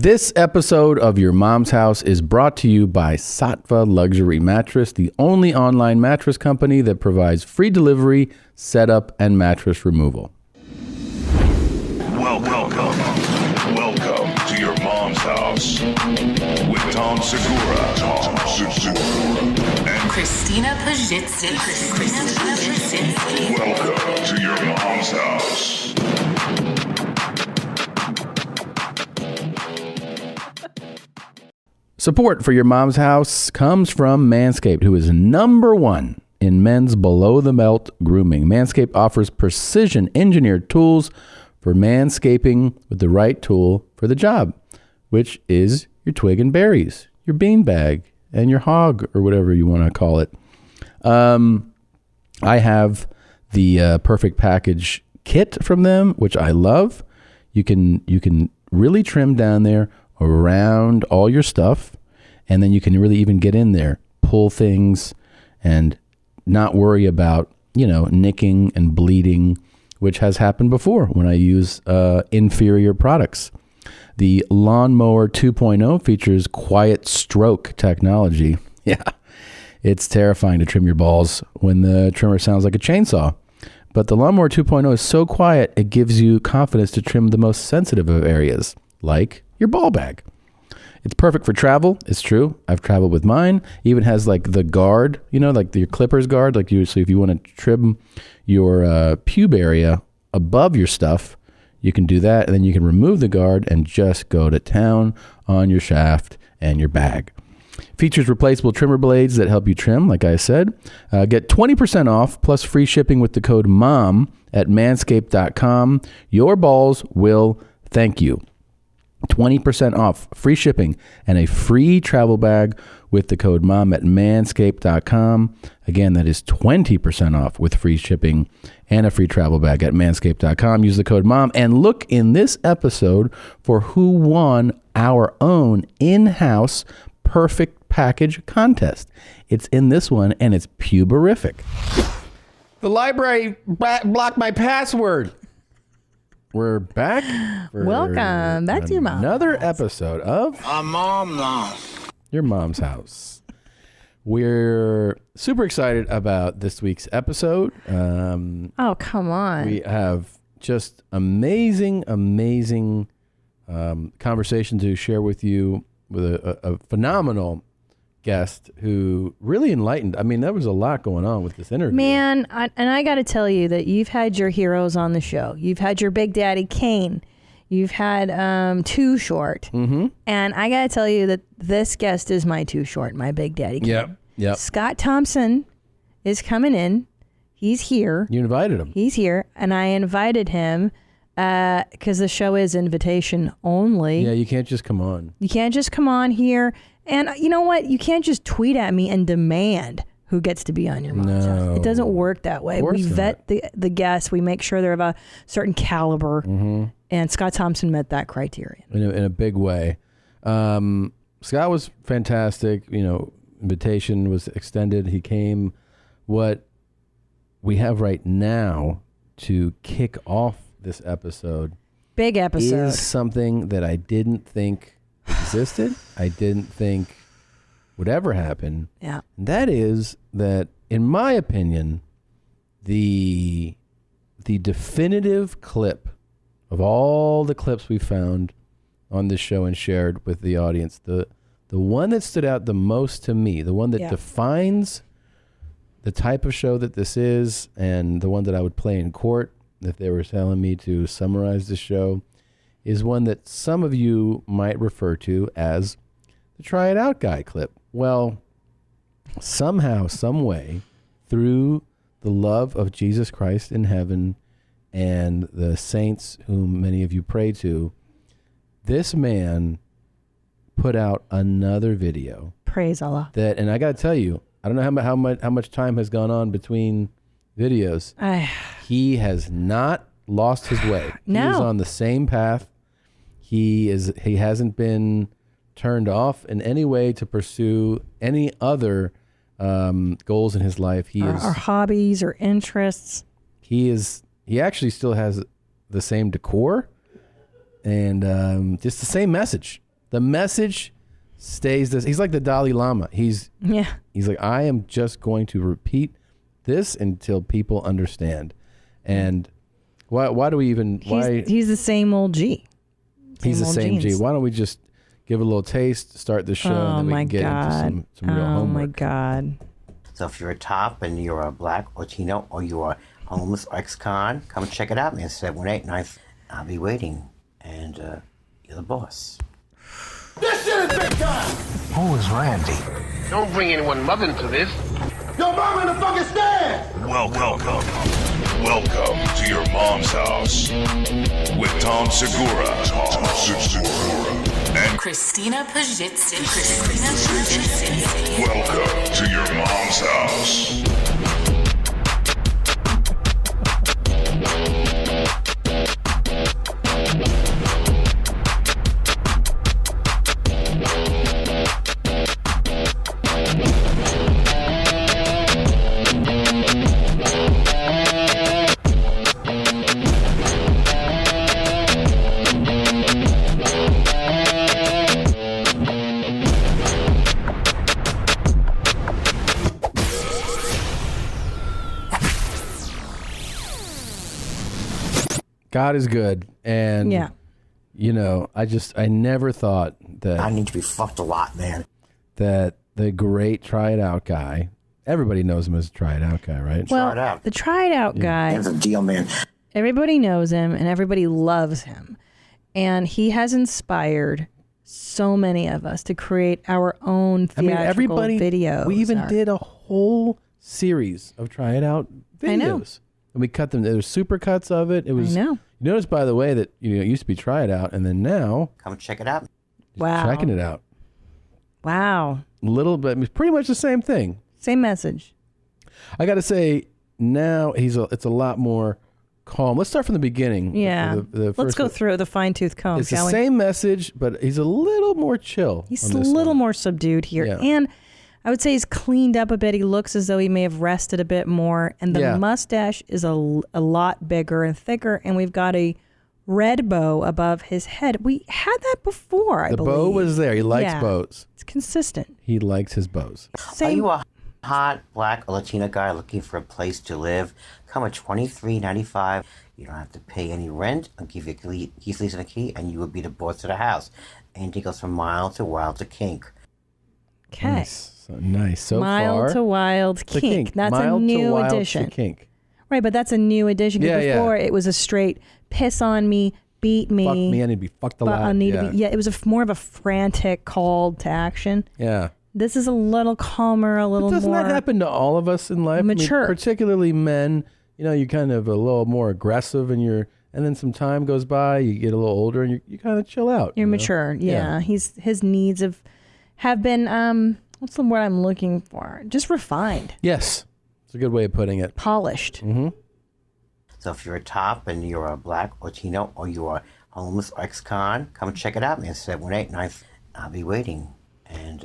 This episode of Your Mom's House is brought to you by Sattva Luxury Mattress, the only online mattress company that provides free delivery, setup, and mattress removal. Welcome to Your Mom's House with Tom Segura, and Christina Pajitsky. welcome to Your Mom's House. Support for Your Mom's House comes from MANSCAPED, who is number one in men's below-the-belt grooming. MANSCAPED offers precision-engineered tools for manscaping with the right tool for the job, which is your twig and berries, your bean bag, and your hog, or whatever you want to call it. I have the Perfect Package kit from them, which I love. You can really trim down there around all your stuff, and then you can really even get in there, pull things, and not worry about, nicking and bleeding, which has happened before when I use inferior products. The Lawnmower 2.0 features quiet stroke technology. Yeah, it's terrifying to trim your balls when the trimmer sounds like a chainsaw. But the Lawnmower 2.0 is so quiet, it gives you confidence to trim the most sensitive of areas, like your ball bag. It's perfect for travel. It's true. I've traveled with mine. Even has like the guard, like your clippers guard. So if you want to trim your pube area above your stuff, you can do that. And then you can remove the guard and just go to town on your shaft and your bag. Features replaceable trimmer blades that help you trim, like I said. Get 20% off plus free shipping with the code MOM at manscaped.com. Your balls will thank you. 20% off, free shipping, and a free travel bag with the code MOM at manscaped.com. Again, that is 20% off with free shipping and a free travel bag at manscaped.com. Use the code MOM and look in this episode for who won our own in-house Perfect Package contest. It's in this one, and it's puberific. The library blocked my password. We're back. Welcome back to Your Mom's Another House. episode of Mom. Your Mom's House. We're super excited about this week's episode. Oh, come on. We have just amazing conversation to share with you with a phenomenal guest who really enlightened. I mean, there was a lot going on with this interview. Man, I got to tell you that you've had your heroes on the show. You've had your Big Daddy Kane. You've had Too Short. Mm-hmm. And I got to tell you that this guest is my Too Short, my Big Daddy Kane. Yep. Scott Thompson is coming in. He's here. You invited him. He's here. And I invited him because the show is invitation only. Yeah, you can't just come on. You can't just come on here. And you know what? You can't just tweet at me and demand who gets to be on Your Mom's House. It doesn't work that way. We vet the guests. We make sure they're of a certain caliber. Mm-hmm. And Scott Thompson met that criteria. In a big way. Scott was fantastic. Invitation was extended. He came. What we have right now to kick off this episode. Big episode. Is something that I didn't think existed. I didn't think would ever happen. Yeah. And that is that, in my opinion, the definitive clip of all the clips we found on this show and shared with the audience, the one that stood out the most to me, the one that defines the type of show that this is, and the one that I would play in court if they were telling me to summarize the show, is one that some of you might refer to as the Try It Out Guy clip. Well, somehow, some way, through the love of Jesus Christ in heaven and the saints whom many of you pray to, this man put out another video. Praise Allah. And I got to tell you, I don't know how much time has gone on between videos. He has not lost his way. No. He is on the same path. He hasn't been turned off in any way to pursue any other goals in his life. Our hobbies or interests. He actually still has the same decor and just the same message. The message stays this. He's like the Dalai Lama. He's like, I am just going to repeat this until people understand. And why do we even? He's the same old G. He's the same G. Why don't we just give a little taste, start the show, and then we can get into some real homework. Oh my God. So if you're a top and you're a black or Latino or you are homeless or ex-con, come check it out, man. 718-9. I'll be waiting. And you're the boss. This shit is big time! Who is Randy? Don't bring anyone mother into this. Your mom in the fucking stand! Welcome to your mom's house with Tom Segura. And Christina Pajitsin. welcome to your mom's house. God is good, and you know, I never thought that I need to be fucked a lot, man. That the great Try It Out guy, everybody knows him as Try It Out guy, right? Well, Try it out. the Try It Out guy, That's a deal, man. everybody knows him and everybody loves him, and he has inspired so many of us to create our own theatrical videos. We even did a whole series of Try It Out videos. I know. And we cut them. There's super cuts of it. It was. I know. You notice, by the way, that it used to be Try It Out, and then now Come check it out. Wow. checking it out. Wow. A little bit, it's pretty much the same thing. Same message. I got to say, now it's a lot more calm. Let's start from the beginning. Yeah. The Let's first go one. through the fine-tooth comb, It's the shall we? same message, but he's a little more chill. He's on a this little one. more subdued here. Yeah. And I would say he's cleaned up a bit. He looks as though he may have rested a bit more. And the mustache is a lot bigger and thicker. And we've got a red bow above his head. We had that before, I believe. The bow was there. He likes bows. It's consistent. He likes his bows. Are you a hot black or Latina guy looking for a place to live? Come at $23.95. You don't have to pay any rent. I'll give you a key, lease, and a key, and you will be the boss of the house. Anything goes from mild to wild to kink. Okay. Nice. So mild far. to wild to kink. That's mild a new to wild addition. To kink. Right, but that's a new addition. Before it was a straight piss on me, beat me. Fuck me, I need to be fucked a lot. It was more of a frantic call to action. Yeah. This is a little calmer, a little Doesn't more. that happen to all of us in life? Mature. Particularly men. You're kind of a little more aggressive, and then some time goes by, you get a little older, and you kind of chill out. You're mature. Yeah. His needs have been what's the word I'm looking for? Just refined. Yes. It's a good way of putting it. Polished. Mm-hmm. So if you're a top and you're a black or Latino or you are homeless or ex-con, come check it out, man. 718-9. I'll be waiting. And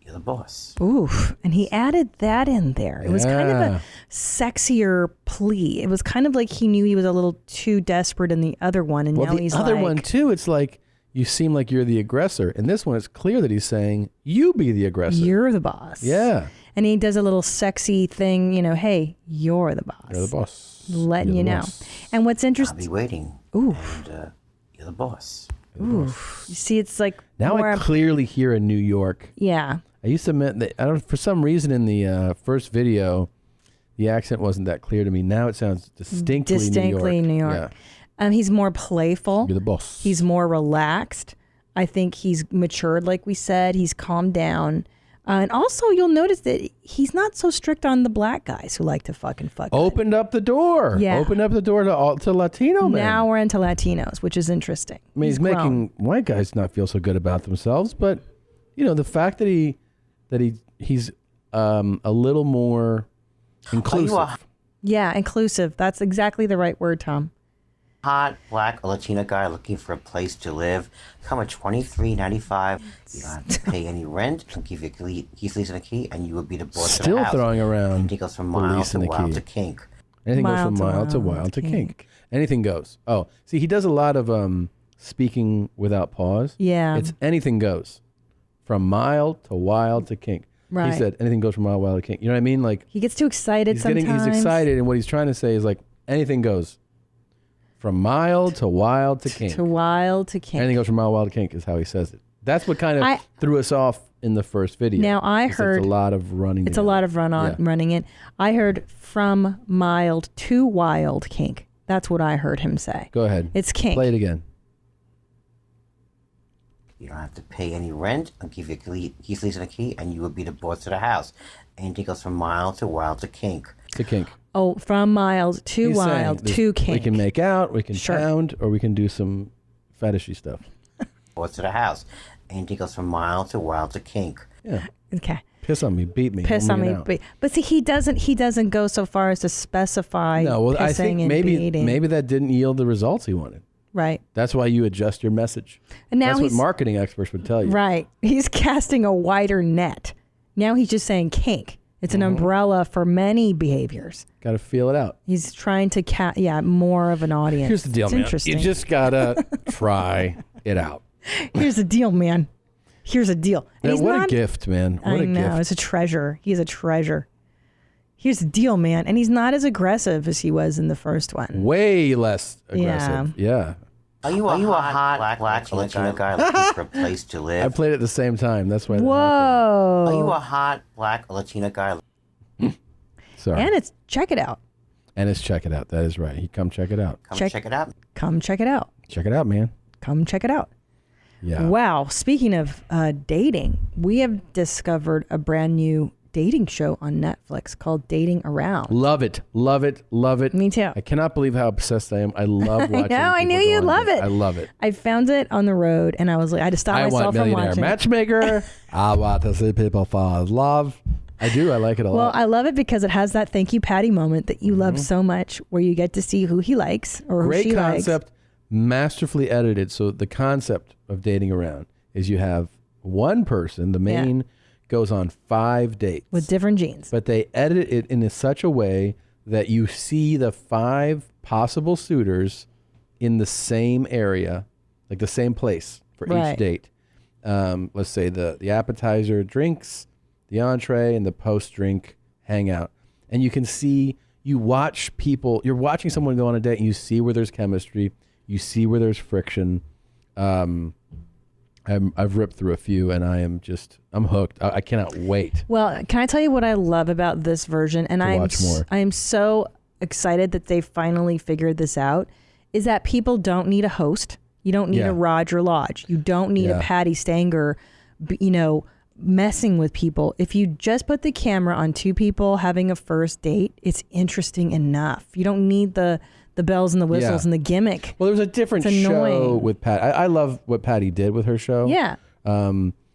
you're the boss. Oof. And he added that in there. It was kind of a sexier plea. It was kind of like he knew he was a little too desperate in the other one. And now he's the other like, one, too, it's like, you seem like you're the aggressor. In this one, it's clear that he's saying, you be the aggressor. You're the boss. Yeah. And he does a little sexy thing, hey, you're the boss. You're the boss. Letting you know. And what's interesting. I'll be waiting. Ooh. And you're the boss. Ooh. You see, it's like. Now I clearly hear a New York. Yeah. I used to admit that, for some reason in the first video, the accent wasn't that clear to me. Now it sounds distinctly New York. Yeah. He's more playful. You're the boss. He's more relaxed. I think he's matured, like we said. He's calmed down. And also, you'll notice that he's not so strict on the black guys who like to fuck. Opened up the door. Yeah. Opened up the door to Latino men. Now we're into Latinos, which is interesting. I mean, he's grown. making white guys not feel so good about themselves, but the fact that he's a little more inclusive. Yeah, inclusive. That's exactly the right word, Tom. Hot black or Latina guy looking for a place to live. Come at $23.95. You don't have to pay any rent. I'll give you a key, lease, and a key, and you will be the boss of the house. Still throwing around. Anything goes from mild to wild to kink. Anything goes from mild to wild to kink. Anything goes. Oh, see, he does a lot of speaking without pause. Yeah. It's anything goes. From mild to wild to kink. Right. He said anything goes from wild to kink. You know what I mean? Like he gets too excited he's sometimes. He's excited, and what he's trying to say is like anything goes. From mild to wild to kink. To wild to kink. Anything goes from mild to kink is how he says it. That's what kind of threw us off in the first video. Now I heard it's a lot of running. It's a lot of running it. I heard from mild to wild kink. That's what I heard him say. Go ahead. It's kink. Play it again. You don't have to pay any rent. I'll give you a key, lease, and a key, and you will be the boss of the house. Anything goes from mild to wild to kink. To kink. Oh, from mild to He's wild to kink. We can make out, we can pound, or we can do some fetishy stuff. Boss of the house. Anything goes from mild to wild to kink. Yeah. Okay. Piss on me, beat me. Piss on me, but see, he doesn't go so far as to specify. No, well, I think and beating. maybe that didn't yield the results he wanted. Right. That's why you adjust your message. And now that's what marketing experts would tell you. Right. He's casting a wider net. Now he's just saying kink. It's an umbrella for many behaviors. Got to feel it out. He's trying to more of an audience. Here's the deal, it's man. Interesting. You just gotta try it out. Here's the deal, man. Here's a deal. Man, what a gift, man. What a gift. It's a treasure. He's a treasure. Here's the deal, man. And he's not as aggressive as he was in the first one. Way less aggressive. Yeah. Are you a hot black Latino guy looking for a place to live? I played it at the same time. That's why. Whoa. Are you a hot black Latino guy? Sorry. And it's check it out. And it's check it out. That is right. Come check it out. Come check it out. Come check it out. Check it out, man. Come check it out. Yeah. Wow. Speaking of dating, we have discovered a brand new dating show on Netflix called Dating Around. Love it. Love it. Love it. Me too. I cannot believe how obsessed I am. I love watching. I knew you'd love it. I love it. I found it on the road and I was like, I had to stop myself from Millionaire watching. Matchmaker. I want to see people fall in love. I do. I like it a lot. Well, I love it because it has that thank you, Patty moment that you love so much where you get to see who he likes or who she Great likes. concept. Masterfully edited. So the concept of dating around is you have one person, the main goes on 5 dates. With different genes. But they edit it in such a way that you see the 5 possible suitors in the same area, like the same place for each date. Let's say the appetizer drinks, the entree, and the post-drink hangout. And you can see, you watch people, you're watching someone go on a date and you see where there's chemistry, you see where there's friction. I've ripped through a few and I'm hooked. I cannot wait. Well, can I tell you what I love about this version? And I am so excited that they finally figured this out, is that people don't need a host. You don't need a Roger Lodge. You don't need a Patty Stanger, messing with people. If you just put the camera on 2 people having a first date, it's interesting enough. You don't need the bells and the whistles and the gimmick. Well, there was a different show with Pat. I love what Patty did with her show. Yeah.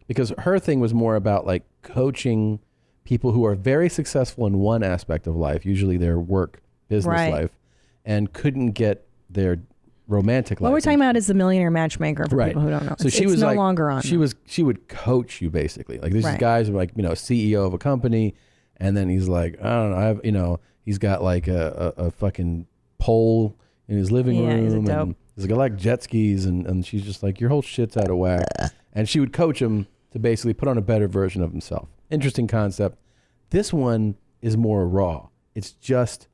Because her thing was more about like coaching people who are very successful in one aspect of life, usually their work, business life, and couldn't get their romantic life. What we're talking about is the Millionaire Matchmaker for people who don't know. So she was no like, longer on. She would coach you basically. Like these guys are like, CEO of a company, and then he's like, I don't know, he's got like a fucking pole in his living room, and he's got like jet skis, and she's just like, your whole shit's out of whack. And she would coach him to basically put on a better version of himself. Interesting concept. This one is more raw. It's just,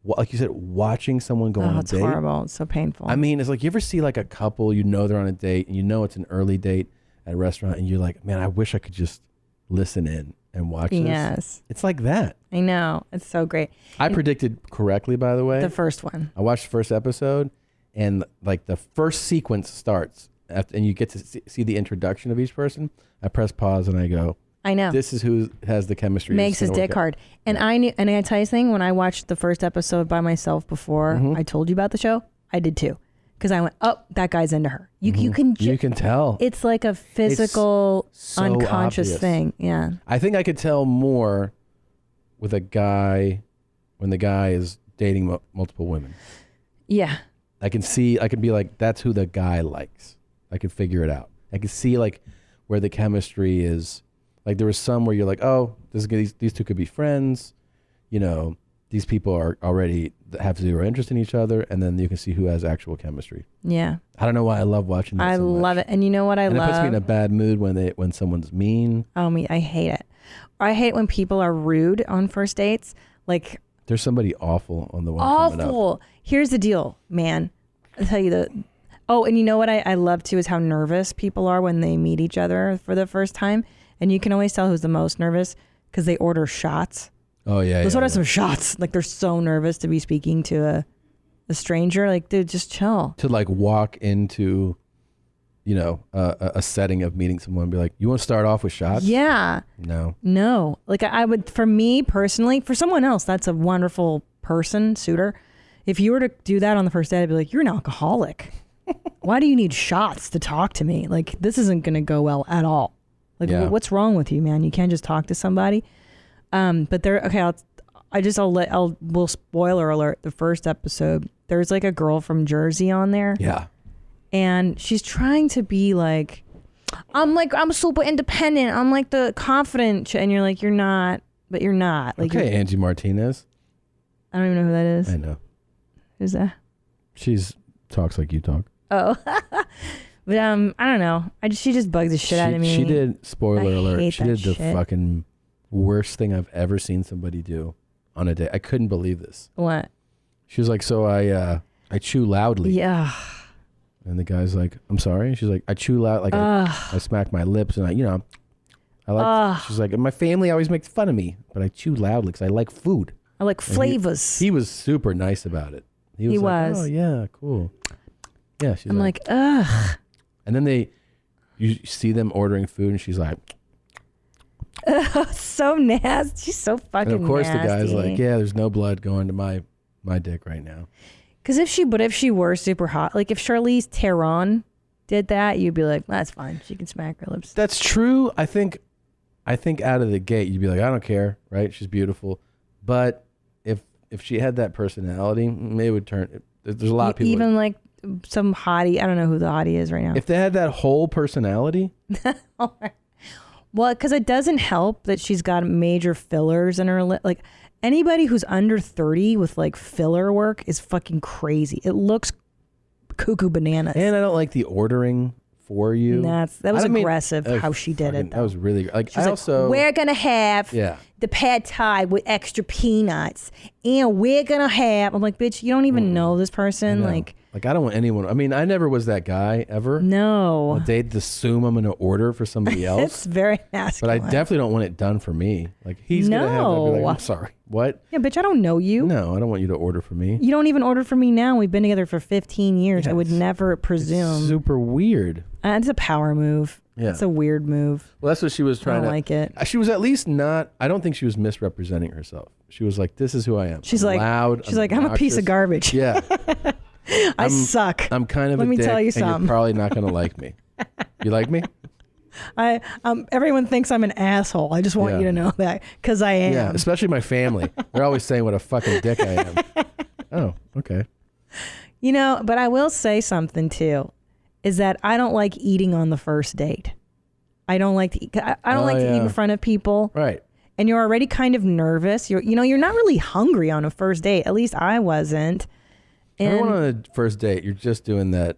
like you said, watching someone go on a date. It's horrible. It's so painful. I mean, it's like you ever see like a couple, they're on a date, and it's an early date at a restaurant, and you're like, man, I wish I could just listen in and watch this. Yes. It's like that. I know. It's so great. I predicted correctly, by the way. The first one. I watched the first episode, and like the first sequence starts, and you get to see the introduction of each person. I press pause and I go, I know. This is who has the chemistry. Makes his dick hard. And I knew, and I tell you something, when I watched the first episode by myself before I told you about the show, I did too. Because I went, oh, that guy's into her. You can tell. It's like a physical, so unconscious obvious. thing. Yeah. I think I could tell more with a guy when the guy is dating multiple women. Yeah. I can be like, that's who the guy likes. I can figure it out. I can see like where the chemistry is. Like there was some where you're like, oh, these 2 could be friends. these people are already have zero interest in each other, and then you can see who has actual chemistry. Yeah. I don't know why I love watching this. I so love much. it. And you know what I love? It puts me in a bad mood when someone's mean. Oh, I hate it. I hate when people are rude on first dates. Like, there's somebody awful on the one coming up. awful. Here's the deal, man. I'll tell you and you know what I love too is how nervous people are when they meet each other for the first time. And you can always tell who's the most nervous because they order shots. Oh, yeah. Let's order some shots. Like, they're so nervous to be speaking to a stranger. Like, dude, just chill. To like walk into, a setting of meeting someone and be like, you want to start off with shots? Yeah. No. Like, I would, for me personally, for someone else, that's a wonderful suitor. If you were to do that on the first date, I'd be like, you're an alcoholic. Why do you need shots to talk to me? Like, this isn't going to go well at all. Like, what's wrong with you, man? You can't just talk to somebody. But we'll spoiler alert the first episode. There's like a girl from Jersey on there. Yeah. And she's trying to be like, I'm super independent. I'm like the confident. And you're like, you're not, but you're not. Like, okay, Angie Martinez. I don't even know who that is. I know. Who's that? She's talks like you talk. Oh. But I don't know. She just bugs the shit out of me. She did, spoiler alert, she did the shit. fucking worst thing I've ever seen somebody do on a date. I couldn't believe this. What? She was like, so I chew loudly. Yeah. And the guy's like, I'm sorry. And she's like, I chew loud. Like I smack my lips and she's like, my family always makes fun of me, but I chew loudly because I like food. I like flavors. He was super nice about it. He was. Oh yeah, cool. Yeah. She's I'm like, ugh. And then you see them ordering food and she's like, so nasty. She's so fucking nasty. And of course the guy's like, yeah, there's no blood going to my dick right now. Because if she were super hot, like if Charlize Theron did that, you'd be like, that's fine. She can smack her lips. That's true. I think out of the gate, you'd be like, I don't care, right? She's beautiful. But if she had that personality, maybe it would turn. There's a lot of people. Even like some hottie. I don't know who the hottie is right now. If they had that whole personality. Well, because it doesn't help that she's got major fillers in her lip. Like anybody who's under 30 with like filler work is fucking crazy. It looks cuckoo bananas. And I don't like the ordering for you. That was aggressive how she did it. That was really like. She's like, we're gonna have the pad thai with extra peanuts, and we're gonna have. I'm like, bitch, you don't even know this person. Like I don't want anyone. I mean, I never was that guy ever. No. They'd assume I'm gonna order for somebody else. It's very masculine. But I definitely don't want it done for me. Like he's gonna have that. Be like, I'm sorry. What? Yeah, bitch, I don't know you. No, I don't want you to order for me. You don't even order for me now. We've been together for 15 years. I would never presume. It's super weird. It's a power move. Yeah. It's a weird move. Well, that's what she was trying to. I don't like it. She was at least not. I don't think she was misrepresenting herself. She was like, "This is who I am." She's I'm like, loud. She's like, I'm a piece of garbage. Yeah. I suck. I'm kind of. Let me dick, tell you and something. You're probably not gonna like me. You like me? Everyone thinks I'm an asshole. I just want you to know that because I am. Yeah, especially my family. They're always saying what a fucking dick I am. Oh, okay. But I will say something too, is that I don't like eating on the first date. I don't like to eat. I don't like to eat in front of people. Right. And you're already kind of nervous. You're not really hungry on a first date. At least I wasn't. And everyone on a first date, you're just doing that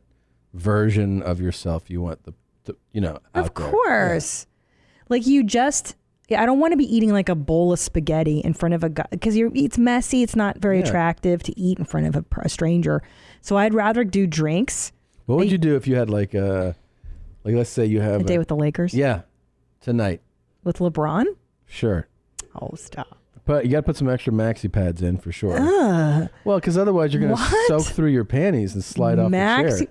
version of yourself you want out of there. Course. Yeah. Like you just, I don't want to be eating like a bowl of spaghetti in front of a guy because it's messy. It's not very attractive to eat in front of a stranger. So I'd rather do drinks. What would you do if you had like let's say you have a day with the Lakers? Yeah. Tonight. With LeBron? Sure. Oh, stop. But you got to put some extra maxi pads in for sure. Well, because otherwise you're going to soak through your panties and slide off the chair.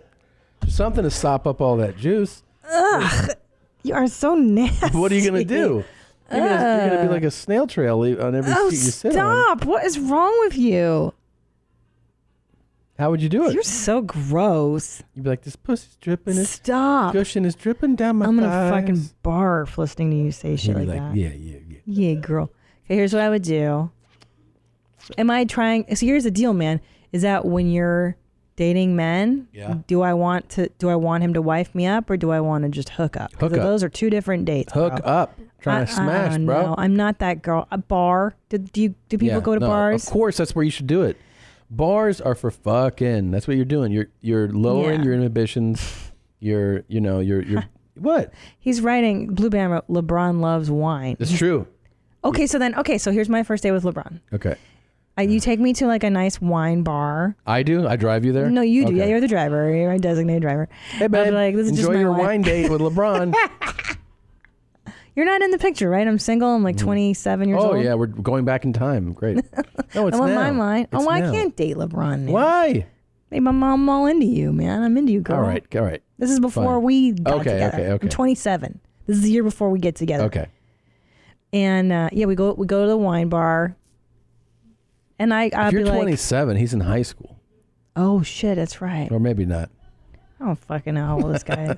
Something to sop up all that juice. Ugh. You are so nasty. What are you going to do? You're going to be like a snail trail on every seat you sit on. Stop. What is wrong with you? How would you do it? You're so gross. You'd be like, this pussy's dripping. Stop. This cushion is dripping down my thighs. I'm going to fucking barf listening to you say shit like that. Yeah. Yeah, girl. Okay, here's what I would do. Am I trying? So here's the deal, man. Is that when you're dating men. Yeah. Do I want him to wife me up, or do I want to just hook up? Hook up. Those are two different dates. Hook up. Trying to smash, bro. No, I'm not that girl. A bar? Do people go to bars? Of course, that's where you should do it. Bars are for fucking. That's what you're doing. You're lowering your inhibitions. You're what? He's writing Blue Band. LeBron loves wine. It's true. Okay, so here's my first date with LeBron. Okay. You take me to like a nice wine bar. I do. I drive you there. No, you do. Okay. Yeah, you're the driver. You're my designated driver. Hey, babe. Like, this is enjoy just your my wine date with LeBron. You're not in the picture, right? I'm single. I'm like 27 years old. Oh yeah, we're going back in time. Great. No, it's I'm on now. my mind. It's I now. can't date LeBron now. Why? Hey, I'm all into you, man. I'm into you, girl. All right. This is before Fine. we got together. Okay. I'm 27. This is the year before we get together. Okay. And we go to the wine bar. And I'll If you're be like, 27, he's in high school. oh shit, that's right. Or maybe not. I don't fucking know how old this guy is.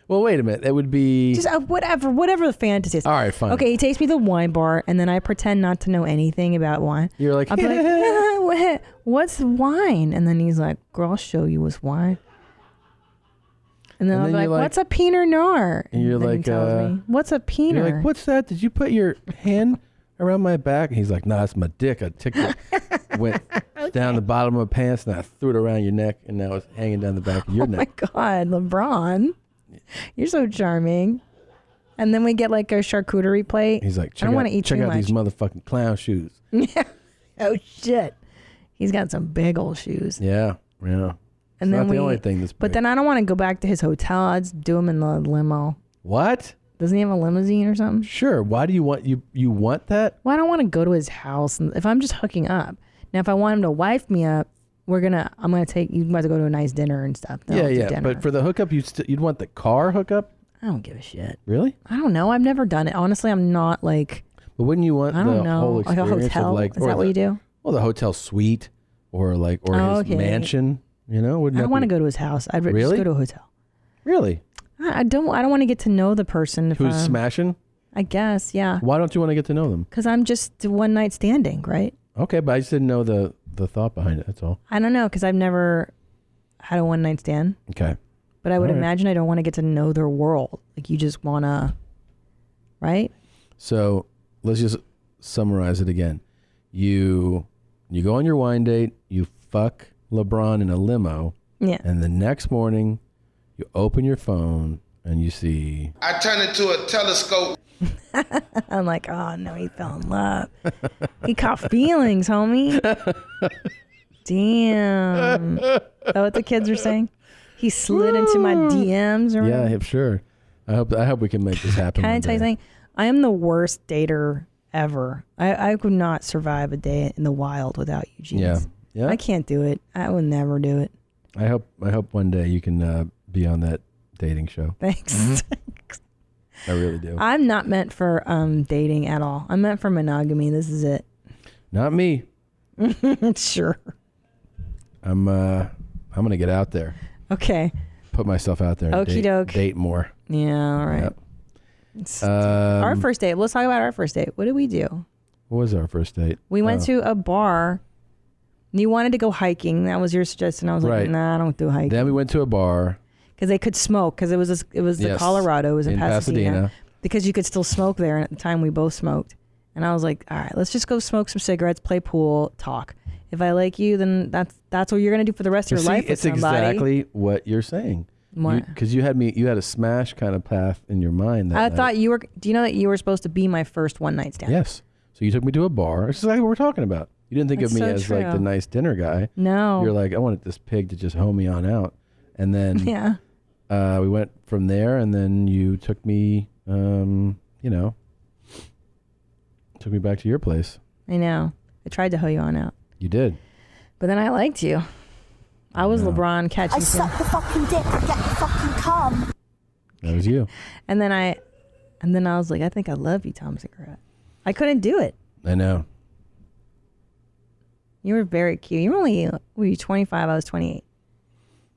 Well, wait a minute. It would be... Just whatever the fantasy is. All right, fine. Okay, he takes me to the wine bar, and then I pretend not to know anything about wine. You're like, I'll be like, what's wine? And then he's like, girl, I'll show you what's wine. And then I'll be you're like, like- what's a Pinot Noir? And you're then he like, tells me, what's a Pinot? You're like, what's that? Did you put your hand around my back? And he's like, nah, it's my dick. I took it, went down the bottom of my pants, and I threw it around your neck, and now it's hanging down the back of your Oh my neck. God, LeBron. You're so charming. And then we get like a charcuterie plate. He's like, I don't want to eat check too out much. these motherfucking clown shoes. Oh shit. He's got some big old shoes. Yeah. And It's then not the only thing that's big. But then I don't want to go back to his hotel. I'd do him in the limo. What? Doesn't he have a limousine or something? Sure. Why do you want you want that? Well, I don't want to go to his house. And if I'm just hooking up. Now, if I want him to wife me up, I'm gonna take you guys to go to a nice dinner and stuff. No, Yeah. dinner. But for the hookup, you'd want the car hookup? I don't give a shit. Really? I don't know. I've never done it. Honestly, I'm not like. But wouldn't you want I don't the know. whole Like a experience hotel? of like, Is that what you do? Well, the hotel suite or his okay. mansion. You know, wouldn't I that don't want to be- go to his house. I'd just Really? go to a hotel. Really? I don't want to get to know the person. If Who's I'm, smashing? I guess, yeah. Why don't you want to get to know them? Because I'm just one night standing, right? Okay, but I just didn't know the thought behind it. That's all. I don't know, because I've never had a one night stand. Okay. But I would All right. imagine I don't want to get to know their world. Like you just want to, right? So let's just summarize it again. You go on your wine date. You fuck LeBron in a limo. Yeah. And the next morning, you open your phone and you see. I turned into a telescope. I'm like, oh no, he fell in love. He caught feelings, homie. Damn. Is that what the kids are saying? He slid into my DMs or Yeah, sure. I hope we can make this happen. Can I one tell you day. something? I am the worst dater ever. I could not survive a day in the wild without Eugene. Yeah. I can't do it. I will never do it. I hope one day you can be on that dating show. Thanks. I really do. I'm not meant for dating at all. I'm meant for monogamy. This is it. Not me. Sure. I'm gonna get out there. Okay. Put myself out there. And Okie doke. Date more. Yeah. All right. Yep. Our first date. Let's talk about our first date. What did we do? What was our first date? We went to a bar. You wanted to go hiking. That was your suggestion. I was Right. like, nah, I don't do hiking. Then we went to a bar. Because they could smoke. Because it was the Yes. Colorado. It was in Pasadena. Pasadena. Because you could still smoke there. And at the time, we both smoked. And I was like, all right, let's just go smoke some cigarettes, play pool, talk. If I like you, then that's what you're gonna do for the rest of your life with it's somebody. exactly what you're saying. What? Because you had a smash kind of path in your mind. That I night. thought you were. Do you know that you were supposed to be my first one night stand? Yes. So you took me to a bar. It's exactly what we're talking about. You didn't think That's of me so as like true. the nice dinner guy. No. You're like, I wanted this pig to just hoe me on out. And then Yeah. we went from there, and then you took me, took me back to your place. I know. I tried to hoe you on out, You did. but then I liked you. I was LeBron catching. I suck the fucking dick and get the fucking cum. That was you. And then I was like, I think I love you, Tom Segura. I couldn't do it. I know. You were very cute. You were you 25? I was 28.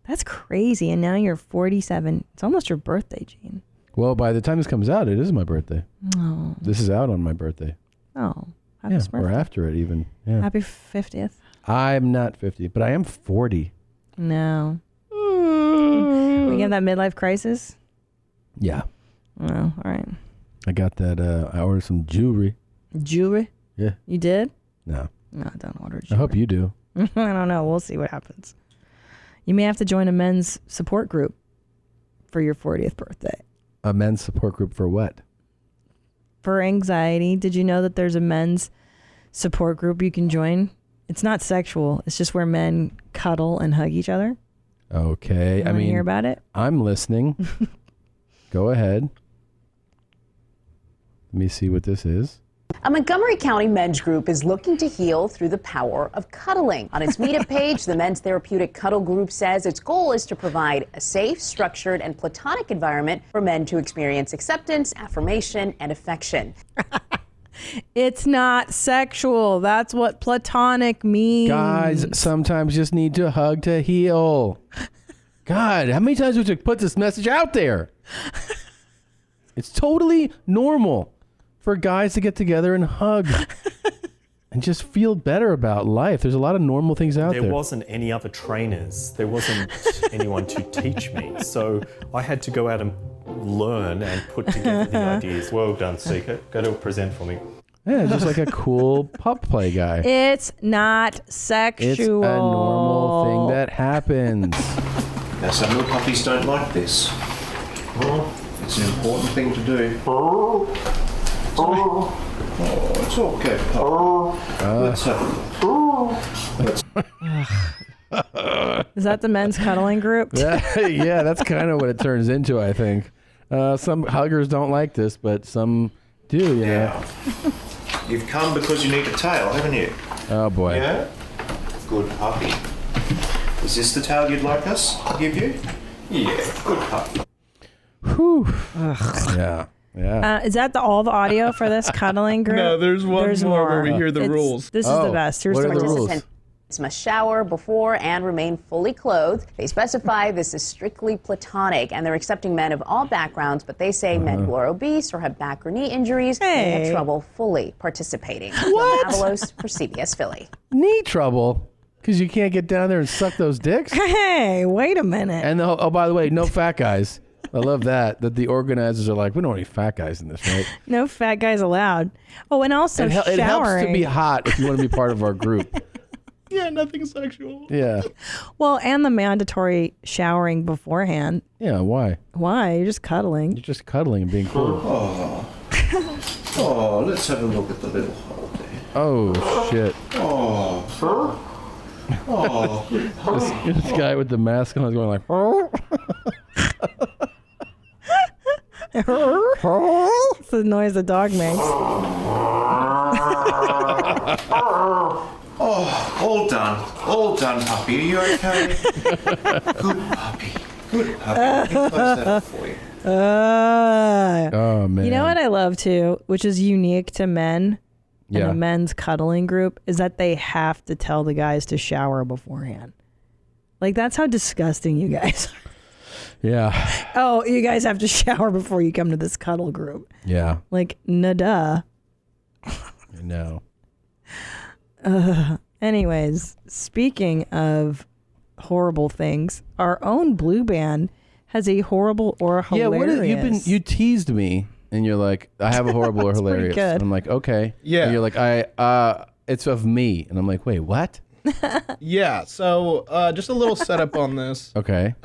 That's crazy. And now you're 47. It's almost your birthday, Gene. Well, by the time this comes out, it is my birthday. Oh. This is out on my birthday. Oh. Happy Yeah, birthday. or after it even. Yeah. Happy 50th. I'm not 50, but I am 40. No. We have that midlife crisis? Yeah. Oh, all right. I got that. I ordered some jewelry. Jewelry? Yeah. You did? No. No, don't order jewelry. I hope you do. I don't know. We'll see what happens. You may have to join a men's support group for your 40th birthday. A men's support group for what? For anxiety. Did you know that there's a men's support group you can join? It's not sexual. It's just where men cuddle and hug each other. Okay. I mean, hear about it? I'm listening. Go ahead. Let me see what this is. A Montgomery County men's group is looking to heal through the power of cuddling. On its meetup page, the Men's Therapeutic Cuddle Group says its goal is to provide a safe, structured, and platonic environment for men to experience acceptance, affirmation, and affection. It's not sexual. That's what platonic means. Guys, sometimes just need to hug to heal. God, how many times do we have to put this message out there? It's totally normal for guys to get together and hug and just feel better about life. There's a lot of normal things out there. There wasn't any other trainers. There wasn't anyone to teach me. So I had to go out and learn and put together the ideas. Well done, Seeker. Go to present for me. Yeah, just like a cool pup play guy. It's not sexual. It's a normal thing that happens. Now, some little puppies don't like this. It's an important thing to do. Oh, it's okay, pup. Let's have a look. Is that the men's cuddling group? Yeah, that's kind of what it turns into, I think. Some huggers don't like this, but some do, Yeah. You've come because you need a tail, haven't you? Oh, boy. Yeah? Good puppy. Is this the tail you'd like us to give you? Yeah, good puppy. Whew. Yeah. Yeah. Is that all the audio for this cuddling group? No, there's more where we hear the rules. This is the best. Here's what the are the rules. rules? Participants must shower before and remain fully clothed. They specify this is strictly platonic, and they're accepting men of all backgrounds, but they say men who are obese or have back or knee injuries may have trouble fully participating. What? Avalos for CBS Philly. Knee trouble? Because you can't get down there and suck those dicks? Hey, wait a minute. And by the way, no fat guys. I love that the organizers are like, we don't want any fat guys in this, right? No fat guys allowed. Oh, and also showering. It helps to be hot if you want to be part of our group. Yeah, nothing sexual. Yeah. Well, and the mandatory showering beforehand. Yeah, why? Why? You're just cuddling. You're just cuddling and being cool. Oh, let's have a look at the little hole there. Oh, shit. Oh. This guy with the mask on is going like, It's the noise the dog makes. Oh, all done, puppy. Are you okay? Good puppy. Let me close that up for you. oh, man. You know what I love too, which is unique to men in Yeah. a men's cuddling group, is that they have to tell the guys to shower beforehand. Like, that's how disgusting you guys are. Yeah. Oh, you guys have to shower before you come to this cuddle group. Yeah. Like, duh. No. Anyways, speaking of horrible things, our own Blue Band has a horrible or hilarious. Yeah, what is, you teased me and you're like, I have a horrible or hilarious. good. And I'm like, okay. Yeah. And you're like, it's of me. And I'm like, wait, what? Yeah, so just a little setup on this. Okay.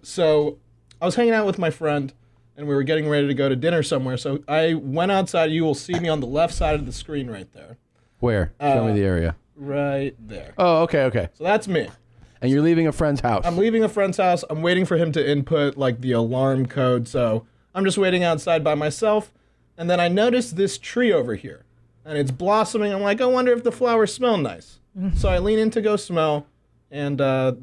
So I was hanging out with my friend, and we were getting ready to go to dinner somewhere. So I went outside. You will see me on the left side of the screen right there. Where? Show me the area. Right there. Oh, okay. So that's me. And you're leaving a friend's house. I'm leaving a friend's house. I'm waiting for him to input like the alarm code. So I'm just waiting outside by myself. And then I noticed this tree over here, and it's blossoming. I'm like, I wonder if the flowers smell nice. So I lean in to go smell, and the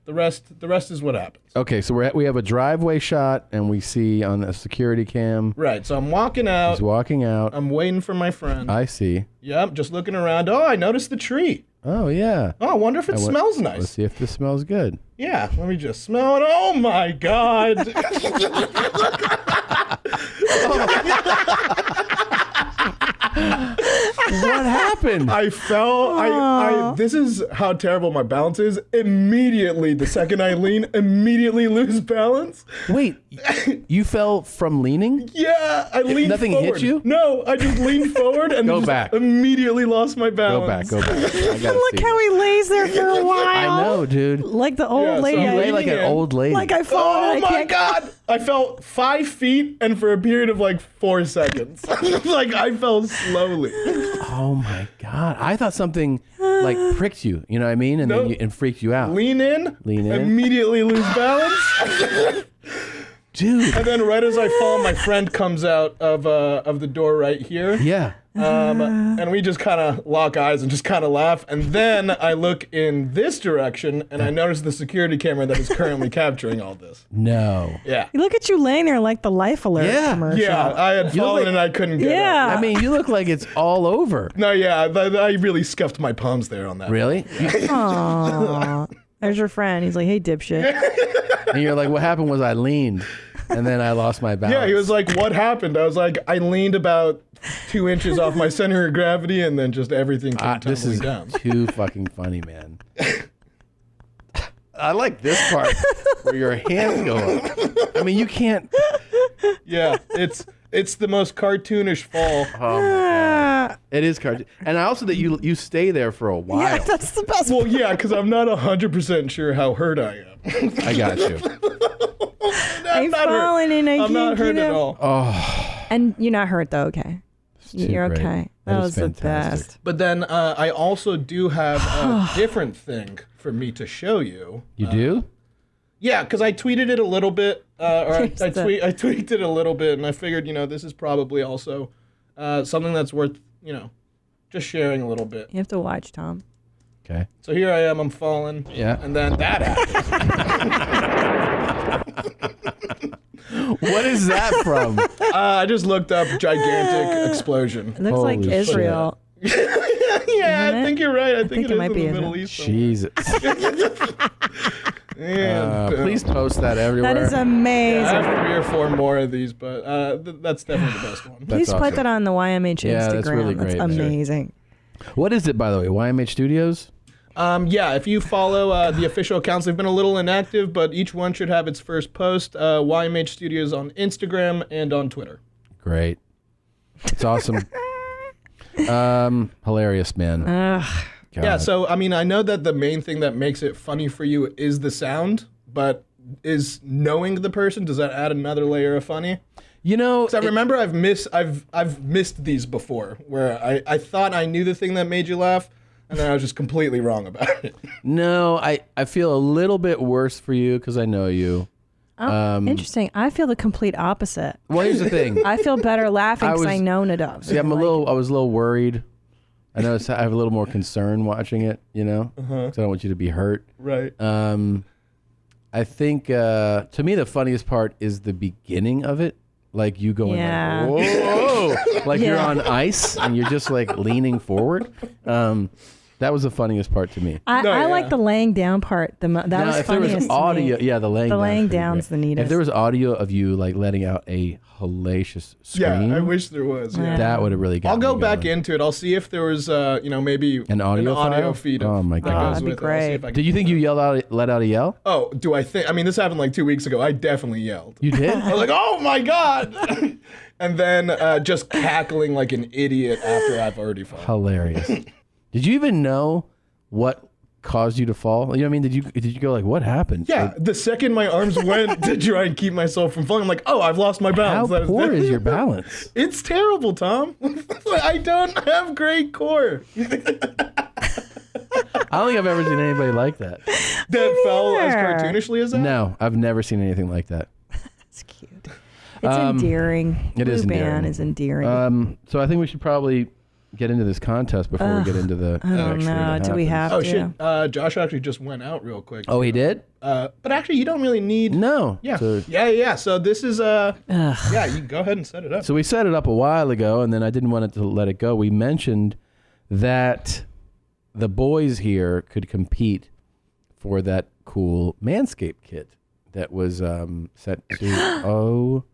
rest is what happens. Okay, so we have a driveway shot, and we see on the security cam. Right. So I'm walking out. He's walking out. I'm waiting for my friend. I see. Yep. Just looking around. Oh, I noticed the tree. Oh, yeah. Oh, I wonder if it smells nice. Let's see if this smells good. Yeah. Let me just smell it. Oh my God. What happened? happened? I fell. This is how terrible my balance is. Immediately, the second I lean, immediately lose balance. Wait, you fell from leaning? Yeah, I leaned Nothing forward. hit you? No, I just leaned forward and Go just back. immediately lost my balance. Go back. I gotta Look see how this. he lays there for a while. I know, dude. Like the old lady. You lay like an old lady. Like I fall Oh and I my can't. God! I fell 5 feet and for a period of like 4 seconds. Like I fell slowly. Oh my God. I thought something like pricked you, you know what I mean? And Nope. then and freaked you out. Lean in, Lean in. immediately lose balance. Dude. And then right as I fall, my friend comes out of the door right here. Yeah. And we just kind of lock eyes and just kind of laugh. And then I look in this direction and I notice the security camera that is currently capturing all this. No. Yeah. Look at you laying there like the Life Alert commercial. Yeah, I had You look fallen like- and I couldn't get Yeah. up. I mean, you look like it's all over. No, yeah, I really scuffed my palms there on that. Really? Aww. There's your friend. He's like, hey, dipshit. And you're like, what happened was I leaned and then I lost my balance. Yeah, he was like, what happened? I was like, I leaned about 2 inches off my center of gravity and then just everything came This is tumbling down. too fucking funny, man. I like this part where your hands go up. I mean, you can't. Yeah, it's the most cartoonish fall. Oh my God. It is cartoon. And also that you stay there for a while. Yeah, that's the best. Well, yeah, because I'm not 100% sure how hurt I am. I got you. I'm not hurt. falling and I I'm not can't hurt get at up. all. Oh, And you're not hurt though, okay? too You're great. okay. That That is was the fantastic. best. But then I also do have a different thing for me to show you. you do? Yeah, because I tweeted it a little bit, or I Changed the- I tweaked it a little bit, and I figured, this is probably also something that's worth, just sharing a little bit. You have to watch, Tom. Okay. So here I am, I'm falling. Yeah. And then that happens. What is that from? I just looked up gigantic explosion. It looks like Holy Israel. Yeah, Isn't I think it? you're right. I think it it might is be in the Middle Israel. East. Jesus. And, Please post that everywhere. That is I amazing. have 3 or 4 more of these, but that's definitely the best one. Please That's put awesome. that on the YMH Yeah, Instagram. that's really great, man. amazing. What is it, by the way? YMH Studios? Yeah, if you follow the official accounts, they've been a little inactive, but each one should have its first post. YMH Studios on Instagram and on Twitter. Great. It's awesome. Hilarious, man. God. Yeah, so I mean, I know that the main thing that makes it funny for you is the sound, but is knowing the person, does that add another layer of funny? You know, 'Cause I remember I've missed these before, where I thought I knew the thing that made you laugh, and then I was just completely wrong about it. no, I feel a little bit worse for you because I know you. Oh, interesting. I feel the complete opposite. Well, here's the thing. I feel better laughing because I was- know Nadav. See, I was a little worried. I noticed I have a little more concern watching it, because I don't want you to be hurt. Right. I think to me the funniest part is the beginning of it, like you going Yeah. like whoa, like you're Yeah. on ice and you're just like leaning forward. That was the funniest part to me. I like the laying down part. That Now, was if there was funniest. audio, to me. yeah, the laying The down. laying down's the neatest. If there was audio of you like letting out a hellacious scream, Yeah, I wish there was. Yeah. that would have really got I'll go me back going. into it. I'll see if there was, maybe An audio file? feed. Oh my that God. goes that'd be with it. I'll see great. if I can- Did you think you let out a yell? Oh, do I think? I mean, this happened like 2 weeks ago. I definitely yelled. You did? I was like, "Oh my God!" And then just cackling like an idiot after I've already fallen. Hilarious. Did you even know what caused you to fall? You know what I mean? Did you go like, what happened? Yeah, Like, the second my arms went to try and keep myself from falling, I'm like, "Oh, I've lost my balance." how poor is your balance? It's terrible, Tom. I don't have great core. I don't think I've ever seen anybody like that. That fell as either. cartoonishly as that. No, I've never seen anything like that. It's cute. It's endearing. It is Blue endearing. Band is endearing. So I think we should probably get into this contest before we get into the. I don't know. Do we have Oh to? shit! Josh actually just went out real quick. Oh, he did? But actually, you don't really need. No. Yeah. So, Yeah. So this is yeah. You can go ahead and set it up. so we set it up a while ago, and then I didn't want it to let it go. We mentioned that the boys here could compete for that cool MANSCAPED kit that was sent to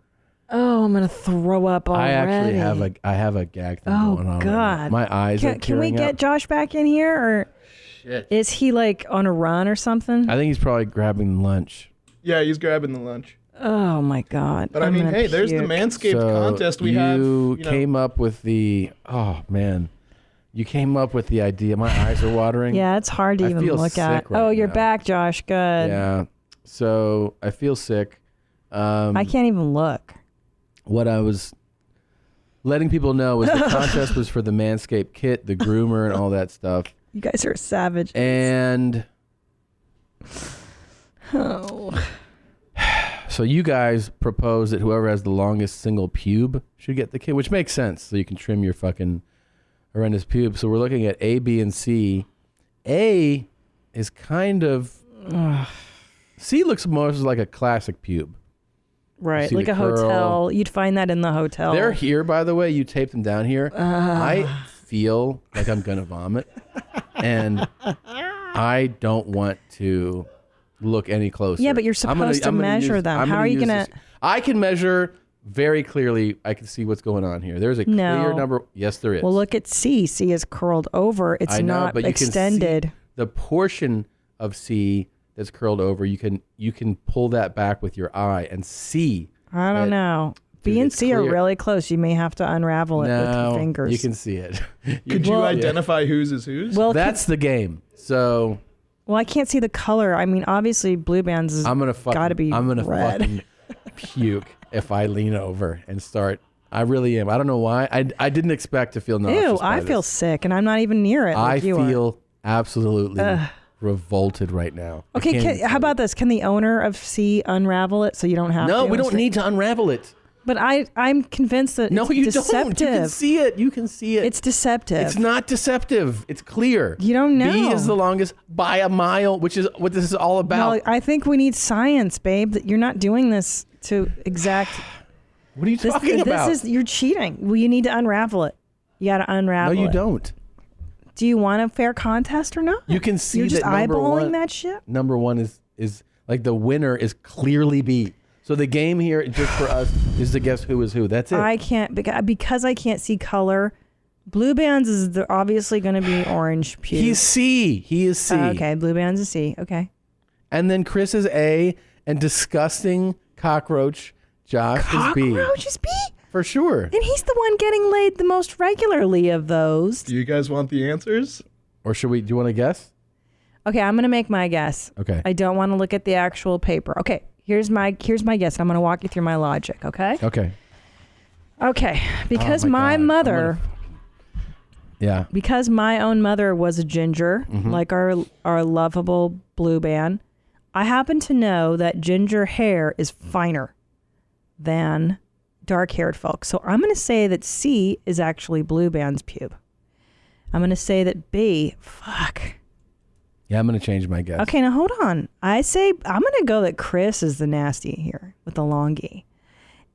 Oh, I'm gonna throw up already. I have a gag thing Oh going on. God! Right now. My eyes are Can we tearing get up. Josh back in here, or Shit. is he like on a run or something? I think he's probably grabbing lunch. Yeah, he's grabbing the lunch. Oh my God! But I mean, hey, there's the Manscaped contest we have. You came up with the. Oh man, you came up with the idea. My eyes are watering. Yeah, it's hard to I even feel look sick at. right You're now. back, Josh. Good. Yeah. So I feel sick. I can't even look. What I was letting people know was the contest was for the Manscaped kit, the groomer, and all that stuff. You guys are savage. And so you guys proposed that whoever has the longest single pube should get the kit, which makes sense. So you can trim your fucking horrendous pube. So we're looking at A, B, and C. A is kind of C looks more like a classic pube. Right, see like the a curl. hotel. You'd find that in the hotel. They're here, by the way. You taped them down here. I feel like I'm gonna vomit, and I don't want to look any closer. Yeah, but you're supposed to measure them. How are you gonna? I can measure very clearly. I can see what's going on here. There's a clear number. Yes, there is. Well, look at C. C is curled over. It's I know, not but extended. You can see the portion of C that's curled over. You can pull that back with your eye and see. I don't know. B and C are really close. You may have to unravel it with your fingers. You can see it. Could you identify whose is whose? Well, that's the game. So. Well, I can't see the color. I mean, obviously, Blue Bands is gotta be I'm gonna red. fucking puke if I lean over and start. I really am. I don't know why. I didn't expect to feel nauseous. Ew, by I this. feel sick, and I'm not even near it. Like I you are. feel absolutely revolted right now. I Okay, can't even how about this? Can the owner of C unravel it so you don't have to? No, we don't need to unravel it. But I'm convinced that No, it's you deceptive. don't. You can see it. You can see it. It's deceptive. It's not deceptive. It's clear. You don't know. B is the longest by a mile, which is what this is all about. Well, I think we need science, babe. That you're not doing this to exact. What are you talking about? You're cheating. Well, you need to unravel it. You got to unravel it. No, you don't. Do you want a fair contest or not? You can see You're just that number eyeballing one, that shit. Number one is like the winner is clearly B. So the game here, just for us, is to guess who is who. That's it. I can't because I can't see color. Blue Bands is obviously going to be orange pube. He's C. He is C. Okay, Blue Bands is C. Okay. And then Chris is A, and disgusting cockroach Josh is B. Cockroach is B? For sure. And he's the one getting laid the most regularly of those. Do you guys want the answers? Or do you want to guess? Okay, I'm going to make my guess. Okay. I don't want to look at the actual paper. Okay, here's my guess. I'm going to walk you through my logic, okay? Okay. Okay, because Oh my God. mother... Yeah. Because my own mother was a ginger, like our lovable Blue Band, I happen to know that ginger hair is finer than dark-haired folks. So I'm going to say that C is actually Blue Band's pube. I'm going to say that B, Yeah, I'm going to change my guess. Okay, now hold on. I'm going to go that Chris is the nasty here with the longie.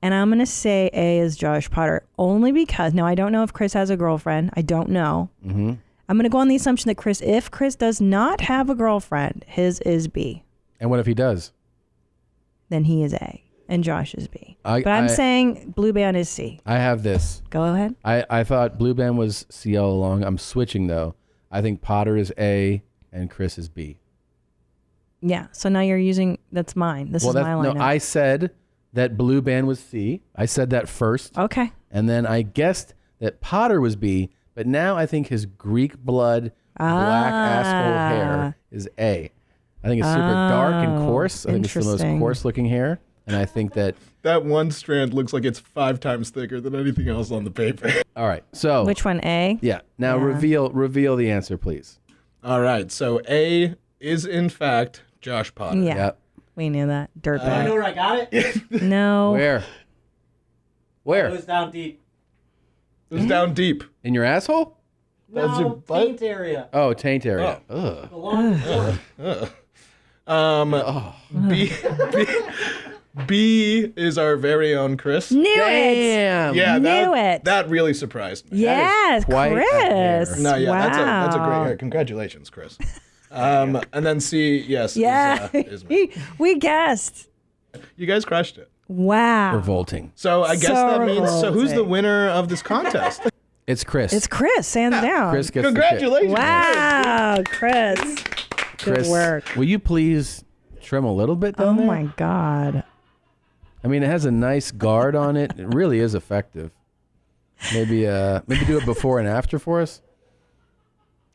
And I'm going to say A is Josh Potter only because, now I don't know if Chris has a girlfriend. I don't know. Mm-hmm. I'm going to go on the assumption that if Chris does not have a girlfriend, his is B. And what if he does? Then he is A and Josh is B. But I'm saying Blue Band is C. I have this. Go ahead. I thought Blue Band was C all along. I'm switching though. I think Potter is A and Chris is B. Yeah. So now you're using, that's mine. This is my lineup. No, I said that Blue Band was C. I said that first. Okay. And then I guessed that Potter was B, but now I think his Greek blood, black asshole hair is A. I think it's super dark and coarse. I think it's the most coarse looking hair. And I think that one strand looks like it's 5 times thicker than anything else on the paper. All right. So which one, A? Yeah. Now reveal the answer, please. All right. So A is in fact Josh Potter. Yeah. Yep. We knew that. Dirtbag. I know where I got it. No. Where? It was down deep. It was down deep. In your asshole? That's your No, butt? taint area. Oh, taint area. Oh. Ugh. The long B is our very own Chris. Knew it. Damn. Yeah, Knew it. That really surprised me. Yes, quite a hair. Chris. No, yeah, wow. that's a great hair. Congratulations, Chris. And then C, yes, Yeah. is me. We guessed. You guys crushed it. Wow. Revolting. So I guess that means, so who's the winner of this contest? It's Chris. It's Chris, hands down. Chris gets Congratulations. Wow, Chris. Good work. Will you please trim a little bit down there? Oh my God. I mean, it has a nice guard on it. It really is effective. Maybe do it before and after for us.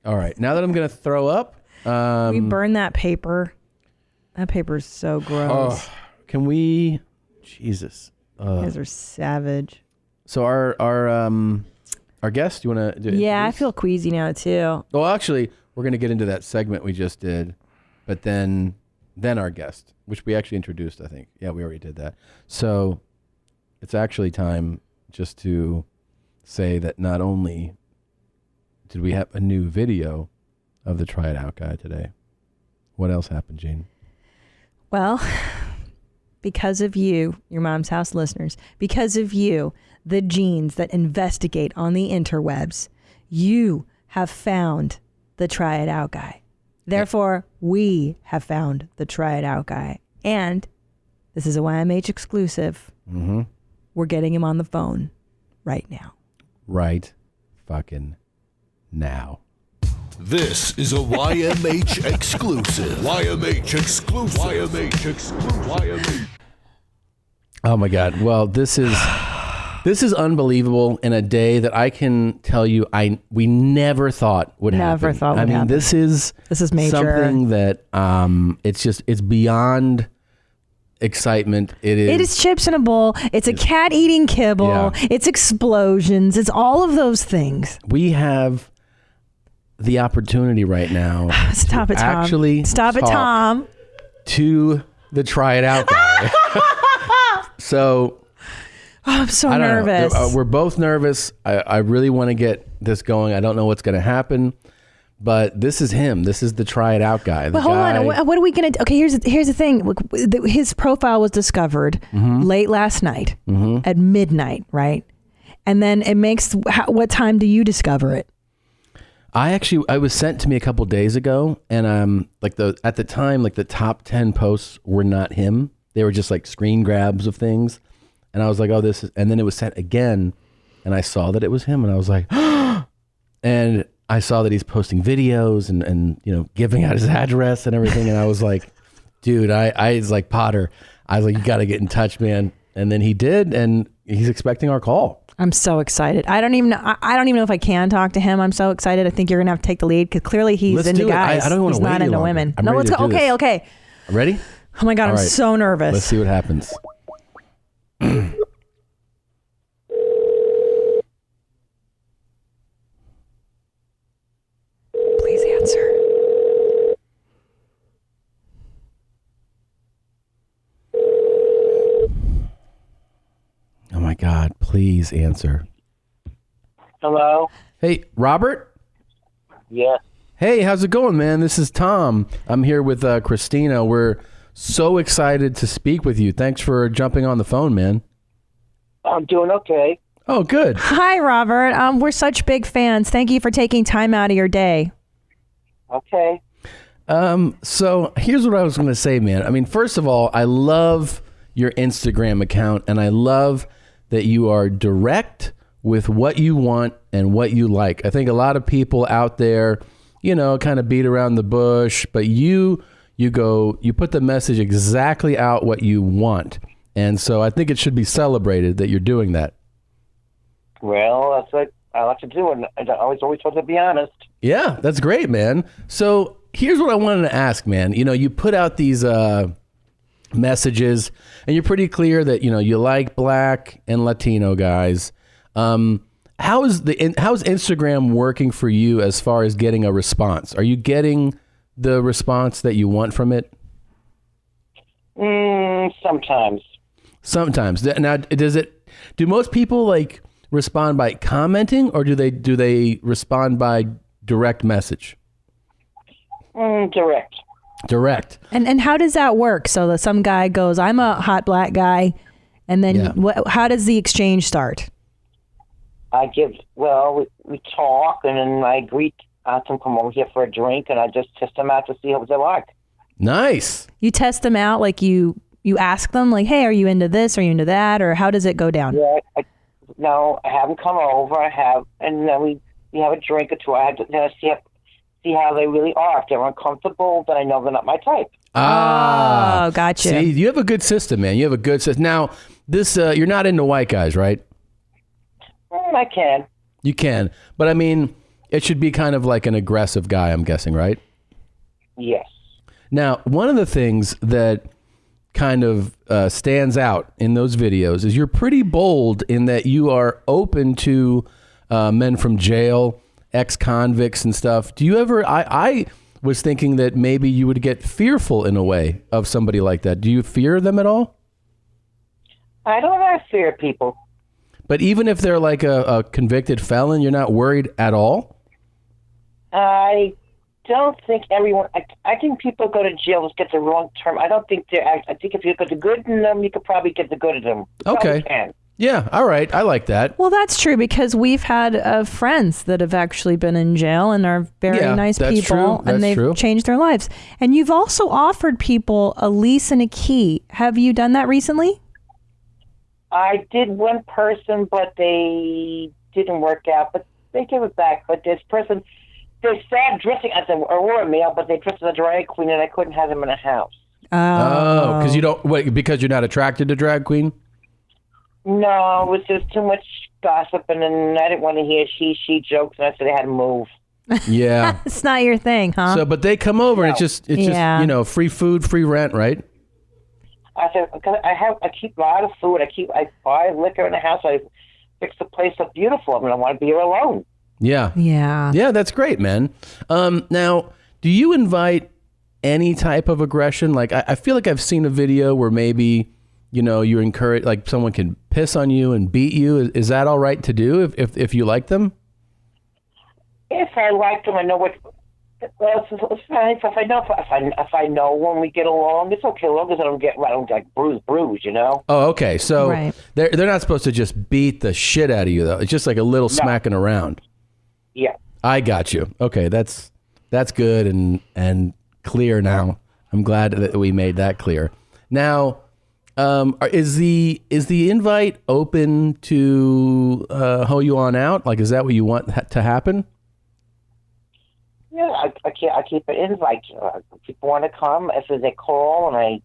All right. Now that I'm going to throw up. We burn that paper. That paper's so gross. Can we? Jesus. You guys are savage. So our guest, you want to do it? Yeah, I feel queasy now too. Well, actually, we're going to get into that segment we just did, but then our guest, which we actually introduced, I think. Yeah, we already did that. So it's actually time just to say that not only did we have a new video of the Try It Out guy today, what else happened, Jane? Well, because of you, your Mom's House listeners, because of you, the genes that investigate on the interwebs, you have found the Try It Out guy. Therefore, we have found the Try It Out guy. And this is a YMH exclusive. Mm-hmm. We're getting him on the phone right now. Right fucking now. This is a YMH exclusive. YMH exclusive. YMH exclusive. YMH. Oh my God. Well, this is unbelievable in a day that I can tell you we never thought would happen. Never thought would happen. This is major. Something that it's beyond excitement. It is chips in a bowl. It's a cat eating kibble. Yeah. It's explosions. It's all of those things. We have the opportunity right now. Stop it, Tom. Actually, stop it, Tom. To the Try It Out guy. So. Oh, I'm so nervous. We're both nervous. I really want to get this going. I don't know what's going to happen, but this is him. This is the Try It Out guy. But hold on. What are we going to do? Okay, here's the thing. His profile was discovered late last night at midnight, right? And then it makes, what time do you discover it? I was sent to me a couple days ago, and at the time, like the top 10 posts were not him. They were just like screen grabs of things. And I was like, oh, this is, and then it was sent again, and I saw that it was him, and I was like, and I saw that he's posting videos and giving out his address and everything, and I was like, dude, I was like, Potter, I was like, you got to get in touch, man. And then he did, and he's expecting our call. I'm so excited. I don't even know if I can talk to him. I'm so excited. I think you're gonna have to take the lead because clearly he's into guys. I don't want to wait. He's not into longer. women. I'm no, ready let's to go. do Okay, this. okay. Ready? Oh my God, All I'm right. so nervous. Let's see what happens. Please answer. Oh my God, please answer. Hello? Hey, Robert? Yes. Hey, how's it going, man? This is Tom. I'm here with Christina. We're so excited to speak with you. Thanks for jumping on the phone, man. I'm doing okay. Oh, good. Hi, Robert. We're such big fans. Thank you for taking time out of your day. Okay. So here's what I was going to say, man. I mean, first of all, I love your Instagram account, and I love that you are direct with what you want and what you like. I think a lot of people out there, kind of beat around the bush, but you put the message exactly out what you want. And so I think it should be celebrated that you're doing that. Well, that's what I like to do, and I always want to be honest. Yeah, that's great, man. So here's what I wanted to ask, man. You put out these messages, and you're pretty clear that you like Black and Latino guys. How is Instagram working for you as far as getting a response? Are you getting the response that you want from it? Sometimes. Sometimes. Now, do most people respond by commenting, or do they respond by direct message? Direct. Direct. And how does that work? So that some guy goes, I'm a hot Black guy, and then how does the exchange start? We talk, and then I greet them come over here for a drink, and I just test them out to see what they like. Nice. You test them out, like you you ask them like, hey, are you into this? Are you into that? Or how does it go down? Yeah, no, I have them come over. And then we have a drink or two. I have to see how they really are. If they're uncomfortable, then I know they're not my type. Oh, gotcha. See, you have a good system, man. You have a good system. Now, this you're not into white guys, right? I can. You can, but I mean, it should be kind of like an aggressive guy, I'm guessing, right? Yes. Now, one of the things that kind of stands out in those videos is you're pretty bold in that you are open to men from jail, ex-convicts and stuff. Do you ever, I was thinking that maybe you would get fearful in a way of somebody like that. Do you fear them at all? I don't have fear people. But even if they're like a convicted felon, you're not worried at all? I don't think everyone. I think people go to jail just get the wrong term. I don't think they're. I think if you got the good in them, you could probably get the good in them. You Okay. can. Yeah. All right. I like that. Well, that's true because we've had friends that have actually been in jail and are very nice that's people, true. That's and they've true. changed their lives. And you've also offered people a lease and a key. Have you done that recently? I did one person, but they didn't work out. But they gave it back. But this person, they started dressing as a male, but they dressed as a drag queen, and I couldn't have them in a house. Oh, because you don't. Wait, because you're not attracted to drag queen? No, it was just too much gossip, and then I didn't want to hear she jokes, and I said I had to move. Yeah. It's not your thing, huh? So, but they come over, and it's just free food, free rent, right? I said, because I keep a lot of food. I buy liquor in the house. I fix the place up beautiful. I mean, I want to be here alone. Yeah. Yeah. Yeah, that's great, man. Now, do you invite any type of aggression? Like, I feel like I've seen a video where maybe, you encourage, like someone can piss on you and beat you. Is that all right to do if you like them? If I like them, I know what. Well, it's fine. If I know when we get along, it's okay. As long as I don't get like bruise, Oh, okay. So they're not supposed to just beat the shit out of you, though. It's just like a little smacking around. Yeah. I got you. Okay, that's good and clear now. I'm glad that we made that clear. Now, is the invite open to hoe you on out? Like, is that what you want to happen? Yeah, I keep an invite. People want to come. If they call and I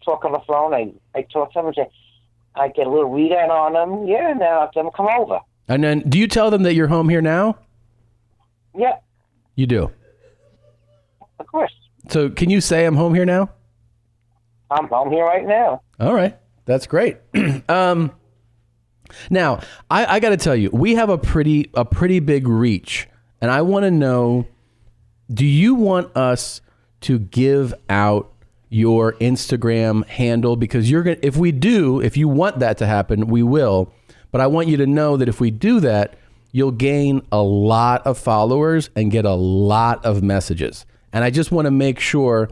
talk on the phone, I talk to them and say, I get a little read out on them. Yeah, and then I'll have them come over. And then, do you tell them that you're home here now? Yeah. You do? Of course. So can you say I'm home here now? I'm home here right now. All right. That's great. Now, I got to tell you, we have a pretty big reach. And I want to know, do you want us to give out your Instagram handle? Because if you want that to happen, we will. But I want you to know that if we do that, you'll gain a lot of followers and get a lot of messages. And I just want to make sure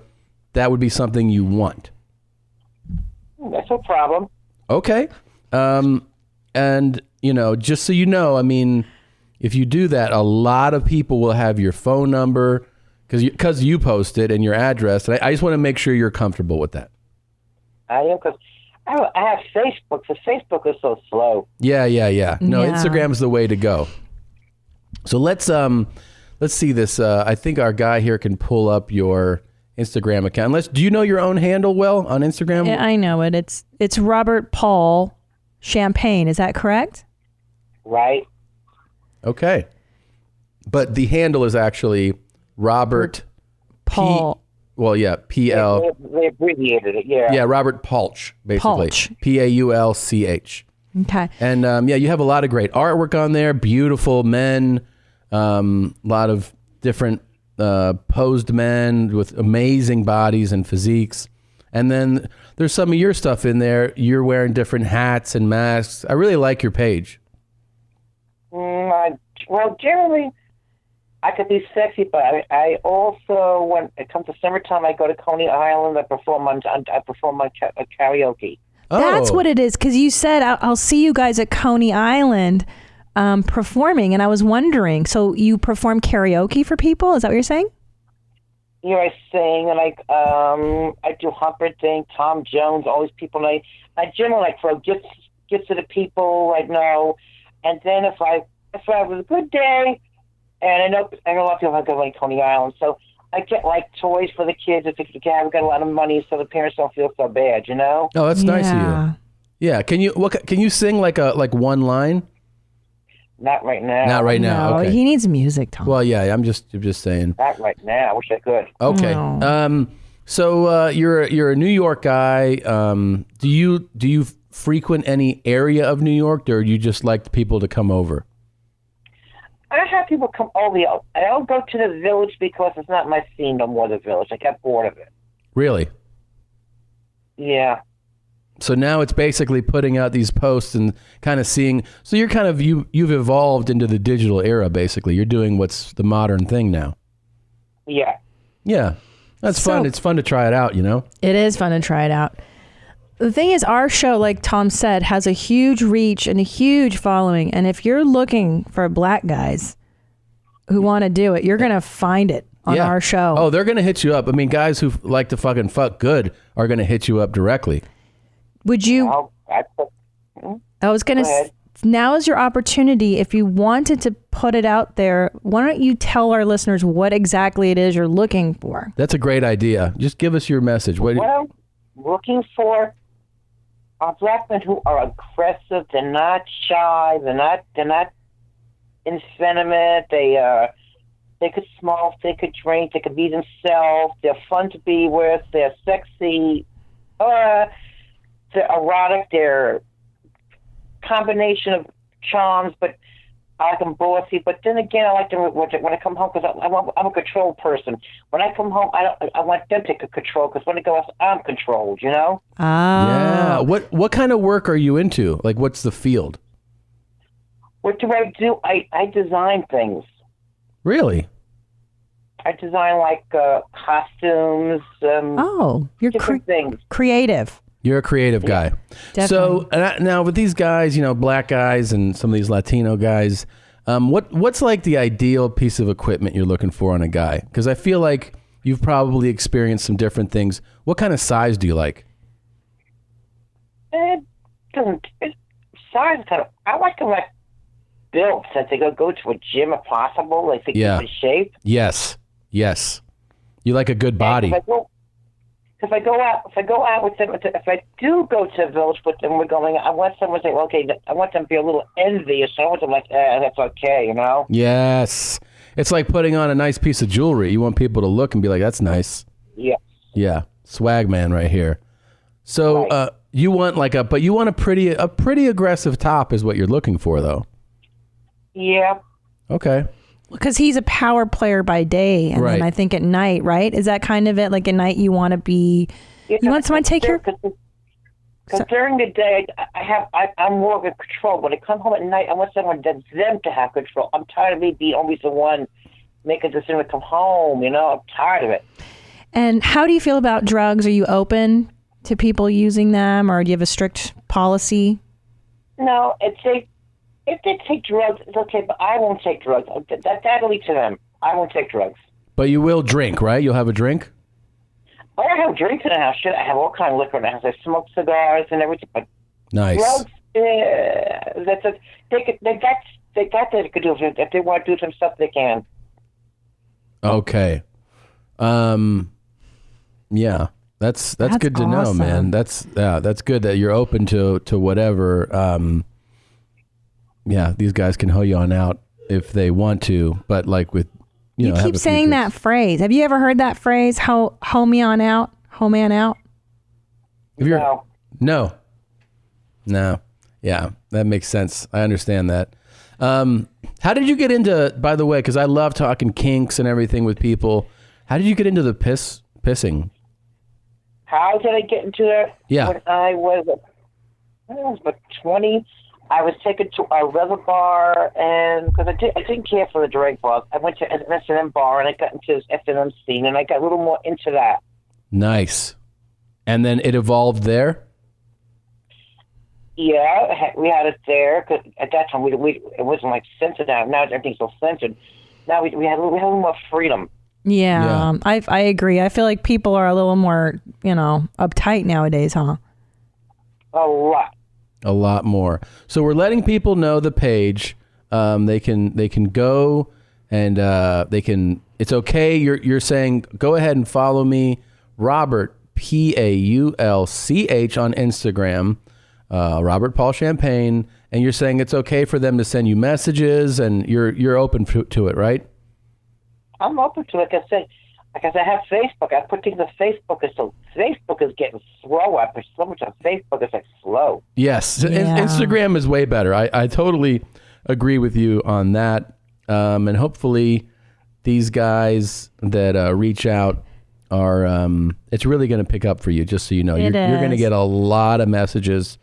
that would be something you want. That's no problem. Okay. And, just so you know, I mean, if you do that, a lot of people will have your phone number because you post it and your address. And I just want to make sure you're comfortable with that. I am, because I have Facebook. So Facebook is so slow. Yeah. No, Instagram's the way to go. So let's see this. I think our guy here can pull up your Instagram account. Do you know your own handle well on Instagram? Yeah, I know it. It's Robert Paul Champagne. Is that correct? Right. Okay. But the handle is actually Robert Paul. PL. They abbreviated it, yeah. Yeah, Robert Paulch, basically. Paulch. Paulch. Okay. And you have a lot of great artwork on there. Beautiful men. A lot of different posed men with amazing bodies and physiques. And then there's some of your stuff in there. You're wearing different hats and masks. I really like your page. Well, generally, I could be sexy, but I also, when it comes to summertime, I go to Coney Island. I perform on karaoke. That's what it is, because you said I'll see you guys at Coney Island performing, and I was wondering, so you perform karaoke for people? Is that what you're saying? I sing, and I do Humperdinck, Tom Jones, all these people. And I generally like throw gifts to the people I know, and then if I have a good day, and I know a lot of people have go like Coney Island, so I get like toys for the kids if the haven't got a lot of money, so the parents don't feel so bad, you know. Oh, that's nice of you. Yeah, can you sing like one line? Not right now. Not right now. No, Okay. he needs music, Tom. Well, yeah, I'm just saying. Not right now. I wish I could. Okay. No. So you're a New York guy. Do you frequent any area of New York, or you just like people to come over? I have people come over. I don't go to the Village because it's not my scene no more. The Village. I got bored of it. Really? Yeah. So now it's basically putting out these posts and kind of seeing. So you're kind of you've evolved into the digital era. Basically, you're doing what's the modern thing now. Yeah. Yeah, that's fun. It's fun to try it out. You know. It is fun to try it out. The thing is, our show, like Tom said, has a huge reach and a huge following. And if you're looking for black guys who want to do it, you're going to find it on our show. Oh, they're going to hit you up. I mean, guys who like to fucking fuck good are going to hit you up directly. Would you? I was going to. Now is your opportunity. If you wanted to put it out there, why don't you tell our listeners what exactly it is you're looking for? That's a great idea. Just give us your message. What I'm looking for are black men who are aggressive. They're not shy. They're not effeminate. They could smoke. They could drink. They could be themselves. They're fun to be with. They're sexy. They're erotic. They're combination of charms, but I like them bossy. But then again, I like them when I come home because I'm a control person. When I come home, I want them to take control because when I go out, I'm controlled. You know? Yeah. What kind of work are you into? Like, what's the field? What do I do? I design things. Really? I design like costumes. You're different things. Creative. You're a creative guy. Definitely. So now with these guys, black guys and some of these Latino guys, what's like the ideal piece of equipment you're looking for on a guy? Because I feel like you've probably experienced some different things. What kind of size do you like? Size kind of. I like them like built that they go to a gym if possible. Like they keep in shape. Yes. You like a good body. If I go out with them, if I do go to a Village with them, I want someone to say, okay, I want them to be a little envious. I want them like, that's okay, you know? Yes. It's like putting on a nice piece of jewelry. You want people to look and be like, that's nice. Yeah. Yeah. Swag man right here. So you want you want a pretty aggressive top is what you're looking for though. Yeah. Okay. Because he's a power player by day, and then I think at night, right? Is that kind of it? Like at night, you want to be, you want someone to take care. Because during the day, I'm more of a control. When I come home at night, I want someone that's them to have control. I'm tired of me being always the one making the decision to come home. You know, I'm tired of it. And how do you feel about drugs? Are you open to people using them, or do you have a strict policy? No, if they take drugs, it's okay, but I won't take drugs. That'll lead to them. I won't take drugs. But you will drink, right? You'll have a drink? Oh, I have drinks in the house. Shit, I have all kind of liquor in the house. I smoke cigars and everything. But nice. Drugs, they got that they could do it. If they want to do some stuff, they can. Okay. Yeah. That's good to know, man. That's good that you're open to whatever. Yeah, these guys can hoe you on out if they want to, but like with you keep saying that phrase. Have you ever heard that phrase? Hoe me on out, hoe man out. No. Yeah, that makes sense. I understand that. How did you get into? By the way, because I love talking kinks and everything with people. How did you get into the pissing? How did I get into it? Yeah. When I was about 20. I was taken to a reservoir, and because I didn't care for the drag bars, I went to an S&M bar, and I got into this S&M scene, and I got a little more into that. Nice. And then it evolved there? Yeah, we had it there, because at that time, it wasn't like censored now. Now everything's so censored. Now we had a little more freedom. Yeah. I agree. I feel like people are a little more, uptight nowadays, huh? A lot more. So we're letting people know the page. They can go and it's okay. You're saying go ahead and follow me, Robert Paulch on Instagram, Robert Paul Champagne, and you're saying it's okay for them to send you messages, and you're open to it, right? I'm open to it. Because I have Facebook. I put things on Facebook, so Facebook is getting slow. I put so much on Facebook, it's like slow. Yes, Instagram is way better. I totally agree with you on that. And hopefully these guys that reach out are, it's really going to pick up for you, just so you know. You're going to get a lot of messages,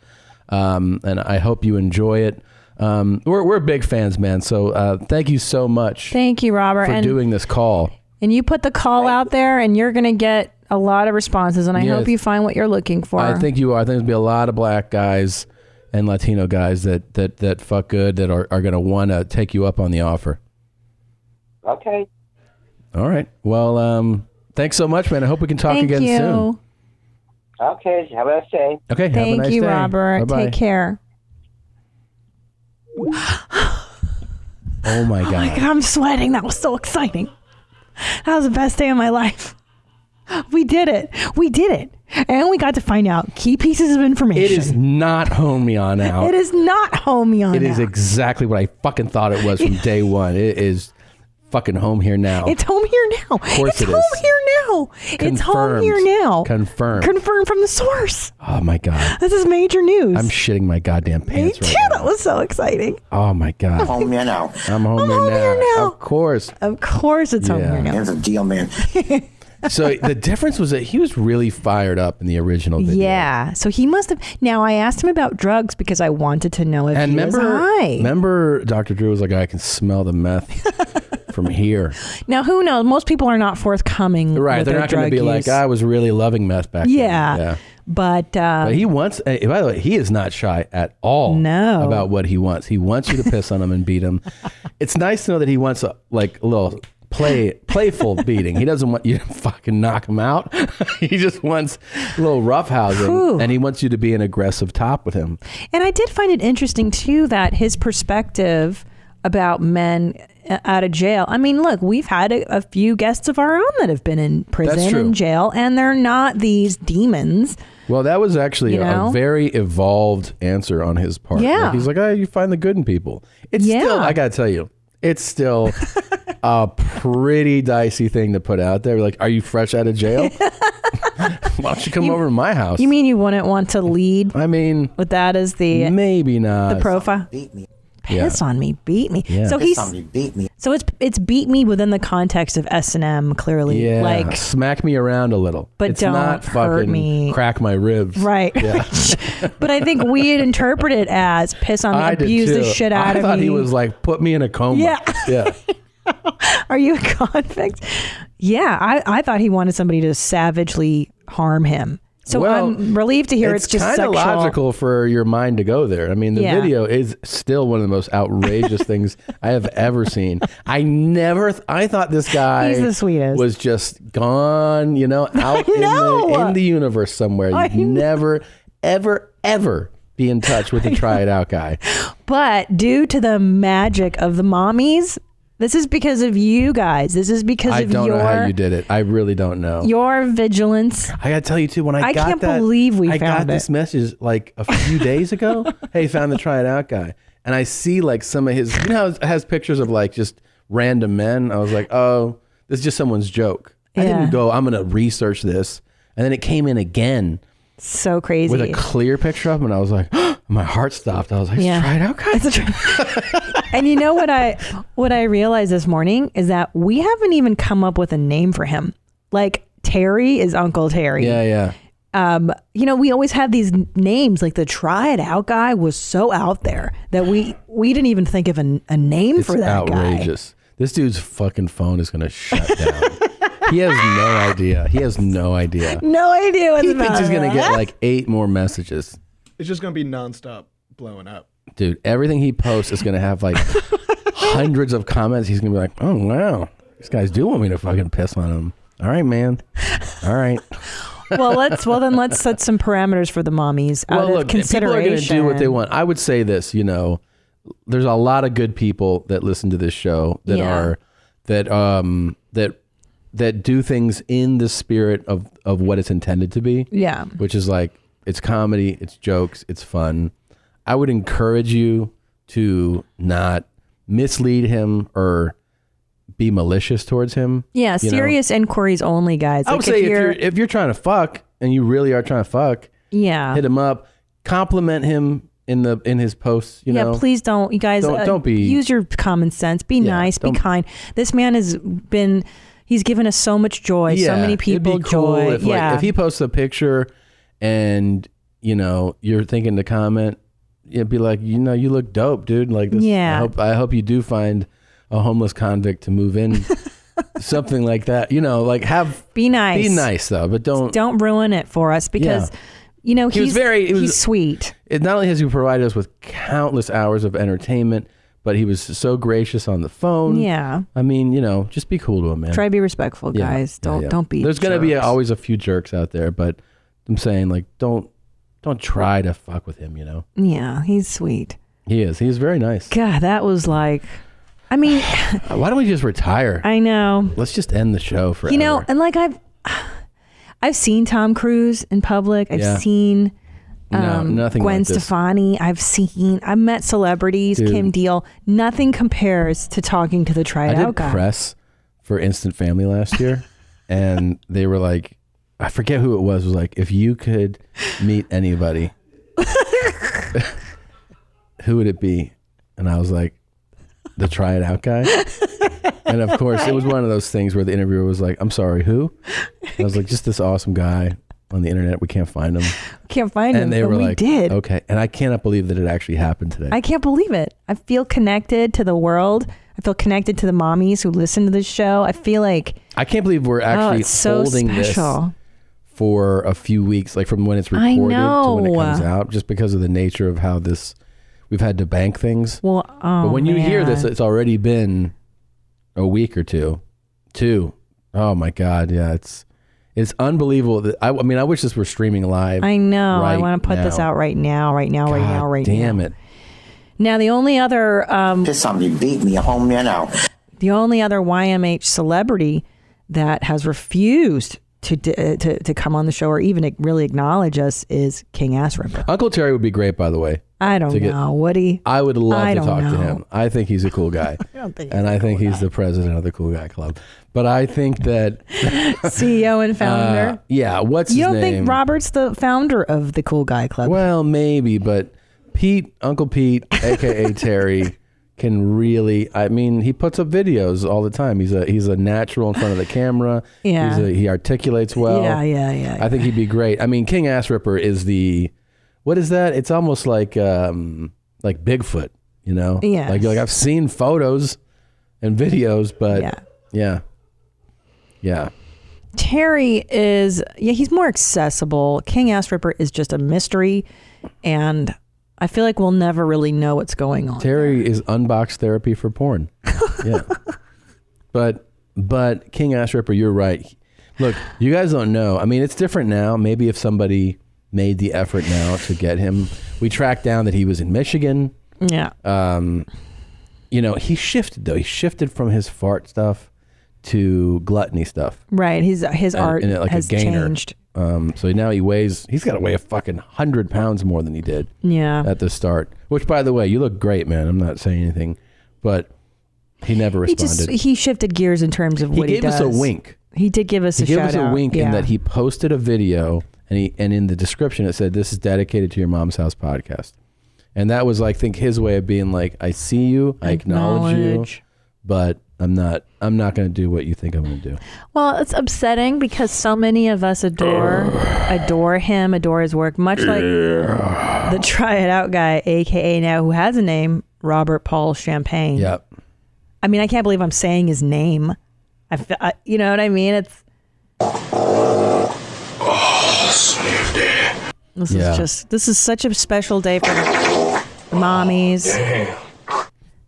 and I hope you enjoy it. We're big fans, man. So thank you so much. Thank you, Robert, for doing this call. And you put the call out there, and you're going to get a lot of responses, and I hope you find what you're looking for. I think you are. I think there's going to be a lot of black guys and Latino guys that fuck good that are going to want to take you up on the offer. Okay. All right. Well, thanks so much, man. I hope we can talk again soon. Okay. Have a nice day. Okay. Have a nice day. Thank you, Robert. Bye-bye. Take care. Oh my God. Oh my God, I'm sweating. That was so exciting. That was the best day of my life. We did it. And we got to find out key pieces of information. It is not Home Me On Out. It is not Home Me On Out. It is exactly what I fucking thought it was from day one. It is fucking Home Here Now. It's Home Here Now. Of course it's it Home is. Here Now. It's Home Here Now. Confirmed. Confirmed from the source. Oh my God. This is major news. I'm shitting my goddamn pants right now. That was so exciting. Oh my God. I'm home here now. I'm home here now. Of course. Of course it's Home Here Now. Here's a deal, man. So the difference was that he was really fired up in the original video. Yeah. So he must have. Now I asked him about drugs because I wanted to know if he was high. Remember Dr. Drew was like, I can smell the meth from here. Now who knows? Most people are not forthcoming. Right. With They're their not going to be drug like, I was really loving meth back then. Yeah. But he wants, by the way, he is not shy at all about what he wants. He wants you to piss on him and beat him. It's nice to know that he wants a little playful beating. He doesn't want you to fucking knock him out. He just wants a little roughhousing, and he wants you to be an aggressive top with him. And I did find it interesting too that his perspective about men out of jail. I mean, look, we've had a few guests of our own that have been in prison and jail, and they're not these demons. Well, that was actually a very evolved answer on his part. Yeah. Like, he's like, you find the good in people. It's still, I gotta tell you, it's still a pretty dicey thing to put out there. Like, are you fresh out of jail? Why don't you come over to my house? You mean you wouldn't want to lead? I mean, with that as the maybe not the profile. Beat me. Piss on me, beat me. Yeah. So Piss on me, beat me. So it's beat me within the context of S&M. Clearly, Yeah, like smack me around a little, but it's don't not hurt fucking me. Crack my ribs, right? Yeah. But I think we had interpreted it as piss on me, I did abuse the too. shit out of me. I thought he was like, put me in a coma. Yeah. Are you a convict? Yeah, I thought he wanted somebody to savagely harm him. So I'm relieved to hear it's just kind of sexual. logical for your mind to go there. I mean, the video is still one of the most outrageous things I have ever seen. I thought this guy He's the sweetest. was just gone, out in the universe somewhere. You'd never, ever, ever be in touch with the Try It Out guy. But due to the magic of the Mommies, this is because of you guys. This is because I of don't know how you did it. I really don't know. Your vigilance. I gotta tell you too, when I can't believe we I found got this message like a few days ago. Hey, found the Try It Out guy. And I see like some of his, how it has pictures of like just random men. I was like, oh, this is just someone's joke. I didn't go, I'm gonna research this. And then it came in again. So crazy. With a clear picture of him, and I was like, my heart stopped. I was like, Try It Out guy. And you know what I realized this morning is that we haven't even come up with a name for him. Like Terry is Uncle Terry. Yeah. We always have these names. Like the Try It Out guy was so out there that we didn't even think of a name for that guy. It's outrageous. This dude's fucking phone is gonna shut down. He has no idea. No idea what's He about thinks he's gonna that. get like 8 more messages. It's just gonna be nonstop blowing up. Dude, everything he posts is gonna have like hundreds of comments. He's gonna be like, oh wow, These guys do want me to fucking piss on them. All right, man. All right. Well, let's set some parameters for the mommies out of consideration. People are going to do what they want. I would say this, there's a lot of good people that listen to this show that that do things in the spirit of what it's intended to be. Yeah. Which is like, it's comedy, it's jokes, it's fun. I would encourage you to not mislead him or be malicious towards him. Yeah, serious inquiries only, guys. I would say if you're trying to fuck and you really are trying to fuck, hit him up, compliment him in his posts. Please don't, you guys. Don't be. Use your common sense. Be nice. Be kind. This man he's given us so much joy. So many people it'd be cool joy. If he posts a picture and you're thinking to comment, it'd be like, you look dope, dude. Like this. Yeah. I hope you do find a homeless convict to move in. Something like that. Be nice. Be nice though, but don't ruin it for us because he's sweet. Not only has he provided us with countless hours of entertainment, but he was so gracious on the phone. Yeah. I mean, just be cool to him, man. Try to be respectful, guys. Don't be. There's gonna be always a few jerks out there, but I'm saying don't try to fuck with him. Yeah, he's sweet. He is. He's very nice. God, that was like. I mean, why don't we just retire? I know. Let's just end the show forever. And like I've seen Tom Cruise in public. I've seen nothing Gwen like this. Stefani. I've met celebrities. Dude. Kim Deal. Nothing compares to talking to the tried out guy. I did press for Instant Family last year, and they were like, I forget who it was like, if you could meet anybody, who would it be? And I was like, the try it out guy. And of course it was one of those things where the interviewer was like, I'm sorry, who? And I was like, just this awesome guy on the internet. We can't find him. And they were we like, did. Okay. And I cannot believe that it actually happened today. I can't believe it. I feel connected to the world. I feel connected to the mommies who listen to this show. I feel like I can't believe we're actually holding this for a few weeks, like from when it's recorded to when it comes out, just because of the nature of how we've had to bank things. Well, but when you hear this, it's already been a week or two. Oh my God. Yeah. It's unbelievable that I mean, I wish this were streaming live. I know. I want to put this out right now. Damn it. Now, the only other somebody beat me home now. The only other YMH celebrity that has refused to come on the show or even really acknowledge us is King Ass Ripper. Uncle Terry would be great, by the way. I don't know. Would he? I would love to talk to him. I think he's a cool guy. I think he's the president of the Cool Guy Club. But I think that CEO and founder. What's his name? You don't think Robert's the founder of the Cool Guy Club? Well, maybe, but Uncle Pete, aka Terry, can really. I mean, he puts up videos all the time. He's a natural in front of the camera. Yeah. He articulates well. Yeah. I think he'd be great. I mean, King Ass Ripper is the. What is that? It's almost like Bigfoot, Yeah. Like I've seen photos and videos, but yeah. Terry is he's more accessible. King Ass Ripper is just a mystery, and I feel like we'll never really know what's going on. Terry is unboxed therapy for porn. Yeah. But King Ass Ripper, you're right. Look, you guys don't know. I mean, it's different now. Maybe if somebody made the effort now to get him. We tracked down that he was in Michigan. Yeah. He shifted though. He shifted from his fart stuff to gluttony stuff. Right. His art has changed. So now he's got to weigh a fucking 100 pounds more than he did. Yeah. At the start. Which, by the way, you look great, man. I'm not saying anything, but he never responded. He shifted gears in terms of what he does. He gave us a wink. He did give us a shout out. He gave us a wink in that he posted a video and in the description it said, "This is dedicated to your mom's house podcast." And that was, I think, his way of being like, I see you, I acknowledge you, but I'm not going to do what you think I'm going to do. Well, it's upsetting because so many of us adore him, adore his work, much like the try it out guy, aka now who has a name, Robert Paul Champagne. Yep. I mean, I can't believe I'm saying his name. You know what I mean? It's This is such a special day for the mommies.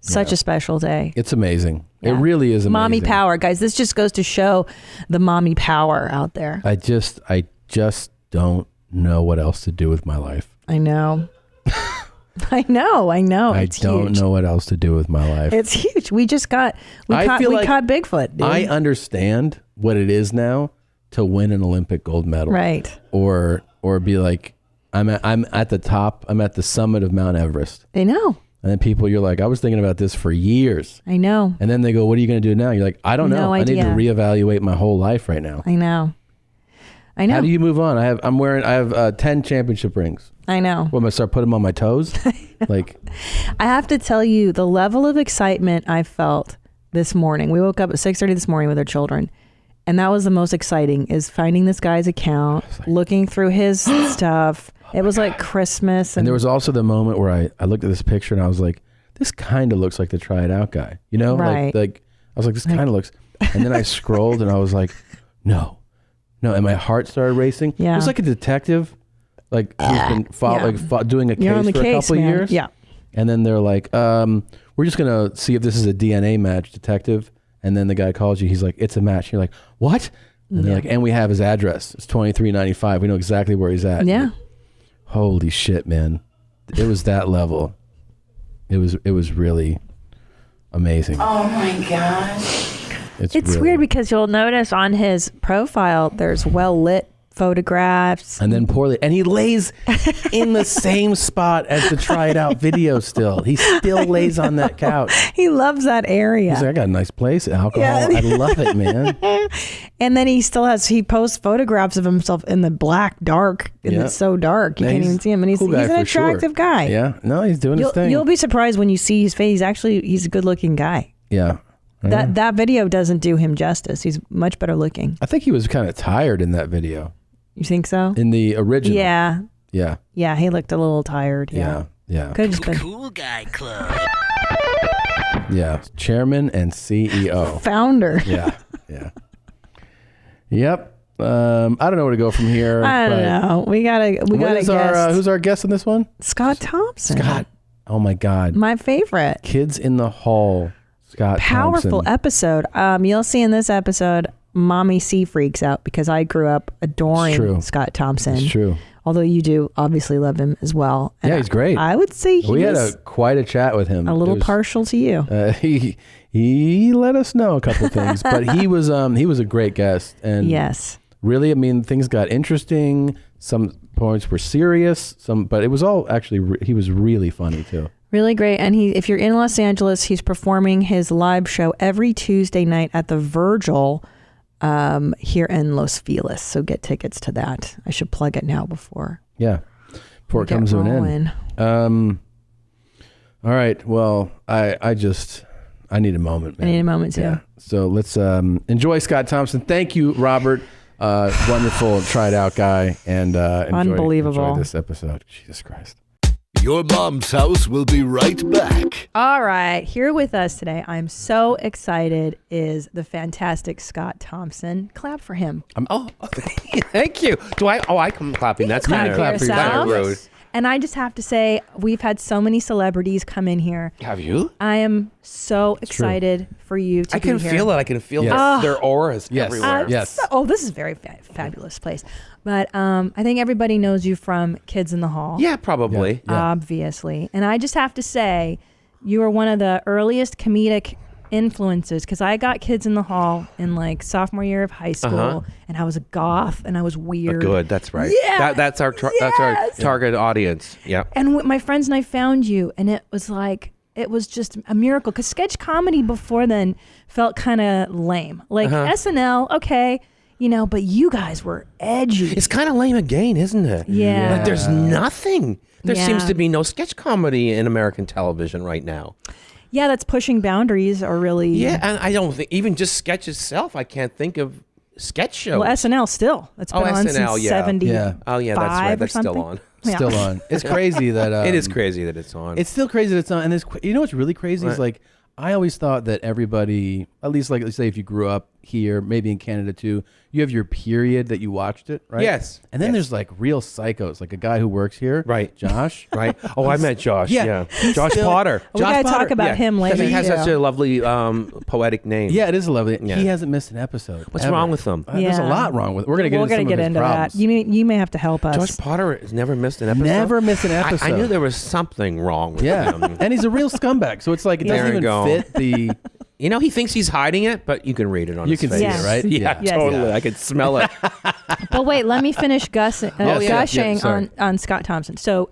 Such a special day. It's amazing. It really is amazing. Mommy power, guys. This just goes to show the mommy power out there. I just don't know what else to do with my life. I know. I know. I It's don't huge. know what else to do with my life. It's huge. We just got we caught Bigfoot. Dude. I understand what it is now to win an Olympic gold medal. Right. Or be like, I'm at the top. I'm at the summit of Mount Everest. I know. And then people, you're like, I was thinking about this for years. I know. And then they go, what are you going to do now? You're like, I don't know. No I need to idea. reevaluate my whole life right now. I know. How do you move on? I have 10 championship rings. I know. What, am I gonna start putting them on my toes? Like, I have to tell you the level of excitement I felt this morning. We woke up at 6:30 this morning with our children. And that was the most exciting, is finding this guy's account, looking through his stuff. It was like Christmas. And there was also the moment where I looked at this picture and I was like, this kind of looks like the Try It Out guy. You know? Right. Like I was like, this kind of looks. And then I scrolled and I was like, no. And my heart started racing. Yeah. It was like a detective, like who's been doing a case for a couple of years. Yeah. And then they're like, we're just going to see if this is a DNA match, detective. And then the guy calls you. He's like, it's a match. You're like, what? And they're like, and we have his address. It's 2395. We know exactly where he's at. Yeah. Holy shit, man. It was that level. It was really amazing. Oh my gosh. It's really weird because you'll notice on his profile there's well lit photographs. And then poorly. And he lays in the same spot as the Try It Out video still. He still lays on that couch. He loves that area. He's like, I got a nice place, alcohol. Yeah. I love it, man. And then he posts photographs of himself in the black dark. And it's so dark. You can't even see him. And he's cool guy an for attractive sure. guy. Yeah. No, he's doing his thing. You'll be surprised when you see his face. He's a good looking guy. Yeah. That video doesn't do him justice. He's much better looking. I think he was kind of tired in that video. You think so? In the original. Yeah. Yeah. Yeah, he looked a little tired. Yeah. Could have just been Cool guy club. Yeah. Chairman and CEO. Founder. Yeah. Yep. I don't know where to go from here. I don't know. We got a guest. Who's our guest on this one? Scott Thompson. Scott. Oh my God. My favorite. Kids in the Hall. Scott Powerful Thompson. episode. You'll see in this episode, Mommy C freaks out because I grew up adoring Scott Thompson. It's true. Although you do obviously love him as well. And Yeah, he's great. I would say we had quite a chat with him. a little partial to you. He let us know a couple things, but he was a great guest. And yes, really, I mean, things got interesting. Some points were serious. But it was all actually. He was really funny too. Really great. And if you're in Los Angeles, he's performing his live show every Tuesday night at the Virgil here in Los Feliz. So get tickets to that. I should plug it now before it comes to an end. All right. Well, I need a moment, man. I need a moment too. Yeah. So let's enjoy Scott Thompson. Thank you, Robert. Wonderful, tried out guy, and enjoy this episode. Jesus Christ. Your mom's house will be right back. All right. Here with us today, I'm so excited, is the fantastic Scott Thompson. Clap for him. Thank you. I come clapping. That's kind of rude. And I just have to say, we've had so many celebrities come in here. Have you? I am so excited for you to be here. I can feel it. I can feel their auras everywhere. Yes. This is a very fabulous place. But I think everybody knows you from Kids in the Hall. Yeah, probably. Obviously. And I just have to say, you are one of the earliest comedic influences, because I got Kids in the Hall in like sophomore year of high school, and I was a goth and I was weird. Good, that's right. Yeah, that's our target audience. Yeah. And my friends and I found you, and it was just a miracle, because sketch comedy before then felt kind of lame. Like SNL, okay, but you guys were edgy. It's kind of lame again, isn't it? Yeah. Like there's nothing. There seems to be no sketch comedy in American television right now. Yeah, that's pushing boundaries, or really. Yeah, and I don't think, even just sketch itself, I can't think of sketch shows. Well, SNL still. It's been on SNL, since 75 Yeah. Oh, yeah, that's right. That's still on. Yeah. Still on. It's crazy that... it is crazy that it's on. It's still crazy that it's on. And you know what's really crazy is like, I always thought that everybody, at least like let's say if you grew up here, maybe in Canada too, you have your period that you watched it, right? Yes. And then there's like real psychos, like a guy who works here, right? Josh, right? Oh, I met Josh. Yeah, Josh Potter. We gotta talk about him later. He has such a lovely poetic name. Yeah, it is lovely. Yeah. He hasn't missed an episode. What's ever. wrong with him? There's a lot wrong with it. We're gonna get into some of his problems. that. You may have to help us. Josh Potter has never missed an episode. Never missed an episode. I knew there was something wrong with him. And he's a real scumbag. So it's like it doesn't even fit the. You know, he thinks he's hiding it, but you can read it on his face. You can see it, right? Yeah, Yes. totally. Yeah. I could smell it. But wait, let me finish gushing on Scott Thompson. So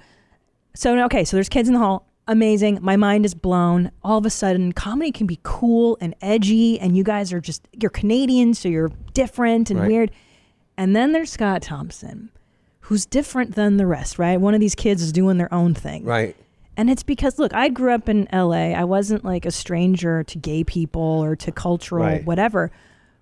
there's kids in the hall. Amazing. My mind is blown. All of a sudden, comedy can be cool and edgy, and you guys are you're Canadian, so you're different and weird. And then there's Scott Thompson, who's different than the rest, right? One of these kids is doing their own thing. Right. And it's because, look, I grew up in LA. I wasn't like a stranger to gay people or to cultural whatever.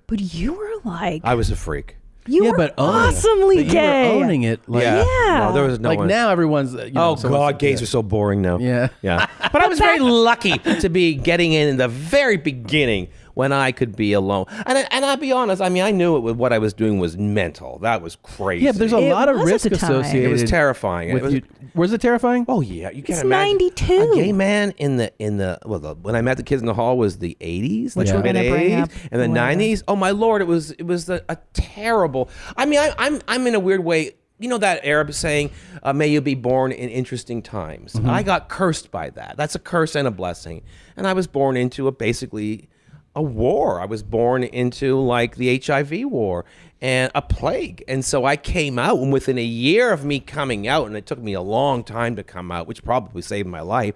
But you were like... I was a freak. You were awesomely gay. You were owning it. Like, No, there was no like one. now everyone's... Oh, God, gays are so boring now. Yeah. Yeah. But I was very lucky to be getting in the very beginning when I could be alone. And I'll be honest, I mean, I knew what I was doing was mental. That was crazy. Yeah, but there's a lot of risk associated. It was terrifying. Was it terrifying? Oh, yeah. You can't It's imagine. 92. A gay man when I met the kids in the hall was the 80s, Which we're gonna bring up and the later. 90s. Oh, my Lord, it was a terrible... I mean, I'm in a weird way... You know that Arab saying, may you be born in interesting times. Mm-hmm. I got cursed by that. That's a curse and a blessing. And I was born into basically a war. I was born into like the HIV war and a plague. And so I came out, and within a year of me coming out, and it took me a long time to come out, which probably saved my life,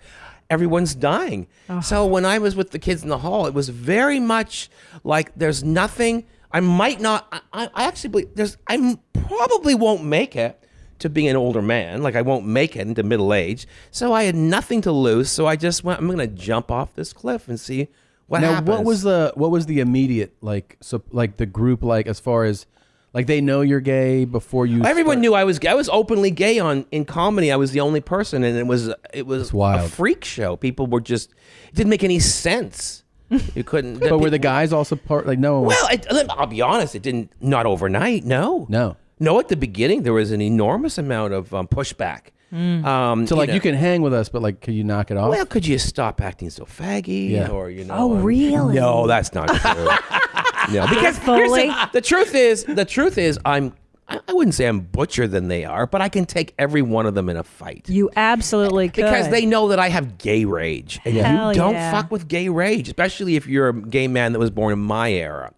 everyone's dying. So when I was with the kids in the hall, it was very much like there's nothing... I might not. I actually believe I probably won't make it to being an older man. Like I won't make it into middle age. So I had nothing to lose. So I just went. I'm going to jump off this cliff and see what happens. What was the immediate like the group like as far as like they know you're gay before you? Everyone knew I was gay. I was openly gay in comedy. I was the only person, and it was wild. A freak show. People were just. It didn't make any sense. You couldn't. But were the guys also part like no one was? Well, I'll be honest. It didn't. Not overnight. No. At the beginning there was an enormous amount of pushback. So like you can hang with us, but like, could you knock it off? Well, could you stop acting so faggy? Yeah. Or Oh, really? No, that's not true. No, because the truth is, I wouldn't say I'm butcher than they are, but I can take every one of them in a fight. You absolutely could. Because they know that I have gay rage. And Hell you don't yeah. fuck with gay rage, especially if you're a gay man that was born in my era.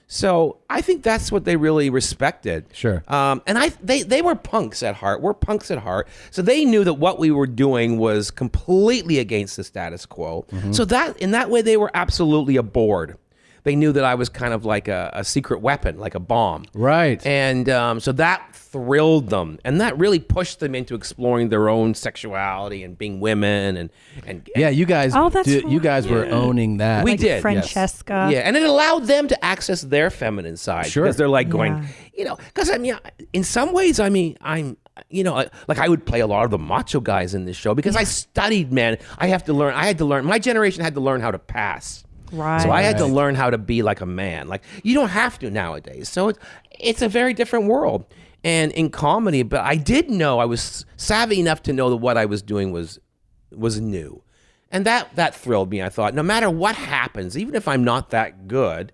So I think that's what they really respected. Sure. And they were punks at heart. We're punks at heart. So they knew that what we were doing was completely against the status quo. Mm-hmm. So that in that way, they were absolutely aboard. They knew that I was kind of like a secret weapon, like a bomb. Right. And so that thrilled them. And that really pushed them into exploring their own sexuality and being women. And yeah, you guys. Oh, that's you guys were owning that. We like did. Francesca. Yeah, and it allowed them to access their feminine side. Sure. Because they're like going, Yeah. you know, because I mean, in some ways, I mean, I'm, you know, like I would play a lot of the macho guys in this show because I studied, man. I had to learn. My generation had to learn how to pass. Right. So I had to learn how to be like a man. Like you don't have to nowadays. So it's a very different world. And in comedy, but I did know, I was savvy enough to know that what I was doing was new. And that thrilled me. I thought, no matter what happens, even if I'm not that good,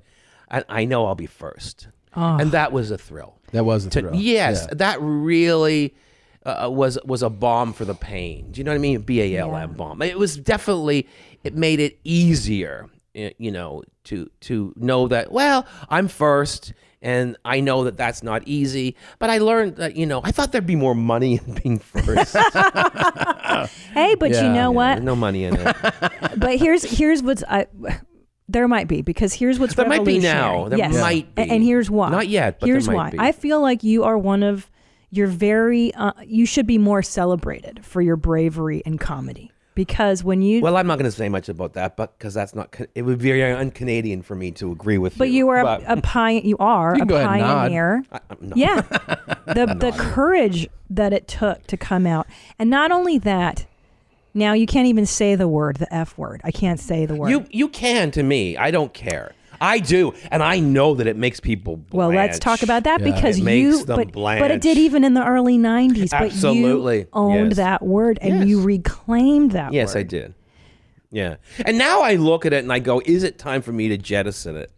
I know I'll be first. Oh. And that was a thrill. That was a thrill. Yes, Yeah. that really was a balm for the pain. Do you know what I mean? BALM bomb. It was definitely, it made it easier, you know, to know that, well, I'm first. And I know that that's not easy, but I learned that, you know, I thought there'd be more money in being first. Hey, but you know what? There's no money in it. But here's what's there might be, because here's what's There might be revolutionary. now. There Yes. might be. And here's why. Not yet, but here's there why. might be. I feel like you are one of you're very you should be more celebrated for your bravery in comedy. Because when you... Well, I'm not going to say much about that, but because that's not... It would be very un-Canadian for me to agree with you. But you are a pioneer. You are a pioneer. Yeah. The courage that it took to come out. And not only that, Now you can't even say the word, the F word. I can't say the word. You can to me. I don't care. I do, and I know that it makes people blanch. Well, let's talk about that because it makes you, them but blanch. it did even in the early 90s. Absolutely. But you owned Yes. that word and you reclaimed that word. Yes, I did. Yeah. And now I look at it and I go, is it time for me to jettison it?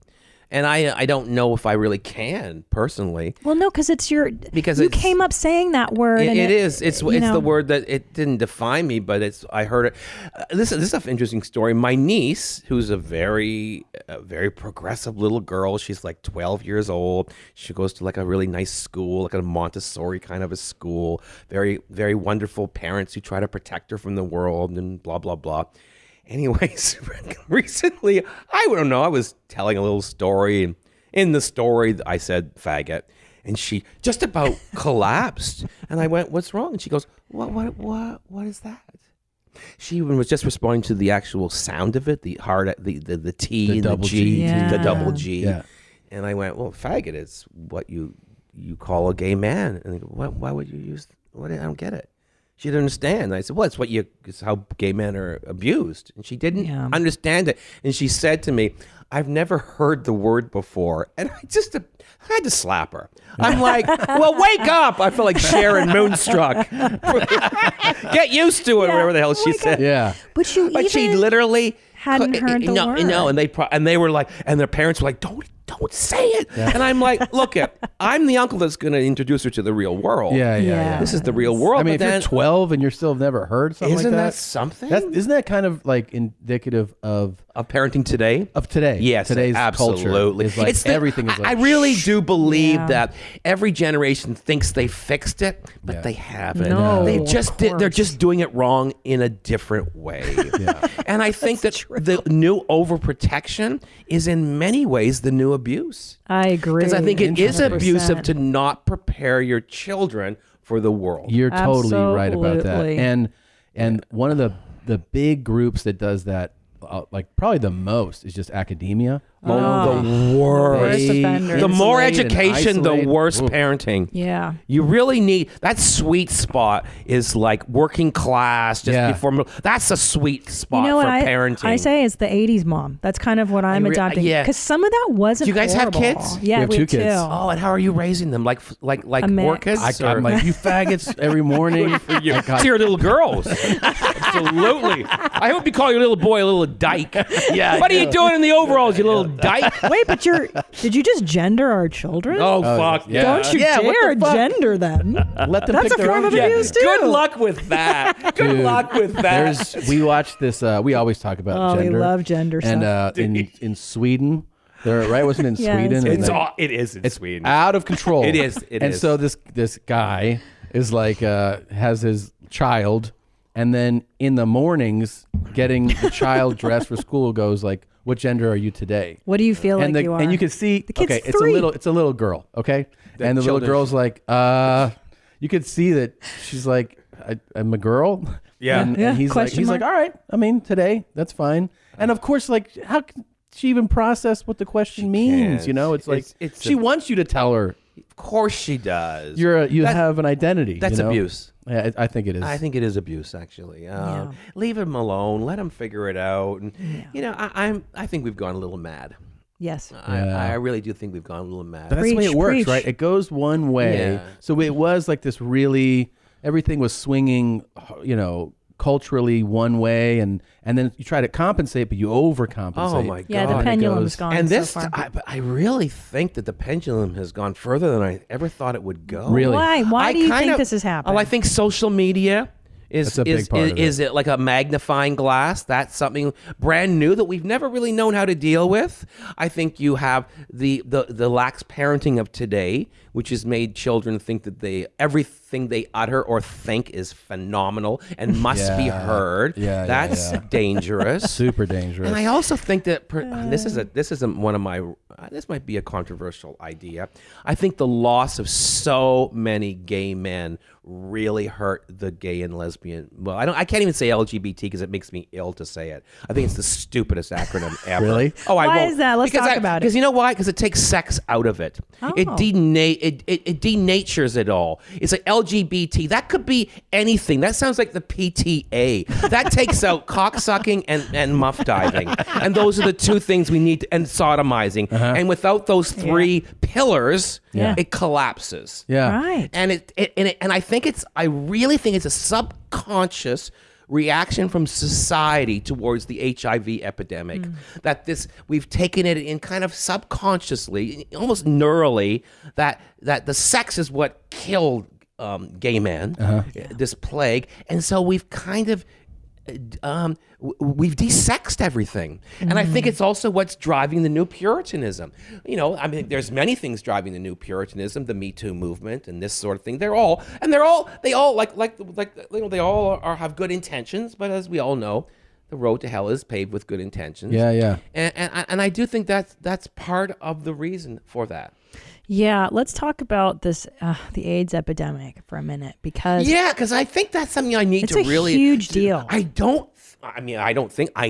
And I don't know if I really can personally. Well, no, because you it's- came up saying that word. and It is. It's you know. the word that it didn't define me, but I heard it. This is an interesting story. My niece, who's a very progressive little girl, she's like 12 years old. She goes to like a really nice school, like a Montessori kind of a school. Very, very wonderful parents who try to protect her from the world and blah, blah, blah. Anyways, recently, I don't know, I was telling a little story, and in the story, I said faggot, and she just about collapsed. And I went, what's wrong? And she goes, what is that? She was just responding to the actual sound of it, the T and the G, the double G. Yeah. And I went, well, faggot is what you call a gay man. And they go, why would you use, I don't get it. She didn't understand. And I said, well, it's how gay men are abused. And she didn't understand it. And she said to me, I've never heard the word before. And I had to slap her. I'm like, well, wake up. I feel like Sharon Moonstruck. Get used to it, or whatever the hell she said. Yeah. But she literally hadn't heard the word. No, and they were like, and their parents were like, don't say it. Yeah. And I'm like, look, I'm the uncle that's going to introduce her to the real world. Yeah. This is the real world. I mean, if you're 12 and you're still never heard something like that. Isn't that something? Isn't that kind of like indicative of parenting today? Of today. Yes, today's absolutely. culture is like everything is like. I really do believe that every generation thinks they fixed it, but they haven't. No, they're just doing it wrong in a different way. And I think that the new overprotection is in many ways the new abuse. I agree. Because I think it is 100%. abusive to not prepare your children for the world. You're totally right about that. Absolutely. And one of the big groups that does that, like probably the most, is just academia. The worst. offenders. The more Insulate and education, the isolate. worse Ooh. parenting. Yeah. You really need that sweet spot is like working class just before middle. That's a sweet spot You know what for parenting. I say it's the 80s mom. That's kind of what I'm adopting. yeah. Because some of that wasn't Do you guys horrible. have kids? Yeah, we have 2 kids. Oh, and how are you raising them? Like orchids? I'm like, you faggots every morning. To your little girls. Absolutely. I hope you call your little boy a little dyke. Yeah. What are you doing in the overalls, you little dyke? Wait, but did you just gender our children? Oh, fuck. yeah. Don't you dare gender them. Let them That's pick a their form own of gender. abuse too. Good luck with that. Good luck with that. We watched this. We always talk about gender. We love gender and stuff. in Sweden, right? Wasn't it in Yeah, Sweden? in And It is in Sweden. out of control. It is. And so this guy is like has his child, and then in the mornings, getting the child dressed for school, goes like, "What gender are you today?" What do you feel like you are? And you can see, The kid's okay, 3. it's a little girl, okay, and the little girl's like, you could see that she's like, I'm a girl, Yeah. and he's question like, mark. all right, I mean, today that's fine, and of course, like, how can she even process what the question means? can't. You know, it's like It's she wants you to tell her Of course she does. you have an identity. That's you know? abuse. Yeah, I think it is. I think it is abuse, actually. Leave him alone. Let him figure it out. And you know, I think we've gone a little mad. Yes. I really do think we've gone a little mad. But that's the way it works, Preach. right? It goes one way. Yeah. So it was like this really, everything was swinging, you know, culturally one way, and then you try to compensate, but you overcompensate. Oh my God. Yeah, the pendulum's gone And so this, far. I really think that the pendulum has gone further than I ever thought it would go. Really? Why? Why I do you kind think of- this is happening? Oh, I think social media That's a big part of it. is it like a magnifying glass? That's something brand new that we've never really known how to deal with. I think you have the lax parenting of today, which has made children think that everything they utter or think is phenomenal and must be heard. That's dangerous. Super dangerous. And I also think that this might be a controversial idea. I think the loss of so many gay men really hurt the gay and lesbian. Well, I can't even say LGBT because it makes me ill to say it. I think it's the stupidest acronym ever. Really? Oh, I Why won't. is that? Let's talk about it. Because you know why? Because it takes sex out of it. Oh. It denatures it all. It's like LGBT. That could be anything. That sounds like the PTA. That takes out cocksucking and muff diving. And those are the two things we need, and sodomizing. And without those three pillars, it collapses. Yeah. Right. And I really think it's a subconscious reaction from society towards the HIV epidemic. That we've taken it in kind of subconsciously, almost neurally, that the sex is what killed gay men, this plague, and so we've kind of we've desexed everything. And I think it's also what's driving the new Puritanism. I mean, there's many things driving the new Puritanism, the Me Too movement and this sort of thing. They all have good intentions, but as we all know, the road to hell is paved with good intentions. Yeah. And I do think that's part of the reason for that. Yeah, let's talk about this, the AIDS epidemic for a minute, because I think that's something I need to really. It's a huge deal. I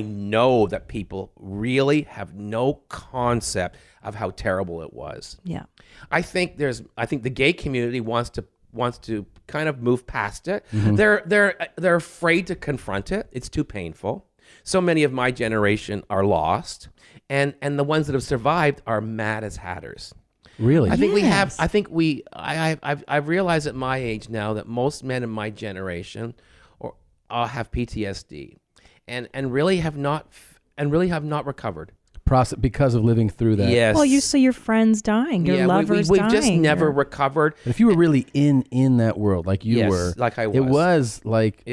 know that people really have no concept of how terrible it was. Yeah, I think the gay community wants to kind of move past it. They're afraid to confront it. It's too painful. So many of my generation are lost, and the ones that have survived are mad as hatters. Really? I think I've realized at my age now that most men in my generation have PTSD and really have not recovered. Because of living through that. Yes. Well, you see your friends dying, your lovers dying. We've just never recovered. But if you were really in that world, like you were, like I was, it was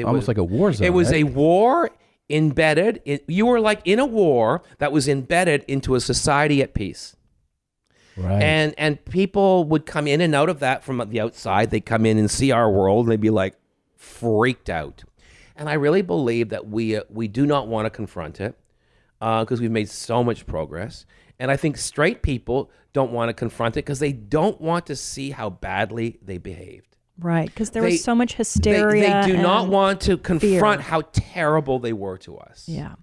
almost like a war zone. It was right? a war embedded. You were like in a war that was embedded into a society at peace. Right. And people would come in and out of that from the outside. They'd come in and see our world, and they'd be like freaked out. And I really believe that we do not want to confront it because we've made so much progress. And I think straight people don't want to confront it because they don't want to see how badly they behaved. Right, because there was so much hysteria. They do not want to confront fear. how terrible they were to us. Yeah.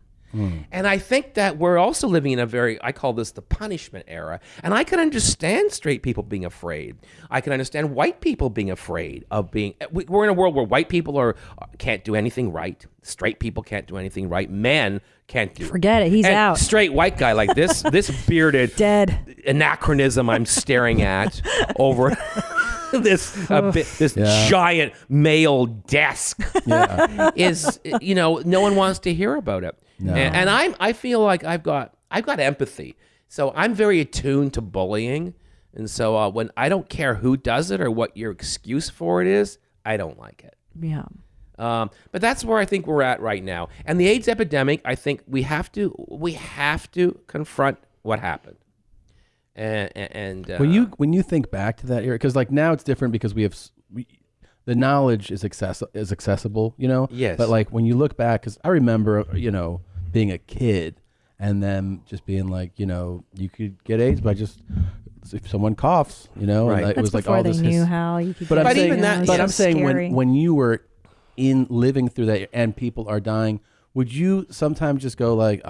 And I think that we're also living in I call this the punishment era. And I can understand straight people being afraid. I can understand white people being afraid of being, we're in a world where white people can't do anything right. Straight people can't do anything right. Men can't do. Forget it. He's out. Straight white guy like this bearded dead anachronism I'm staring at over this giant male desk is, no one wants to hear about it. No. And I feel like I've got empathy. So I'm very attuned to bullying. And so when I don't care who does it or what your excuse for it is, I don't like it. Yeah. But that's where I think we're at right now. And the AIDS epidemic, I think we have to confront what happened. And when you think back to that era, because like now it's different because the knowledge is accessible, Yes. But like when you look back, because I remember, being a kid and then just being like, you could get AIDS by just if someone coughs, Right. And That's it was before like all they this. knew how you could. But get I'm saying it, that. it But was I'm so saying scary. when you were living through that and people are dying, would you sometimes just go like,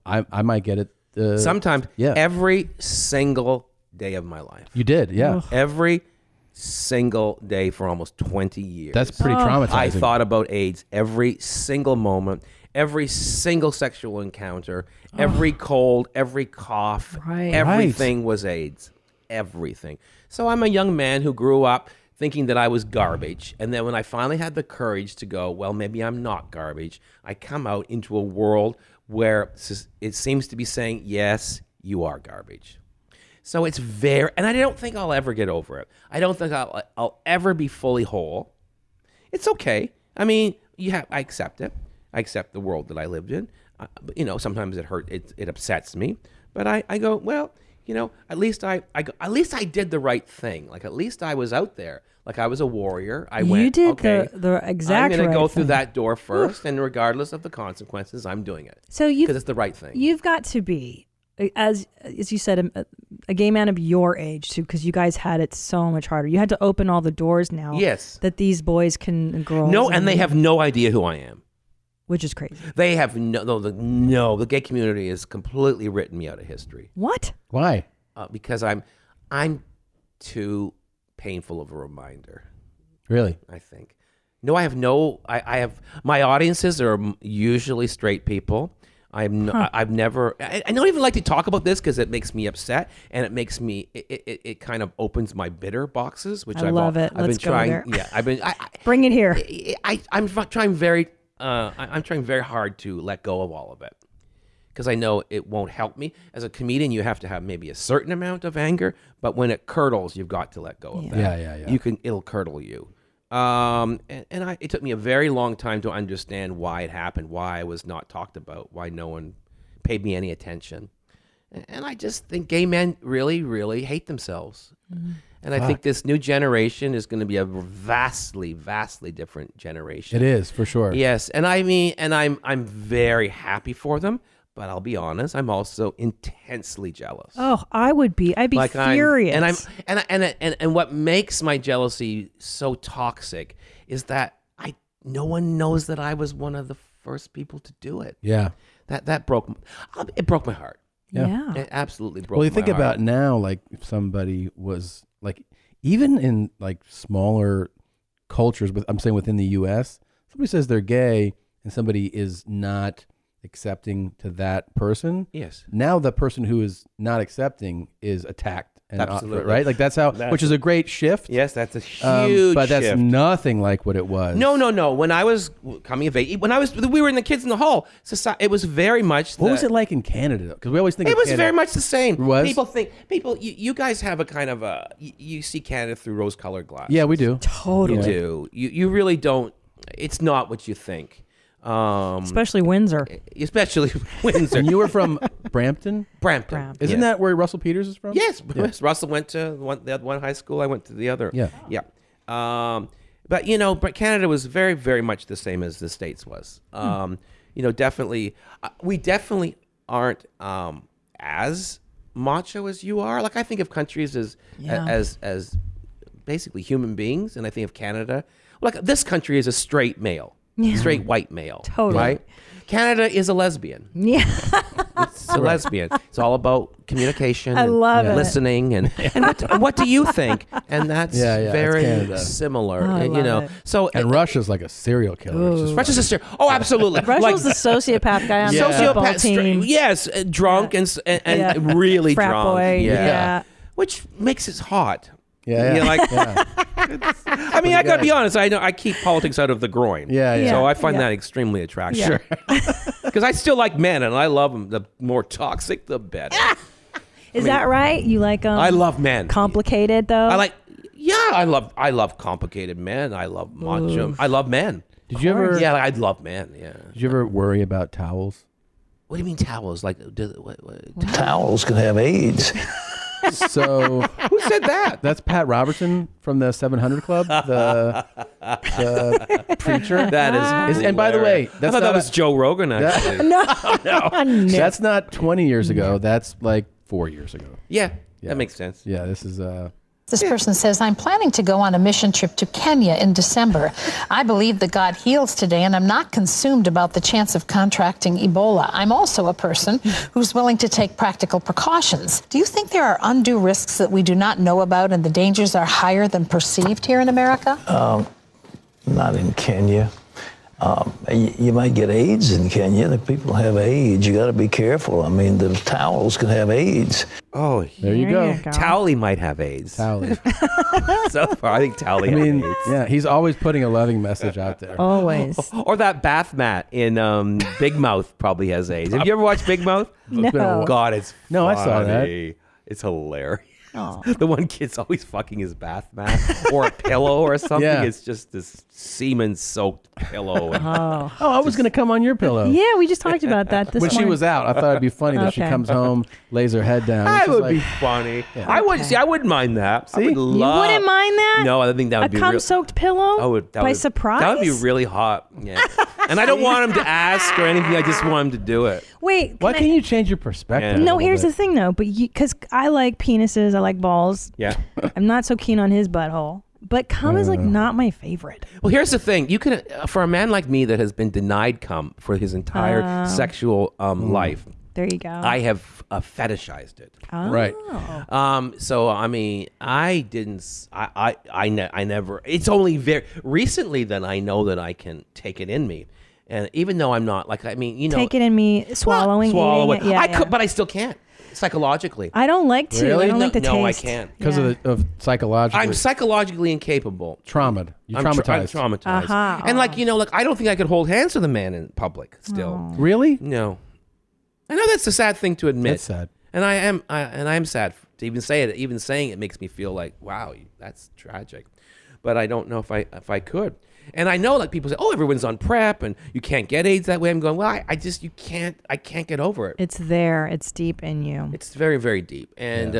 I might get it. Sometimes, yeah. Every single day of my life. You did, yeah. Ugh. Every single day for almost 20 years. That's pretty traumatizing. I thought about AIDS every single moment, every single sexual encounter, every cold, every cough, everything was AIDS. Everything. So I'm a young man who grew up thinking that I was garbage. And then when I finally had the courage to go, well, maybe I'm not garbage, I come out into a world where it seems to be saying, yes, you are garbage. So it's and I don't think I'll ever get over it. I don't think I'll ever be fully whole. It's okay. I mean, I accept it. I accept the world that I lived in. Sometimes it hurts. It upsets me. But I go, well, at least I did the right thing. Like at least I was out there. Like I was a warrior. You did the exact I'm going to go right through thing. that door first, and regardless of the consequences, I'm doing it. So because it's the right thing. You've got to be, as you said, a gay man of your age too, because you guys had it so much harder. You had to open all the doors now. Yes. That these boys and girls. No, and they have no idea who I am. Which is crazy. They have the gay community has completely written me out of history. What? Why? Because I'm too painful of a reminder. Really? I think. No, I have no. I have my audiences are usually straight people. I've never. I don't even like to talk about this because it makes me upset, and it makes me. It kind of opens my bitter boxes, which I love it. I've Let's been trying. go there. Yeah, I've been. Bring it here. I'm trying very. I'm trying very hard to let go of all of it because I know it won't help me. As a comedian, you have to have maybe a certain amount of anger, but when it curdles, you've got to let go of that. Yeah. It'll curdle you. It took me a very long time to understand why it happened, why I was not talked about, why no one paid me any attention. And I just think gay men really, really hate themselves. And I think this new generation is going to be a vastly, vastly different generation. It is, for sure. Yes. And I mean, and I'm very happy for them, but I'll be honest, I'm also intensely jealous. Oh, I'd be furious. And what makes my jealousy so toxic is that no one knows that I was one of the first people to do it. Yeah. That broke my heart. Yeah. It absolutely broke my heart. Well, you think about now, like if somebody was like, even in like smaller cultures, I'm saying within the U.S., somebody says they're gay and somebody is not accepting to that person. Yes. Now the person who is not accepting is attacked. And Absolutely. right? Like that's which is a great shift. Yes, that's a huge but that's shift. nothing like what it was. No. When I was coming of age, we were in the Kids in the Hall society, it was very much. What was it like in Canada? Because we always think it of was Canada. very much the same. It was? You guys have a kind of you see Canada through rose-colored glasses. Yeah, we do. Totally. You do. You really don't. It's not what you think. Especially Windsor. And you were from Brampton? Brampton. Isn't that where Russell Peters is from? Yes. Russell went to one high school. I went to the other. Yeah. Yeah. But Canada was very, very much the same as the States was. Definitely, we definitely aren't as macho as you are. Like I think of countries as basically human beings, and I think of Canada. Like this country is a straight male. Yeah. Straight white male. Totally. Right? Canada is a lesbian. Yeah. It's a lesbian. It's all about communication I love it. listening and what do you think? And that's very similar. Oh, I love it. So and Russia's like a serial killer. Russia's a serial. Oh, absolutely. Russia's the sociopath guy on the football team. Yes, drunk and really Frat drunk. boy. Yeah. Which makes it hot. Yeah. You know, I mean, I gotta be honest. I know I keep politics out of the groin. Yeah. So I find that extremely attractive. Because I still like men, and I love them. The more toxic, the better. Is that right? You like them? I love men. Complicated though. I love complicated men. I love macho. Oof. I love men. Did you ever? Yeah, I love men. Yeah. Did you ever worry about towels? What do you mean towels? Like Towels can have AIDS. So who said that? That's Pat Robertson from the 700 Club, the preacher. That is and by the way, I thought that was Joe Rogan actually. No. That's not 20 years ago. That's like 4 years ago. Yeah, that makes sense. Yeah, this is This person says, I'm planning to go on a mission trip to Kenya in December. I believe that God heals today, and I'm not consumed about the chance of contracting Ebola. I'm also a person who's willing to take practical precautions. Do you think there are undue risks that we do not know about and the dangers are higher than perceived here in America? Not in Kenya. You might get AIDS in Kenya. The people have AIDS. You got to be careful. I mean, the towels can have AIDS. Oh, there you go. Towley might have AIDS. Towley. So far, I think Towley has AIDS. Yeah, he's always putting a loving message out there. Always. Or that bath mat in Big Mouth probably has AIDS. Have you ever watched Big Mouth? No. God, it's No, I saw that. funny. It's hilarious. The one kid's always fucking his bath mat or a pillow or something. Yeah. It's just this semen-soaked pillow. And I was going to come on your pillow. Yeah, we just talked about that this When she morning. was out, I thought it'd be funny that she Okay. comes home, lays her head down. That She's would like, be funny. Yeah. I wouldn't mind that. I would You love. wouldn't mind that? No, I think that would A be cum-soaked pillow by surprise? That would be really hot. Yeah. And I don't want him to ask or anything. I just want him to do it. Wait. Why can't you change your perspective? Yeah. No, here's the thing though, but because I like penises, I like balls. Yeah. I'm not so keen on his butthole, but cum is like not my favorite. Well, here's the thing. You can, for a man like me that has been denied cum for his entire sexual life, There you go. I have fetishized it. Oh. Right. So I mean, I never. It's only very recently that I know that I can take it in me, and even though I'm not like, I mean, you know, take it in me, swallowing, swallow eating it. it. Yeah, I could, but I still can't psychologically. I don't like to. Really? I don't like the taste. No, I can't because of psychological. I'm psychologically incapable. Traumatized. You're traumatized. I'm traumatized. And like, you know, like I don't think I could hold hands with a man in public still. Really? No. I know that's a sad thing to admit. That's sad. And I am sad to even say it. Even saying it makes me feel like, wow, that's tragic. But I don't know if I could. And I know like people say, oh, everyone's on PrEP and you can't get AIDS that way. I'm going, well, I can't get over it. It's there. It's deep in you. It's very, very deep. And,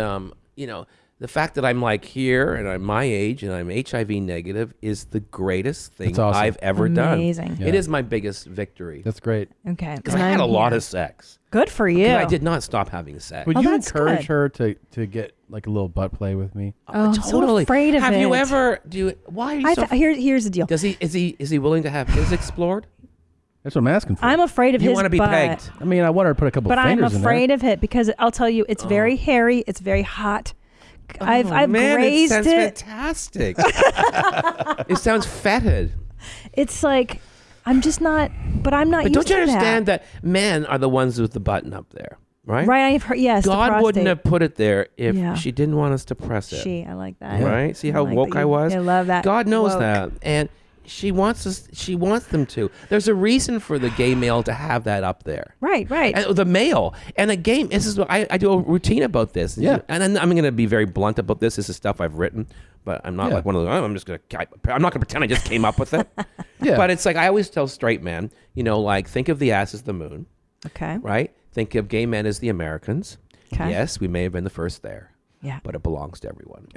you know, the fact that I'm like here and I'm my age and I'm HIV negative is the greatest thing awesome. I've ever done. Amazing. It is my biggest victory. That's great. Okay. Because I had a lot of sex. Good for you. I did not stop having sex. Would you that's encourage good. her to get like a little butt play with me? Oh, I'm so afraid of Have it. you ever why are you so here's the deal. Does he is he willing to have his explored? That's what I'm asking for. I'm afraid of You his want to be butt. pegged. I mean, I want her to put a couple But I'm fingers in there. afraid of it because I'll tell you, it's very hairy. It's very hot. I've Man, grazed it sounds fantastic. It sounds fetid. It's like I'm just not. But I'm not. But used don't you to understand that men are the ones with the button up there, right? Right. I've heard. Yes. the God wouldn't prostate. have put it there if Yeah. she didn't want us to press it. I like that. Right? See how like woke that I was? I love that. God knows Woke. that. And she wants us. She wants them to. There's a reason for the gay male to have that up there. Right. Right. And the male and a game. This is what I do a routine about this. Yeah. And I'm going to be very blunt about this. This is stuff I've written, but I'm not like one of those. I'm not going to pretend I just came up with it. Yeah. But it's like I always tell straight men, you know, like think of the ass as the moon. Okay. Right. Think of gay men as the Americans. Okay. Yes, we may have been the first there. Yeah. But it belongs to everyone.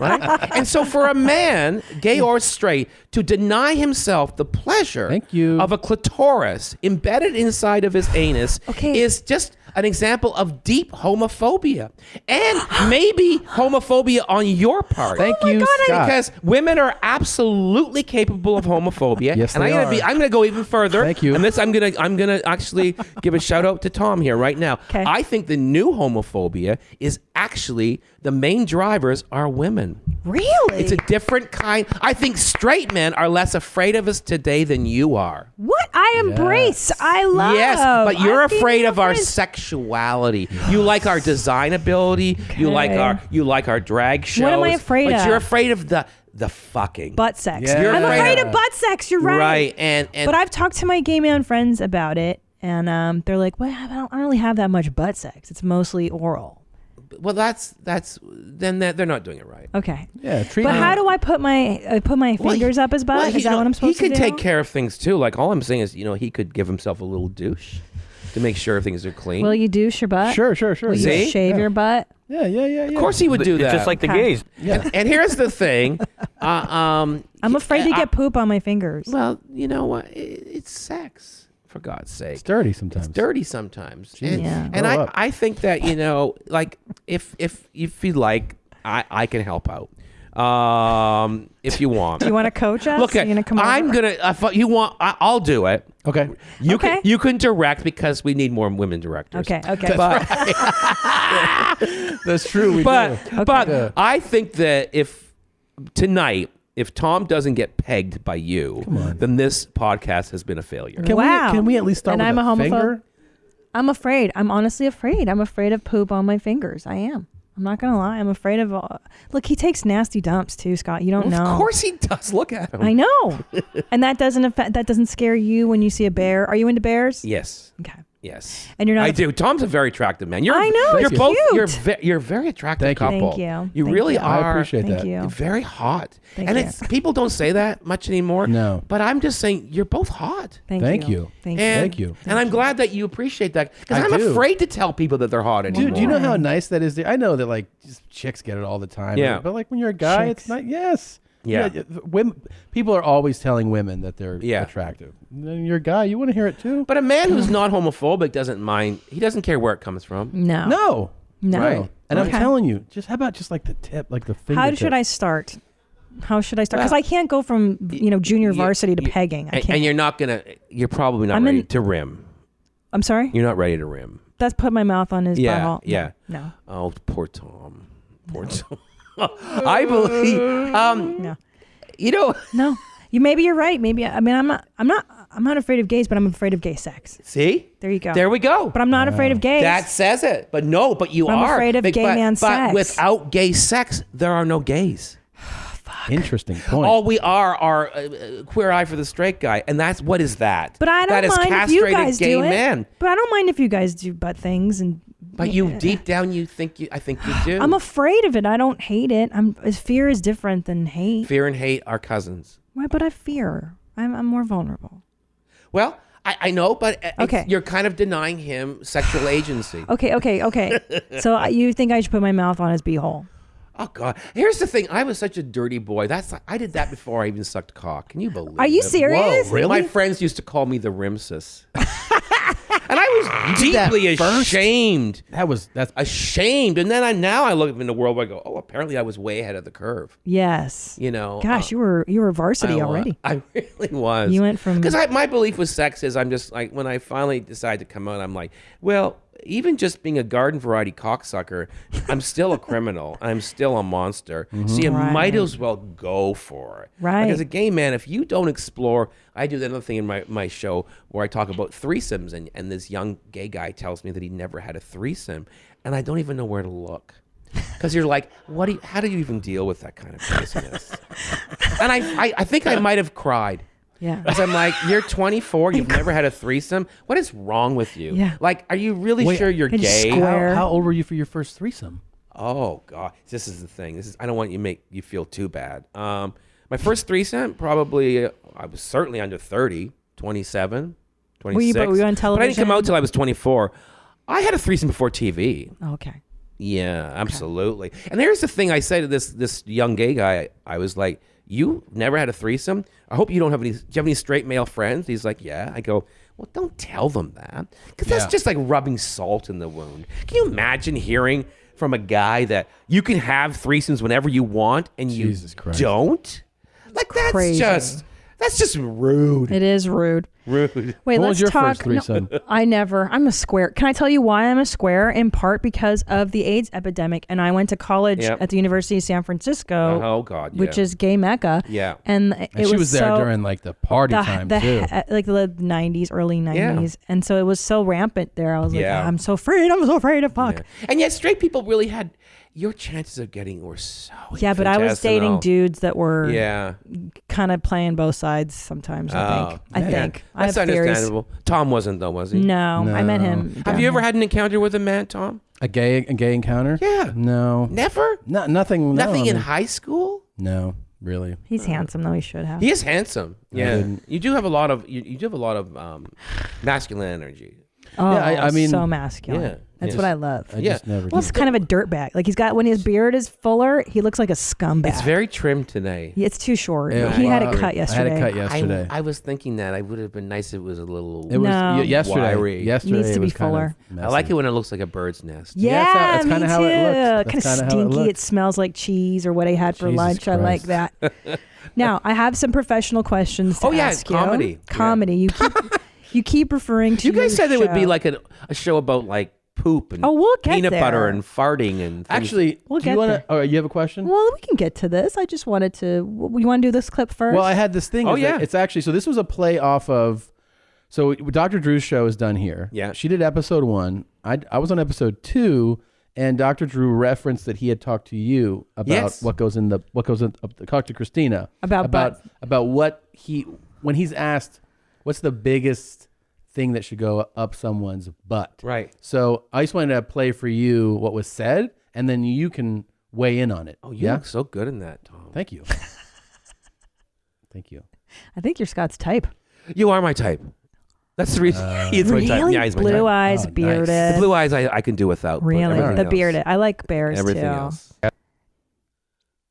Right? And so for a man, gay or straight, to deny himself the pleasure of a clitoris embedded inside of his anus is just an example of deep homophobia. And maybe homophobia on your part. Thank you, Scott. Because women are absolutely capable of homophobia. Yes, and they are. I'm gonna go even further. Thank you. And this I'm gonna actually give a shout out to Tom here right now. Okay. I think the new homophobia is actually the main drivers are women. Really? It's a different kind. I think straight men are less afraid of us today than you are. What I embrace. I love. Yes, but you're I'm being afraid of our friends. sexuality. You like our design ability. You like our drag shows. What am I afraid but of? you're afraid of the fucking butt sex. Yeah. You're I'm afraid of butt sex. You're right. Right, and but I've talked to my gay man friends about it, and they're like, "Well, I don't really have that much butt sex. It's mostly oral." well, that's then they're not doing it right. Okay. Yeah. But how do I put my fingers up his butt? Well, Is that what I'm supposed to do? He could take care of things too. Like all I'm saying is, you know, he could give himself a little douche to make sure things are clean. Will you douche your butt? Sure. Will you See? shave your butt? Yeah. Of course he would do that. Just like the gays. Yeah. And here's the thing. I'm afraid to get poop on my fingers. Well, you know what? It's sex. For God's sake. It's dirty sometimes. It's dirty sometimes. Jeez. And I think that, you know, like if you like, I can help out. If you want. Do you want to coach us? Look, Are you gonna come over? I'll do it. Okay. You can direct because we need more women directors. Okay. But, That's true. but Yeah. I think that if Tom doesn't get pegged by you, then this podcast has been a failure. Can we at least start And with I'm a a homophobe. finger? I'm afraid. I'm honestly afraid. I'm afraid of poop on my fingers. I am. I'm not gonna lie. I'm afraid of. Look, he takes nasty dumps too, Scott. You don't know. Of course he does. Look at him. I know. And that doesn't scare you when you see a bear. Are you into bears? Yes. Okay. Yes. And you're not. I do. Tom's a very attractive man. I know, You're he's both. cute. You're a very attractive Thank you. couple. Thank you. You Thank really you. are. I appreciate Thank that. you. Very hot. Thank and you. it's people don't say that much anymore. No. But I'm just saying you're both hot. Thank you. Thank you. And, Thank you. And I'm glad that you appreciate that because I I'm do. afraid to tell people that they're hot anymore. Dude, do you know how nice that is? I know that like just chicks get it all the time. Yeah. But like when you're a guy, Chicks. it's not. Yes. Yeah. Women, people are always telling women that they're attractive. And then you're a guy. You want to hear it too. But a man who's not homophobic doesn't mind. He doesn't care where it comes from. No. No. Right. And I'm Okay. telling you, how about like the tip, like the finger. How should I start? How should I start? Because I can't go from junior varsity to pegging. I can't. And you're probably not I'm ready in- to rim. I'm sorry. You're not ready to rim. That's put my mouth on his butthole. Yeah. No. Oh, poor Tom. Poor Tom. I believe. No. You know. No. Maybe you're right. Maybe I'm not afraid of gays, but I'm afraid of gay sex. See? There you go. There we go. But I'm not afraid of gays. That says it. But no, but you I'm are. afraid of gay man but sex. without gay sex, there are no gays. Interesting point. All we are queer eye for the straight guy, and that's what is that? But I don't that is mind if you guys gay do it. man. But I don't mind if you guys do butt things and. But you deep down, I think you do. I'm afraid of it. I don't hate it. Fear is different than hate. Fear and hate are cousins. Why? But I fear. I'm more vulnerable. Well, I know, but Okay. you're kind of denying him sexual agency. Okay. So you think I should put my mouth on his beehole? Oh God! Here's the thing. I was such a dirty boy. I did that before I even sucked cock. Can you believe? Are you it? serious? Whoa, really? My friends used to call me the rimsus, and I was deeply ashamed. That's ashamed. And then now I look in the world where I go, oh, apparently I was way ahead of the curve. Yes. You know. Gosh, you were varsity already. I really was. You went from because my belief with sex is I'm just like when I finally decided to come out, I'm like, well. Even just being a garden variety cocksucker, I'm still a criminal. I'm still a monster. So you might as well go for it. Right. Like as a gay man, if you don't explore, I do another thing in my show where I talk about threesomes, and this young gay guy tells me that he never had a threesome, and I don't even know where to look. Because you're like, how do you even deal with that kind of craziness? And I think I might have cried. Yeah. Because I'm like, you're 24, you've never had a threesome. What is wrong with you? Yeah. Like, are you really sure you're gay? How old were you for your first threesome? Oh God, this is the thing. I don't want you to make you feel too bad. My first threesome, probably, I was certainly under 30, 27, 26. Were you on television? But I didn't come out till I was 24. I had a threesome before TV. Okay. Yeah, absolutely. And here's the thing I say to this young gay guy. I was like, you never had a threesome? I hope you don't have any. Do you have any straight male friends? He's like, yeah. I go, well, don't tell them that, because that's just like rubbing salt in the wound. Can you imagine hearing from a guy that you can have threesomes whenever you want and you don't? Like that's just rude. It is rude. Rude. Wait, What let's was your talk. first threesome? I'm a square. Can I tell you why I'm a square? In part because of the AIDS epidemic, and I went to college at the University of San Francisco. Oh God, which is gay mecca. Yeah, and she was there during like the party time too, like the 90s, early 90s, and so it was so rampant there. I was like, I'm so afraid. I'm so afraid of fuck. Yeah. And yet, straight people really had. Your chances of getting were so but I was dating dudes that were kind of playing both sides sometimes. I think. That's understandable. Tom wasn't though, was he? No, I met him. Have you ever had an encounter with a man, Tom? A gay encounter? Yeah. No. Never? Nothing. Nothing no, in high school? No, really. He's handsome though. He should have. He is handsome. Yeah. You do have a lot of you do have a lot of masculine energy. Oh, yeah, I mean, so masculine. Yeah. That's what I love. I just never. Well, it's kind of a dirtbag. Like when his beard is fuller, he looks like a scumbag. It's very trimmed today. It's too short. Yeah, he had it cut yesterday. I had it cut yesterday. I was thinking that it would have been nice if it was a little. It was No. yesterday. wiry. Yesterday Needs to it be was kind of fuller. messy. I like it when it looks like a bird's nest. Yeah, that's me kinda too. how it looks. That's Kind of kinda how it stinky. looks. It smells like cheese or what I had for Jesus lunch. I like Christ. that. Now I have some professional questions to Oh, yeah, ask you. comedy. Comedy. You keep referring to. You guys your said it would be show. like a show about like poop and we'll get peanut butter there. and farting and things. Actually, We'll do get you want there. to? Oh, you have a question? Well, we can get to this. I just wanted to. You want to do this clip first? Well, I had this thing. Oh, is that yeah. It's actually, so this was a play off of, so Dr. Drew's show is done here. Yeah. She did episode 1. I was on episode 2, and Dr. Drew referenced that he had talked to you about Yes. what goes in talk to Christina. About what when he's asked, what's the biggest thing that should go up someone's butt? Right. So I just wanted to play for you what was said, and then you can weigh in on it. Oh, you look so good in that, Tom. Thank you. Thank you. I think you're Scott's type. You are my type. That's the reason. He's my type. Really? Yeah, he's my Blue type. eyes, Oh, nice. bearded. The blue eyes I can do without. but Really, everything the else- bearded. I like bears Everything too. else.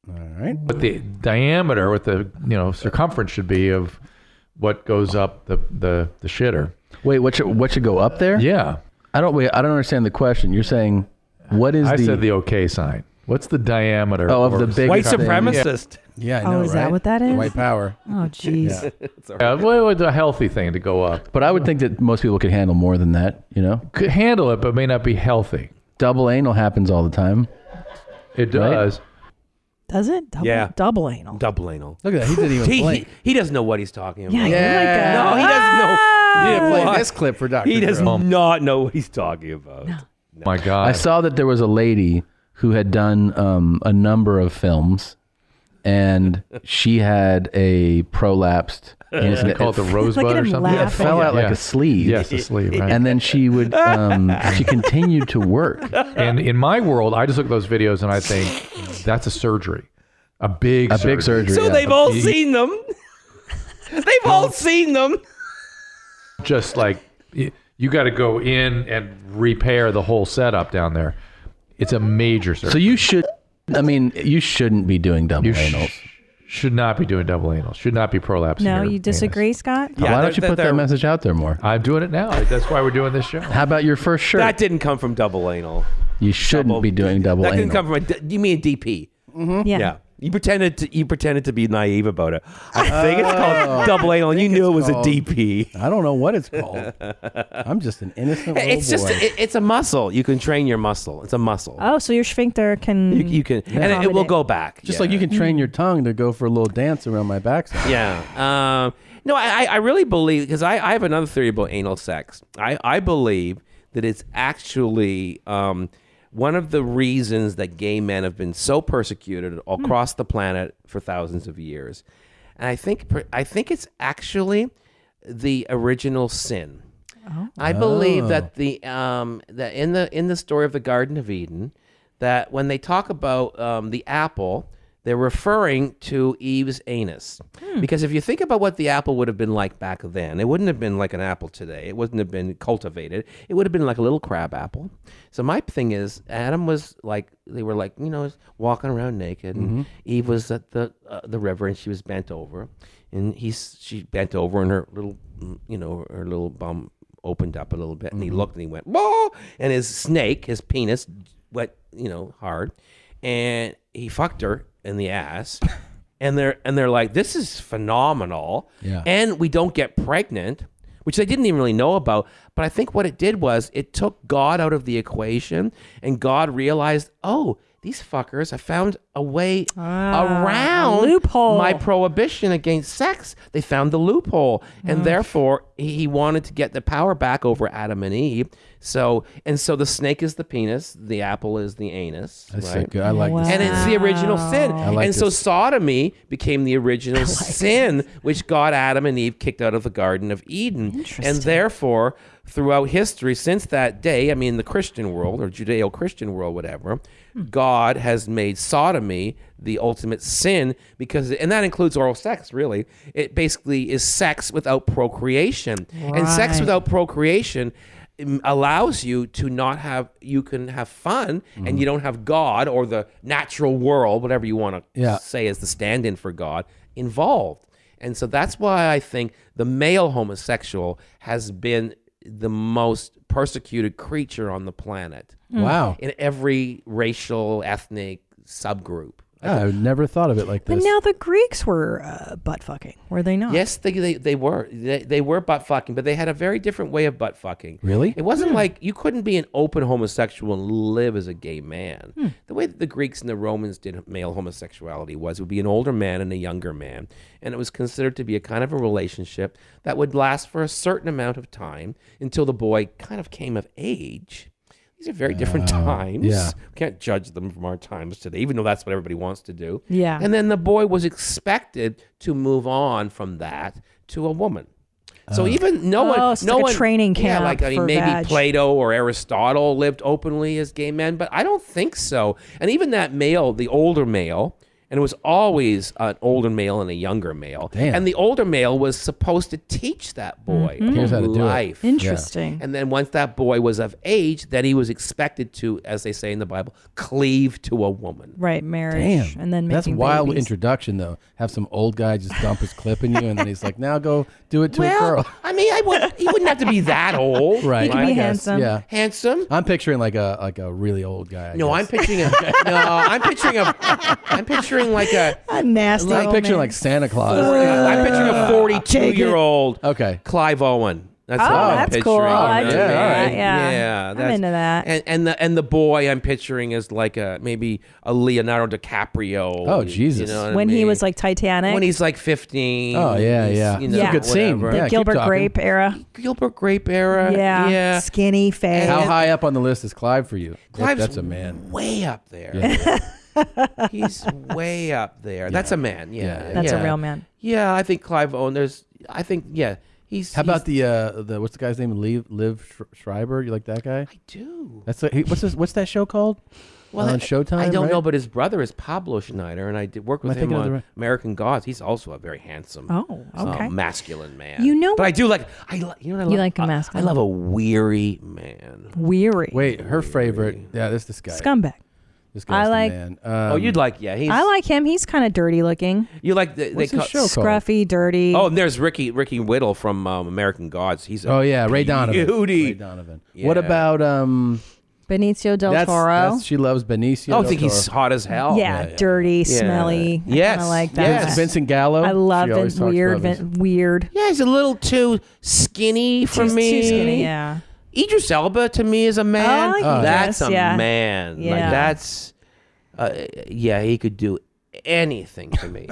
All right. What the diameter, what the circumference should be of what goes up the shitter. Wait, what should go up there? Yeah. I don't understand the question. You're saying what is I the said the okay sign. What's the diameter? Oh, of the big white thing. supremacist. Yeah, I know, is that what that is? White power. Oh, jeez. Yeah, well, it's a healthy thing to go up. But I would think that most people could handle more than that, you know? Could handle it, but may not be healthy. Double anal happens all the time. It does. Does it? Double anal. Double anal. Look at that. He didn't even blink. He doesn't know what he's talking about. Yeah, you're like No, he doesn't know. You didn't play What? this clip for Dr. He does Drew. not know what he's talking about. No. My God. I saw that there was a lady who had done a number of films, and she had a prolapsed. They call it the rosebud Look at or him something. It fell out like a sleeve. Yes, a sleeve. Right. And then she would, she continued to work. And in my world, I just look at those videos and I think that's a surgery, a big surgery. So they've all seen them. They've all seen them. Just like you got to go in and repair the whole setup down there. It's a major surgery. So you shouldn't be doing double anals. Should not be doing double anal. Should not be prolapsing. No, your you disagree, Scott? Why don't you put that message out there more? I'm doing it now. That's why we're doing this show. How about your first shirt? That didn't come from double anal. You shouldn't be doing double That anal. didn't come from you mean a DP? Mm-hmm. Yeah. You pretended to be naive about it. I think it's called double anal, and you knew it was a DP. I don't know what it's called. I'm just an innocent little It's just boy. it's a muscle. You can train your muscle. It's a muscle. Oh, so your sphincter can. You can, and it will go back. Just like you can train your tongue to go for a little dance around my backside. Yeah. No, I really believe, because I have another theory about anal sex. I believe that it's actually one of the reasons that gay men have been so persecuted across the planet for thousands of years. And I think it's actually the original sin. Oh. I believe that that in the story of the Garden of Eden, that when they talk about the apple, they're referring to Eve's anus. Because if you think about what the apple would have been like back then, it wouldn't have been like an apple today. It wouldn't have been cultivated. It would have been like a little crab apple. So my thing is, Adam was like, they were like, walking around naked, and Eve was at the river, and she was bent over, and she bent over, and her little bum opened up a little bit, and he looked, and he went, whoa, and his snake, his penis, went, hard, and he fucked her in the ass, and they're like, this is phenomenal, and we don't get pregnant, which they didn't even really know about. But I think what it did was it took God out of the equation, and God realized, oh, these fuckers have found a way around loophole. My prohibition against sex. They found the loophole, and therefore he wanted to get the power back over Adam and Eve. So the snake is the penis, the apple is the anus. That's right? so good. I like this. And it's the original sin. I like So this. sodomy became the original sin, which got Adam and Eve kicked out of the Garden of Eden. And therefore, throughout history, since that day, I mean, the Christian world or Judeo-Christian world, whatever, God has made sodomy the ultimate sin, and that includes oral sex, really. It basically is sex without procreation. And sex without procreation allows you to you can have fun, and you don't have God or the natural world, whatever you want to say as the stand-in for God, involved. And so that's why I think the male homosexual has been the most persecuted creature on the planet. Wow. In every racial, ethnic subgroup. I never thought of it like this. But now the Greeks were butt fucking, were they not? Yes, they were. They were butt fucking, but they had a very different way of butt fucking. Really? It wasn't like you couldn't be an open homosexual and live as a gay man. The way that the Greeks and the Romans did male homosexuality was it would be an older man and a younger man, and it was considered to be a kind of a relationship that would last for a certain amount of time until the boy kind of came of age. These are very different times. yeah. We can't judge them from our times today, even though that's what everybody wants to do. Yeah. And then the boy was expected to move on from that to a woman. So even no one, so like a training camp. Yeah, like I mean, for maybe vag. Plato or Aristotle lived openly as gay men, but I don't think so. And even that male, the older male, And it was always an older male and a younger male. Damn. And the older male was supposed to teach that boy Here's how to do it. life. Interesting. And then once that boy was of age, then he was expected to, as they say in the Bible, cleave to a woman. Right, marriage. Damn. And then That's making wild babies. introduction, though. Have some old guy just dump his clip in you, and then he's like, now go do it to a girl. I mean, he wouldn't have to be that old. Right. He could I be guess, handsome. Yeah. Handsome. I'm picturing like a really old guy. I'm picturing like a nasty I'm old picturing man. like Santa Claus. I'm picturing a 42-year-old Okay. Clive Owen. That's Oh, what I'm that's picturing. cool. I do yeah, all that. right. Yeah. I'm that's- into that. And the boy I'm picturing is like maybe a Leonardo DiCaprio. Oh, Jesus. You know what When I he mean? was like Titanic. When he's like 15. Oh, yeah, he's, yeah. You It's know, a good scene. whatever. Yeah, the keep Gilbert talking. Grape era. Gilbert Grape era. Yeah. Yeah. Skinny face. How high up on the list is Clive for you? Clive's That's a man. way up there. Yeah. He's way up there. That's a man. Yeah. That's yeah. a real man. Yeah, I think Clive Owen. He's. How about the what's the guy's name? Liv Schreiber. You like that guy? I do. That's what's that show called? On Showtime. I don't right? know, but his brother is Pablo Schneider, and I did work with Am I him thinking of the on right- American Gods. He's also a very handsome, Oh, okay. masculine man. You know but what- I do like. You know what I love? You like a masculine. I love a weary man. Weary. Wait, her favorite. Yeah, this guy. Scumbag. This guy's I like- the man. Oh, you'd like. Yeah, he's. I like him. He's kind of dirty looking. You like What's his show called? Scruffy, dirty. Oh, and there's Ricky Whittle from American Gods. He's a Oh yeah, Ray Donovan. beauty. Ray Donovan. Yeah. What about Benicio del Toro. That's, she loves Benicio. Oh, I del think he's Toro. hot as hell. Yeah, dirty, Yeah. smelly. Yes. I like that. Yes. Vincent Gallo. I love She always it. talks Weird, about Vincent. weird. Yeah, he's a little too skinny for Too me. skinny, yeah. Idris Elba to me is a man. I like That's Idris, a yeah. man. Yeah. Like that's, he could do anything to me.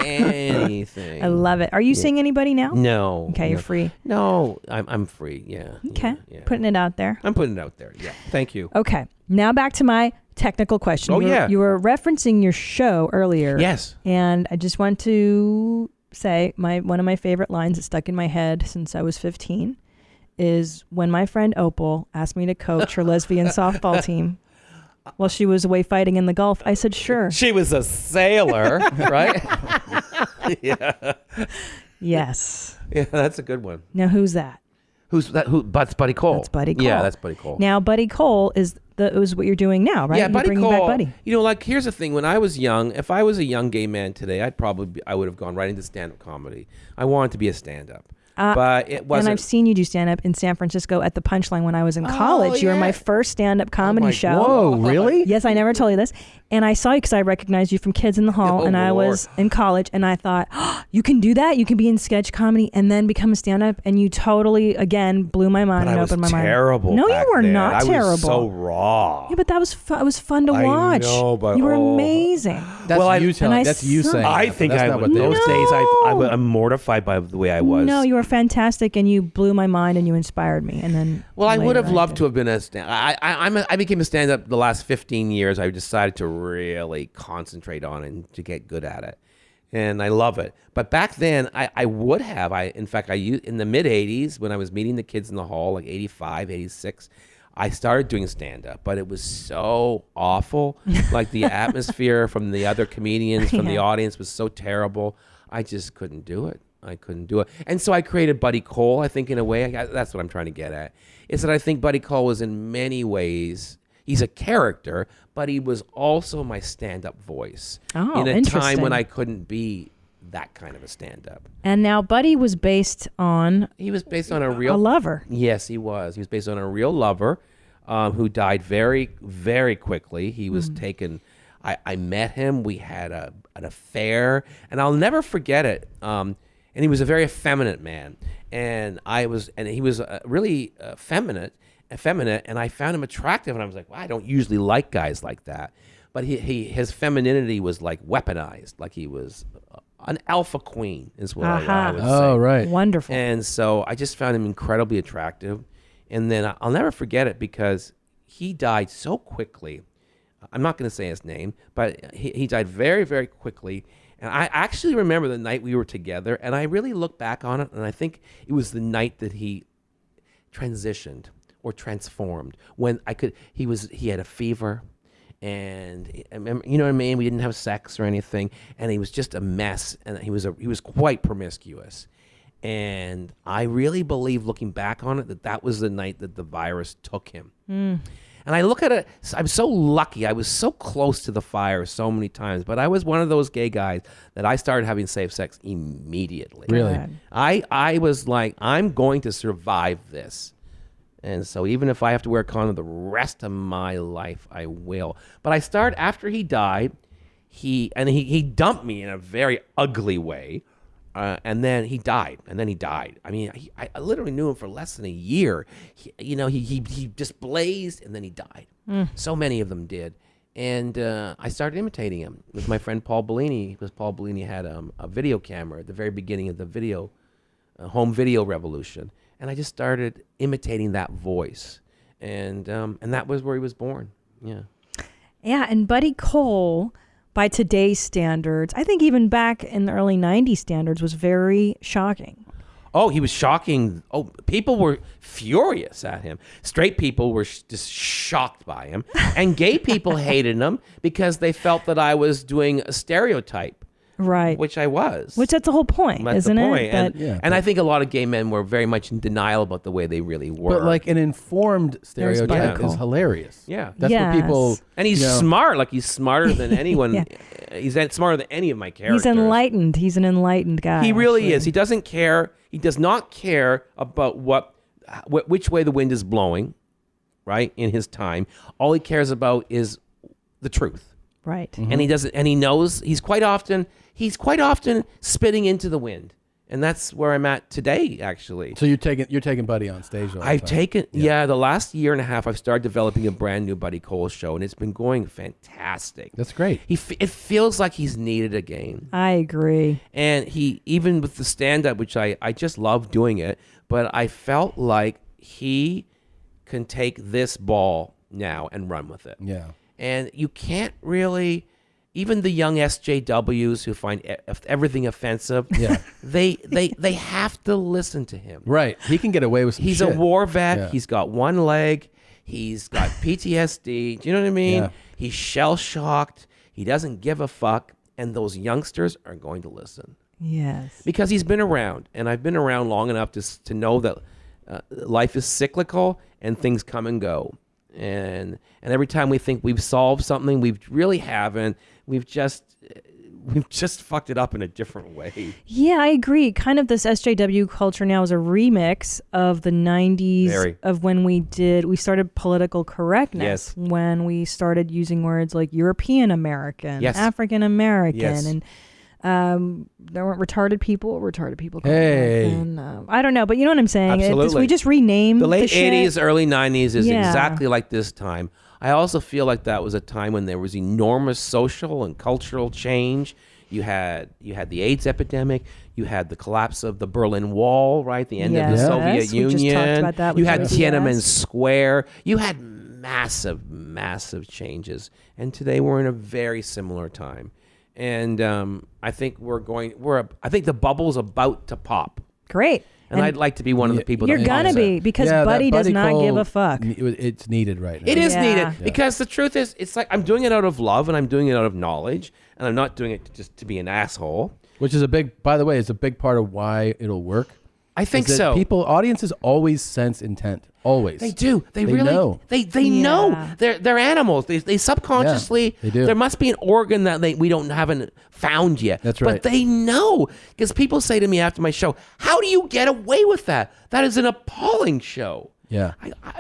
anything. I love it. Are you seeing anybody now? No. Okay, you're free. No, I'm free. Yeah. Okay, Yeah. putting it out there. I'm putting it out there. Yeah. Thank you. Okay, now back to my technical question. Oh, You were- yeah. You were referencing your show earlier. Yes. And I just want to say one of my favorite lines that stuck in my head since I was 15 is when my friend Opal asked me to coach her lesbian softball team while she was away fighting in the Gulf. I said, sure. She was a sailor, right? Yeah. Yes. Yeah, that's a good one. Now, who's that? Who's that? That's Buddy Cole. That's Buddy Cole. Yeah, that's Buddy Cole. Now, Buddy Cole is what you're doing now, right? Yeah, You're Buddy bringing Cole. back Buddy. You know, like here's the thing. When I was young, if I was a young gay man today, I would have gone right into stand-up comedy. I wanted to be a stand-up. But it wasn't. And I've seen you do stand-up in San Francisco at the Punchline when I was in college. You were yeah. my first stand-up comedy show. Whoa, really? Yes, I never told you this. And I saw you because I recognized you from Kids in the Hall, Oh, and I Lord. was in college, and I thought, oh, you can do that? You can be in sketch comedy and then become a stand-up? And you totally, again, blew my mind But and I was opened my terrible. mind. No, back you were then. not I terrible. was so raw. Yeah, but that was it was fun to watch. I know, but you were amazing. That's you and telling. I That's you suck. saying. I that, think but that's not what they those were saying. days I'm mortified by the way I was. No, you were fantastic, and you blew my mind, and you inspired me. And then, Well, I would later have loved did. to have been a stand. I became a stand-up the last 15 years. I decided to really concentrate on it and to get good at it, and I love it. But back then, I would have. In fact, I used in the mid 80s when I was meeting the Kids in the Hall, like 85, 86. I started doing stand-up, but it was so awful. Like the atmosphere from the other comedians, from the audience was so terrible. I just couldn't do it. I couldn't do it. And so I created Buddy Cole, I think, in a way. That's what I'm trying to get at. Is that I think Buddy Cole was in many ways, he's a character, but he was also my stand-up voice. Oh, in a time interesting. when I couldn't be that kind of a stand-up. And now Buddy was based on He was based on a real... a lover. Yes, he was. He was based on a real lover who died very, very quickly. He was taken... I met him. We had an affair. And I'll never forget it. And he was a very effeminate man. And he was really effeminate. And I found him attractive. And I was like, well, I don't usually like guys like that. But his femininity was like weaponized. Like he was an alpha queen is what I would say. Oh, right. Wonderful. And so I just found him incredibly attractive. And then I'll never forget it because he died so quickly. I'm not going to say his name, but he died very, very quickly. And I actually remember the night we were together, and I really look back on it, and I think it was the night that he transitioned or transformed. When he had a fever, and you know what I mean. We didn't have sex or anything, and he was just a mess, and he was quite promiscuous. And I really believe, looking back on it, that was the night that the virus took him. And I look at it, I'm so lucky. I was so close to the fire so many times, but I was one of those gay guys that I started having safe sex immediately. Really? I was like, I'm going to survive this. And so even if I have to wear a condom the rest of my life, I will. But I started, after he died, he dumped me in a very ugly way. And then he died. I mean, I literally knew him for less than a year. He just blazed, and then he died. So many of them did. And I started imitating him with my friend Paul Bellini, because Paul Bellini had a video camera at the very beginning of the home video revolution. And I just started imitating that voice. And that was where he was born. Yeah. Yeah, and Buddy Cole, by today's standards, I think even back in the early 90s standards, was very shocking. Oh, he was shocking. Oh, people were furious at him. Straight people were just shocked by him. And gay people hated him because they felt that I was doing a stereotype. Right. Which I was. Which that's the whole point, isn't it? And I think a lot of gay men were very much in denial about the way they really were. But like an informed stereotype is hilarious. Yeah. That's what people... And he's smart. Like, he's smarter than anyone. He's smarter than any of my characters. He's enlightened. He's an enlightened guy. He really is. He doesn't care. He does not care about which way the wind is blowing, right, in his time. All he cares about is the truth. Right. And he doesn't. And he knows he's quite often spitting into the wind. And that's where I'm at today, actually. So you're taking Buddy on stage all the I've time. taken, the last year and a half, I've started developing a brand new Buddy Cole show, and it's been going fantastic. That's great. It feels like he's needed again. I agree. And even with the stand-up, which I just love doing it, but I felt like he can take this ball now and run with it. Yeah. And you can't really... Even the young SJWs who find everything offensive, they have to listen to him. Right. He can get away with some He's shit. a war vet. Yeah. He's got one leg. He's got PTSD. Do you know what I mean? Yeah. He's shell-shocked. He doesn't give a fuck. And those youngsters are going to listen. Yes. Because he's been around. And I've been around long enough to know that life is cyclical and things come and go. And every time we think we've solved something, we really haven't. We've just fucked it up in a different way. Yeah, I agree. Kind of this SJW culture now is a remix of the 90s of when we started political correctness, when we started using words like European American, African American, and there weren't retarded people. Hey. And, I don't know, but you know what I'm saying? Absolutely. We just renamed the late shit. 80s, early 90s is exactly like this time. I also feel like that was a time when there was enormous social and cultural change. You had the AIDS epidemic. You had the collapse of the Berlin Wall, right? The end of the Soviet Union. We just talked about that. You had Tiananmen Square. You had massive, massive changes. And today we're in a very similar time. And I think I think the bubble's about to pop. Great. And I'd like to be one of the people you're that gonna be, because Buddy does not give a fuck. It's needed right now. It is needed because the truth is, it's like I'm doing it out of love and I'm doing it out of knowledge, and I'm not doing it just to be an asshole. Which is by the way, it's a big part of why it'll work. I think so. Audiences always sense intent. Always. They do. They really know. They know. They're animals. They subconsciously. They do. There must be an organ that we haven't found yet. That's right. But they know, because people say to me after my show, "How do you get away with that? That is an appalling show." Yeah.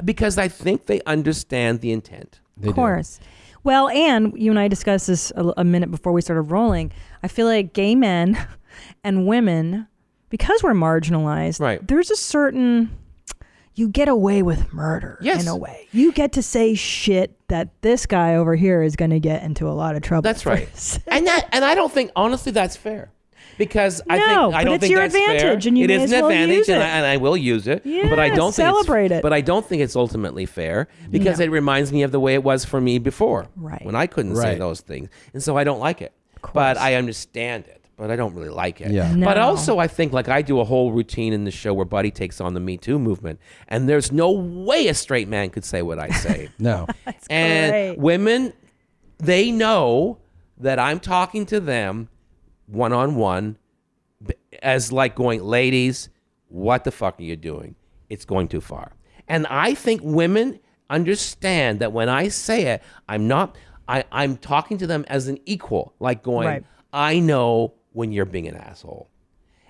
Because I think they understand the intent. Of course. Well, and you and I discussed this a minute before we started rolling. I feel like gay men and women, because we're marginalized, there's a certain, you get away with murder in a way. You get to say shit that this guy over here is going to get into a lot of trouble. That's right. and I don't think, honestly, that's fair. Because I don't think it's your that's advantage, fair. and you it may is as an well advantage, use it. and I will use it. Yeah, but I don't celebrate it. But I don't think it's ultimately fair, because it reminds me of the way it was for me before, when I couldn't say those things, and so I don't like it. But I understand it. But I don't really like it. Yeah. But also, I think, like, I do a whole routine in the show where Buddy takes on the Me Too movement, and there's no way a straight man could say what I say. No. And great. women they know that I'm talking to them one-on-one as like going, ladies, what the fuck are you doing? It's going too far. And I think women understand that when I say it, I'm talking to them as an equal, like going, Right. I know when you're being an asshole.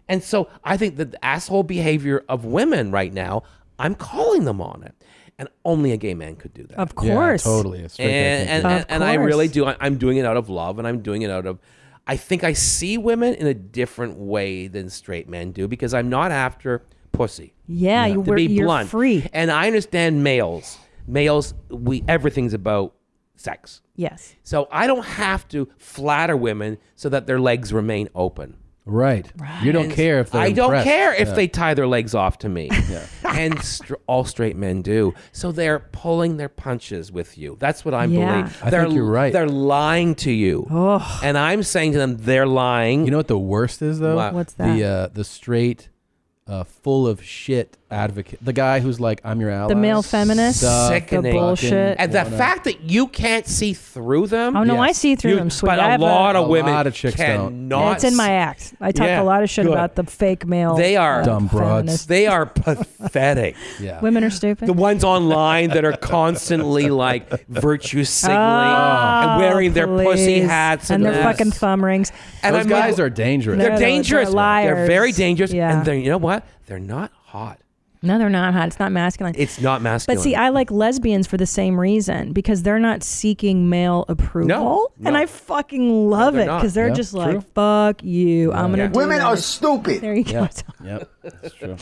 And so I think that the asshole behavior of women right now, I'm calling them on it. And only a gay man could do that. Of course. Yeah, totally. A straight guy can't do that. And I really do. I'm doing it out of love, and I'm doing it out of, I think I see women in a different way than straight men do, because I'm not after pussy. Yeah, to be blunt. free. And I understand males. Males, everything's about sex. Yes. So I don't have to flatter women so that their legs remain open. Right. You don't care if they're I don't impressed. care if Yeah. they tie their legs off to me. And all straight men do. So they're pulling their punches with you. That's what I'm believing. I think you're right. They're lying to you. And I'm saying to them, they're lying. You know what the worst is, though? What? What's that? The straight, full of shit advocate. The guy who's like, I'm your ally. The male feminist, Sickening. the bullshit. And the fact that you can't see through them. Oh no, I see through them. Sweetie. But I a have lot of women a lot of chicks cannot. It's in my act. I talk a lot of shit about the fake male. They are dumb broads. feminists. They are pathetic. Yeah. Women are stupid. The ones online that are constantly like virtue signaling and wearing their pussy please. hats and their this. fucking thumb rings. And Those guys are dangerous. They're dangerous. They're liars. They're very dangerous. Yeah. And they're, you know what? They're not hot. No, they're not hot. It's not masculine. It's not masculine. But see, I like lesbians for the same reason, because they're not seeking male approval. No. And I fucking love they're it, not. because they're Yeah, just true. like, fuck you. I'm going to do Women that. are stupid. There you go. Yep. That's true.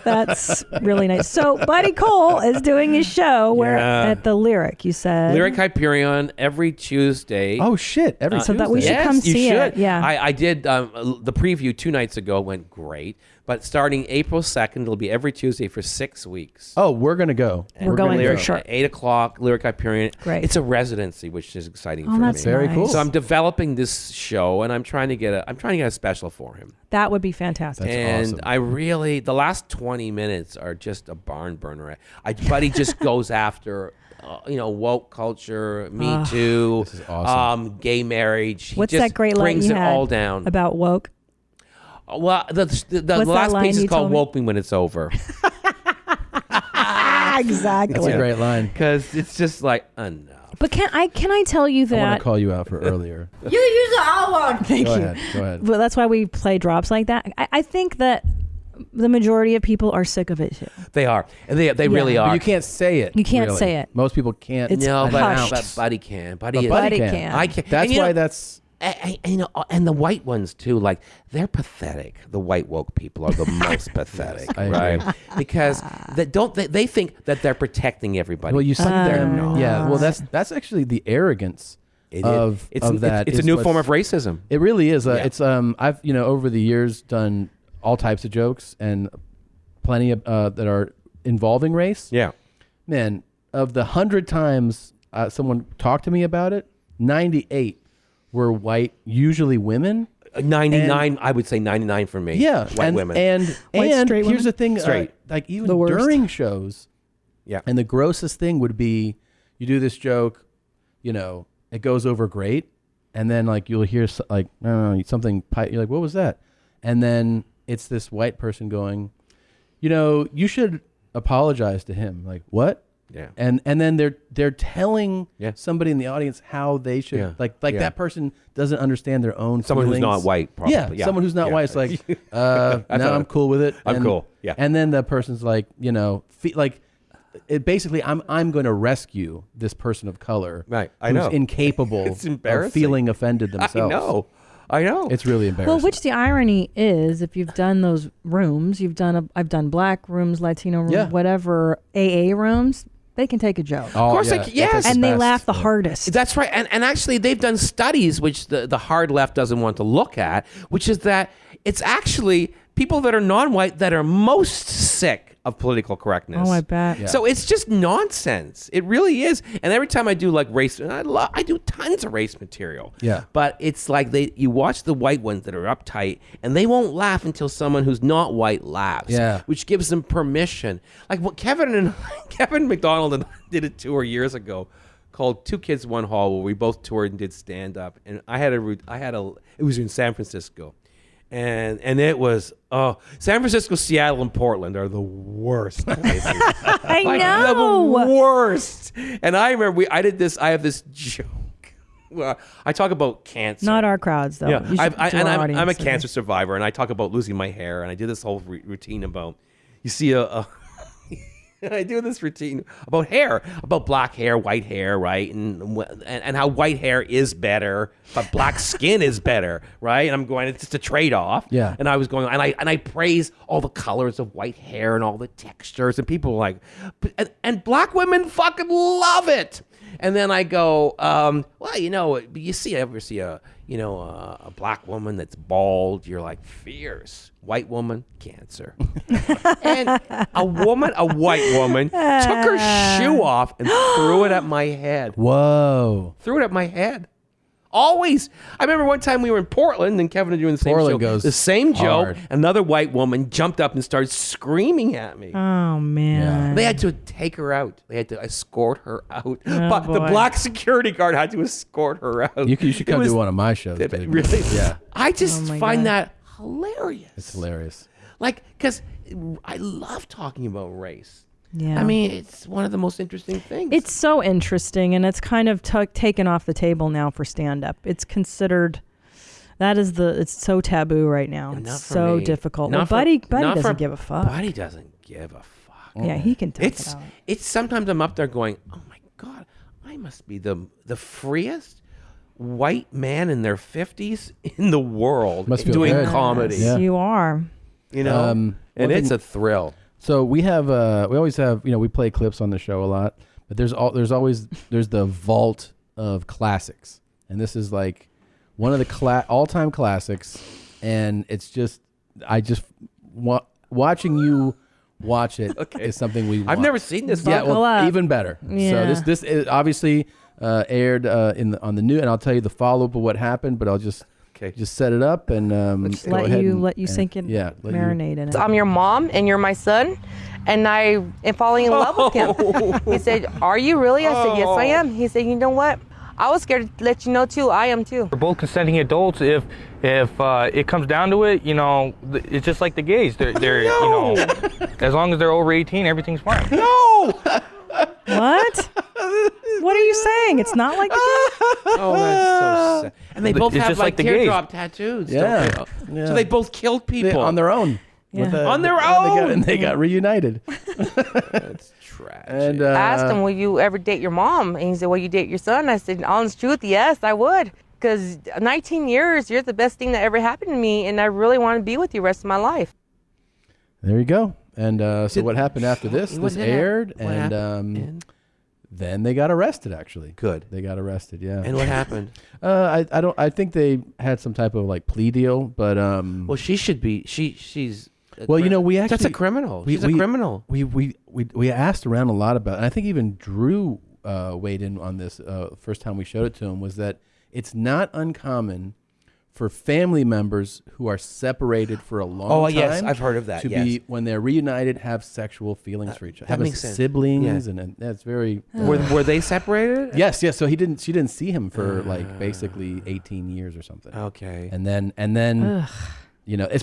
That's really nice. So Buddy Cole is doing his show where Yeah. at the Lyric, you said. Lyric Hyperion every Tuesday. Oh, shit. Every So Tuesday. that we should Yes, come you see should. it. Yeah. I did the preview 2 nights ago. Went great. But starting April 2nd, it'll be every Tuesday for 6 weeks. Oh, we're going to go. We're going Lyric, for sure. at 8 o'clock, Lyric Hyperion. Great. It's a residency, which is exciting Oh, for that's me. Very nice. cool. So I'm developing this show, and I'm trying to get a special for him. That would be fantastic. That's And awesome. I really, the last 20 minutes are just a barn burner. Buddy just goes after, woke culture, Me Too, This is awesome. gay marriage. He What's just that great line brings you it had all down. about woke? Well, the that last line piece is you called told me? "Woke Me When It's Over" Exactly. That's a great line. because it's just like enough. But can I tell you I want that? to call you out for earlier. You use the R one. Thank Go you. ahead. Go ahead. Well, that's why we play drops like that. I think that the majority of people are sick of it too. They are. And they really But are. you can't say it. You can't really. say it. Most people can't. It's no, hushed. but Buddy can. But Buddy, Buddy Buddy can. can. I can. That's And you why know, that's. and the white ones too, like they're pathetic. The white woke people are the most pathetic, I right? agree. Because they think that they're protecting everybody. Well, you see they're them. not. Yeah. Well, that's actually the arrogance of that. It's a is new what's- form of racism. It really is. Yeah. It's I've over the years done all types of jokes and plenty of that are involving race. Yeah. Man, of the 100 times someone talked to me about it, 98 were white, usually women. 99, I would say 99 for me. Yeah, white and, women. And White and straight here's women? the thing, Straight. like even The worst. during shows, Yeah. and the grossest thing would be you do this joke, it goes over great, and then like you'll hear like I don't know, something. You're like, what was that? And then it's this white person going, you should apologize to him. Like what? Yeah. And then they're telling Yeah. somebody in the audience how they should Yeah. like Yeah. that person doesn't understand their own Someone who's feelings. not white, probably. Yeah, Yeah. someone who's not Yeah. white. It's like no, I'm cool with it. I'm And- cool. Yeah. And then the person's like, like it basically I'm going to rescue this person of color. Right. I who's know. incapable It's of embarrassing. feeling offended themselves. I know. It's really embarrassing. Well, which the irony is, if you've done those rooms, I've done black rooms, Latino rooms, Yeah. whatever, AA rooms, they can take a joke. Oh, Of course yeah. they can- yes. That's And the they best. laugh the hardest. That's right. And actually, they've done studies, which the hard left doesn't want to look at, which is that it's actually people that are non-white that are most sick of political correctness. Oh, I bet. Yeah. So it's just nonsense. It really is. And every time I do like race, and I do tons of race material. Yeah. But it's like you watch the white ones that are uptight, and they won't laugh until someone who's not white laughs. Yeah. Which gives them permission. Like what Kevin McDonald and I did a tour years ago called Two Kids One Hall, where we both toured and did stand up. And it was in San Francisco. And it was San Francisco, Seattle, and Portland are the worst places. I know. The worst. And I remember I have this joke. Well, I talk about cancer. Not our crowds, though. Yeah, You should do our I'm audience, a okay. cancer survivor, and I talk about losing my hair, and I do this whole routine about, you see I do this routine about hair, about black hair, white hair, right? And how white hair is better, but black skin is better, right? And I'm going, it's just a trade-off. Yeah. And I was going, and I praise all the colors of white hair and all the textures, and people were like, and black women fucking love it. And then I go, well, you ever see a black woman that's bald, you're like, fierce. White woman, cancer. And a white woman, took her shoe off and threw it at my head. Whoa. Threw it at my head. Always. I remember one time we were in Portland and Kevin and doing the same Portland show. goes the same hard. joke. Another white woman jumped up and started screaming at me. Oh, man. They had to take her out. They had to escort her out. Oh, but the boy. black security guard had to escort her out. You should come It was- do one of my shows. Baby. Really? Yeah. I just Oh, my find God. that hilarious. It's hilarious. Like, because I love talking about race. Yeah. I mean, it's one of the most interesting things. It's so interesting, and it's kind of taken off the table now for stand-up. It's considered, it's so taboo right now. Not It's for so me. difficult. Not Well, for- Buddy not doesn't for- give a fuck. Buddy doesn't give a fuck. Yeah, he can take it out. It's sometimes I'm up there going, oh my God, I must be the freest white man in their 50s in the world Must feel doing good. comedy. Yeah. You are. You know? One and it's thing- a thrill. So we always have, we play clips on the show a lot, but there's always the vault of classics, and this is like one of the all-time classics, and it's just watching you watch it is something we. I've never seen this. Yeah, Buckle well, up. even better. Yeah. So this is obviously aired on the new, and I'll tell you the follow-up of what happened, but I'll just set it up and Just go let ahead you and sink in, yeah, let you- marinate in it. I'm your mom and you're my son, and I am falling in love with him. He said, "Are you really?" I said, "Yes, I am." He said, "You know what? I was scared to let you know too. I am too." We're both consenting adults. If it comes down to it, it's just like the gays. They're as long as they're over 18, everything's fine. No. What? What are you saying? It's not like the Oh, that's so sad. And they both It's have just like like the gays. teardrop tattoos. Yeah. Don't they? Yeah. So they both killed people on their own. Yeah. On their And they got reunited. That's tragic. And I asked him, "Will you ever date your mom?" And he said, "Will you date your son?" I said, "Honest truth, yes, I would. Because 19 years, you're the best thing that ever happened to me, and I really want to be with you the rest of my life." There you go. And so what happened after this? What This did aired, what and happened? then they got arrested. Actually, Good. They got arrested. Yeah. And what happened? I think they had some type of like plea deal, but Well, she should be. She's. well, we actually That's a criminal. She's a criminal. We asked around a lot about it, and I think even Drew weighed in on this first time we showed it to him, was that it's not uncommon for family members who are separated for a long time. Oh, yes, I've heard of that, To yes. be, when they're reunited, have sexual feelings for each other. that Having makes sense. siblings, Yeah. and that's very. Were they separated? Yes. So she didn't see him for like basically 18 years or something. Okay. And then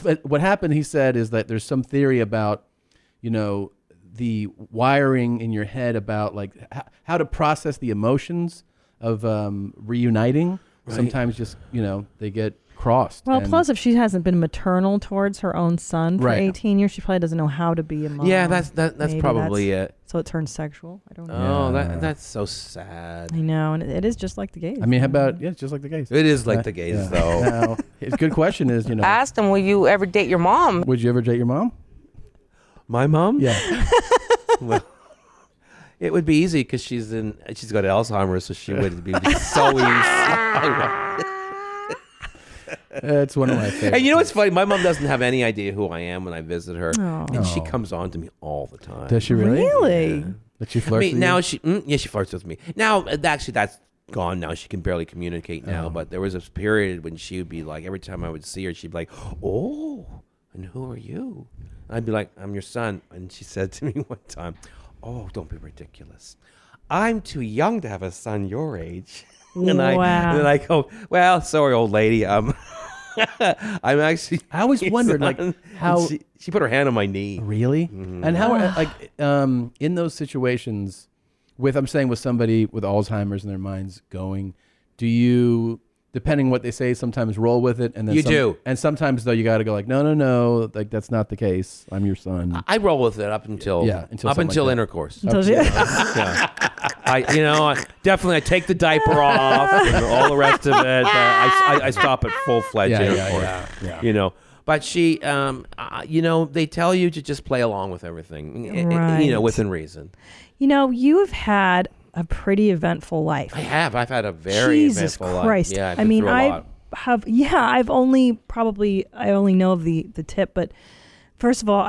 but what happened, he said, is that there's some theory about, the wiring in your head about like how to process the emotions of reuniting. Right. Sometimes just, they get crossed. Well, and- plus if she hasn't been maternal towards her own son for Right. 18 years, she probably doesn't know how to be a mom. Yeah, that's Maybe probably it. So it turns sexual. I don't know. Oh, that's so sad. I know, and it is just like the gays. I mean, how about, it's just like the gays. It is like the gays, though. Now, his good question is, I asked him, "Will you ever date your mom?" would you ever date your mom? My mom? Yeah. Well, it would be easy because she's got Alzheimer's, so she would be so easy. It's one of my favorites. And you know what's funny? My mom doesn't have any idea who I am when I visit her, Oh. and she Oh. comes on to me all the time. Does she really? Really? Yeah. That she I flirts mean, with now you? she flirts with me. Now, actually, that's gone now. She can barely communicate now. Oh. But there was a period when she would be like, every time I would see her, she'd be like, "Oh, and who are you?" And I'd be like, "I'm your son." And she said to me one time, "Oh, don't be ridiculous. I'm too young to have a son your age. And Wow. then I go, well, sorry, old lady. I'm actually. I always wondered, like, how she put her hand on my knee. Really? Mhm. And how, in those situations, I'm saying with somebody with Alzheimer's and their minds going, do you, depending what they say, sometimes roll with it, and then You do. and sometimes though you got to go like, no, like that's not the case. I'm your son. I roll with it up until something like that. intercourse. Until she- Yeah. I take the diaper off and all the rest of it. I stop at full-fledged intercourse. Yeah. But she, they tell you to just play along with everything, Right. within reason. You have had a pretty eventful life. I have. I've had a very Jesus eventful Christ. life. Yeah, I've I been mean, through a I lot. have, I've only know of the tip, but first of all,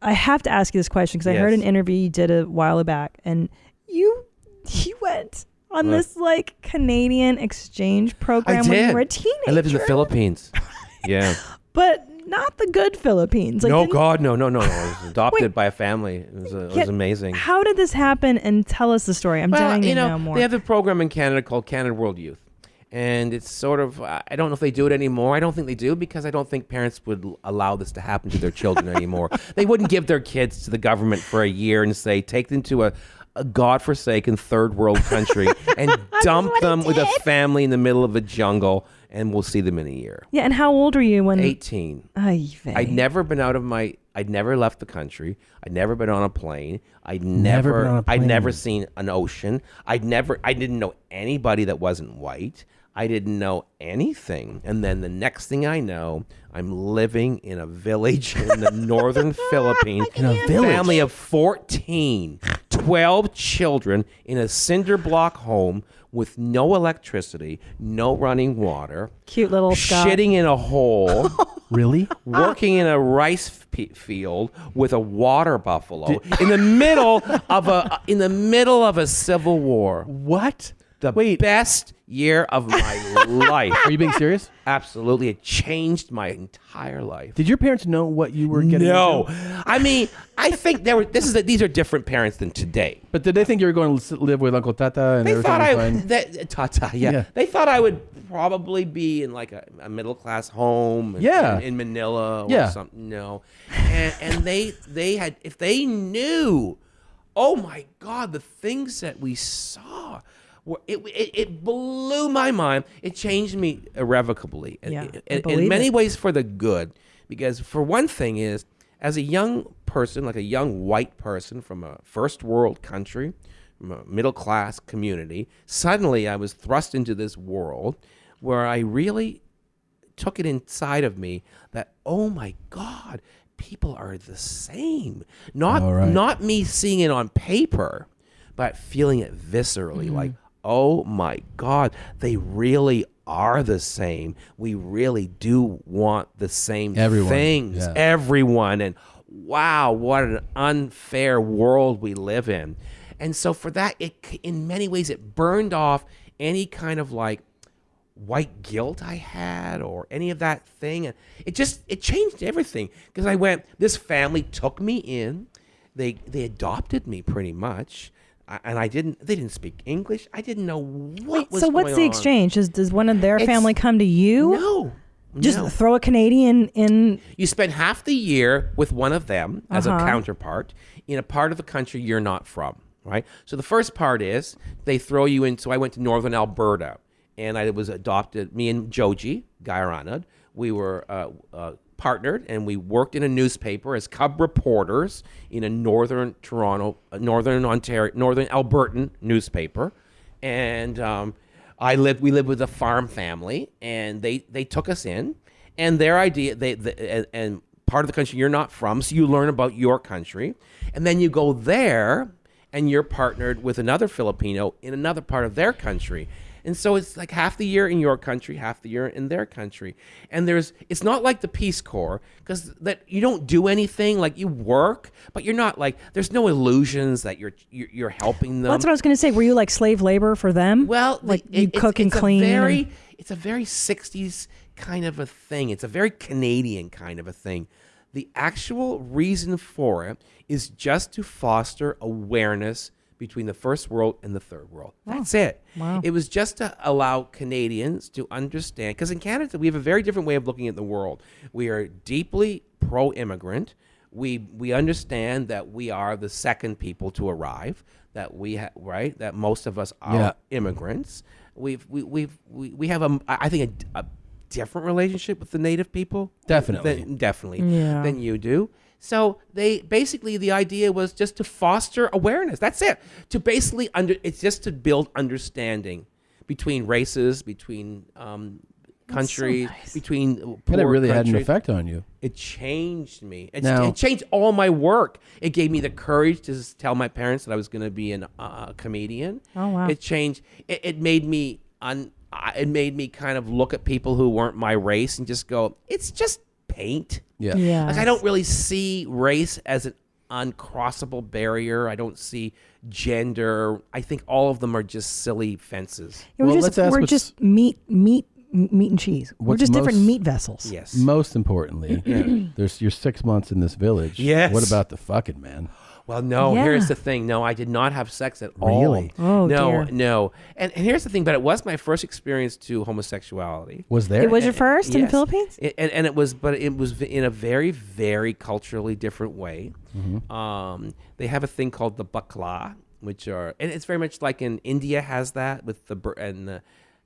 I have to ask you this question because I heard Yes. an interview you did a while back, and you went on this like Canadian exchange program I when did. you were a teenager. I lived in the Philippines. Yeah. But not the good Philippines. Like, No, didn't- God, no. I was adopted by a family. It was amazing. How did this happen? And tell us the story. I'm dying to know more. They have a program in Canada called Canada World Youth. And it's sort of, I don't know if they do it anymore. I don't think they do because I don't think parents would allow this to happen to their children anymore. They wouldn't give their kids to the government for a year and say, take them to a godforsaken third world country and dump them with a family in the middle of a jungle, and we'll see them in a year. Yeah, and how old were you when? 18. Ay, vey. I'd never been I'd never left the country. I'd never been on a plane. I'd Never been on a I'd plane. never seen an ocean. I didn't know anybody that wasn't white. I didn't know anything. And then the next thing I know, I'm living in a village in the northern Philippines. In a village? Family of 14, 12 children in a cinder block home with no electricity, no running water. Cute little Scott. Shitting in a hole. Really? Working in a rice field with a water buffalo in the middle of a civil war. What? The best year of my life. Are you being serious? Absolutely. It changed my entire life. Did your parents know what you were getting No. into? I mean, I think these are different parents than today. But did they think you were going to live with Uncle Tata and They everything thought was fine? Tata, yeah. They thought I would probably be in like a middle class home in Manila or something. No. And they had, if they knew, oh my God, the things that we saw, it blew my mind. It changed me irrevocably. Yeah, In many ways for the good. Because for one thing is, as a young person, like a young white person from a first world country, from a middle class community, suddenly I was thrust into this world where I really took it inside of me that, oh my God, people are the same. Not me seeing it on paper, but feeling it viscerally, like, oh my God, they really are the same. We really do want the same things. Yeah. Everyone. And wow, what an unfair world we live in. And so for that, in many ways, it burned off any kind of like white guilt I had or any of that thing. And it changed everything because this family took me in. They adopted me pretty much. And they didn't speak English. I didn't know what was So what's going the on. exchange? Does one of their family come to you? No. Just throw a Canadian in. You spend half the year with one of them as a counterpart in a part of the country you're not from, right? So the first part is they throw you in. So I went to northern Alberta, and I was adopted. Me and Joji Gairanad, we were partnered, and we worked in a newspaper as cub reporters in a northern Albertan newspaper, and we lived with a farm family, and they took us in, and their idea and part of the country you're not from, so you learn about your country, and then you go there, and you're partnered with another Filipino in another part of their country. And so it's like half the year in your country, half the year in their country. And it's not like the Peace Corps, because that you don't do anything, like you work, but you're not like, there's no illusions that you're helping them. Well, that's what I was going to say. Were you like slave labor for them? Well, like you cook and clean. It's a very 60s kind of a thing. It's a very Canadian kind of a thing. The actual reason for it is just to foster awareness between the first world and the third world. That's it. Wow. It was just to allow Canadians to understand, because in Canada, we have a very different way of looking at the world. We are deeply pro-immigrant. We understand that we are the second people to arrive, that that most of us are immigrants. We have I think a different relationship with the native people. Definitely. Than you do. So the idea was just to foster awareness. That's it. To basically it's just to build understanding between races, between countries, between poor And it really had an countries. effect on you. It changed me. It Now- changed all my work. It gave me the courage to tell my parents that I was going to be a comedian. Oh, wow. It changed. It made me it made me kind of look at people who weren't my race and just go, it's just paint. Yeah. Like I don't really see race as an uncrossable barrier. I don't see gender. I think all of them are just silly fences. Yeah, we're just meat and cheese. We're What's just different most- meat vessels. Yes. Most importantly, you're 6 months in this village. Yes. What about the fucking, man? Well, no, Yeah. here's the thing. No, I did not have sex at all. Really? Oh, no, dear. no. And here's the thing, but it was my first experience to homosexuality. Was there? It was your first in the Yes. Philippines? And it was in a very, very culturally different way. Mm-hmm. They have a thing called the bakla, and it's very much like in India has that with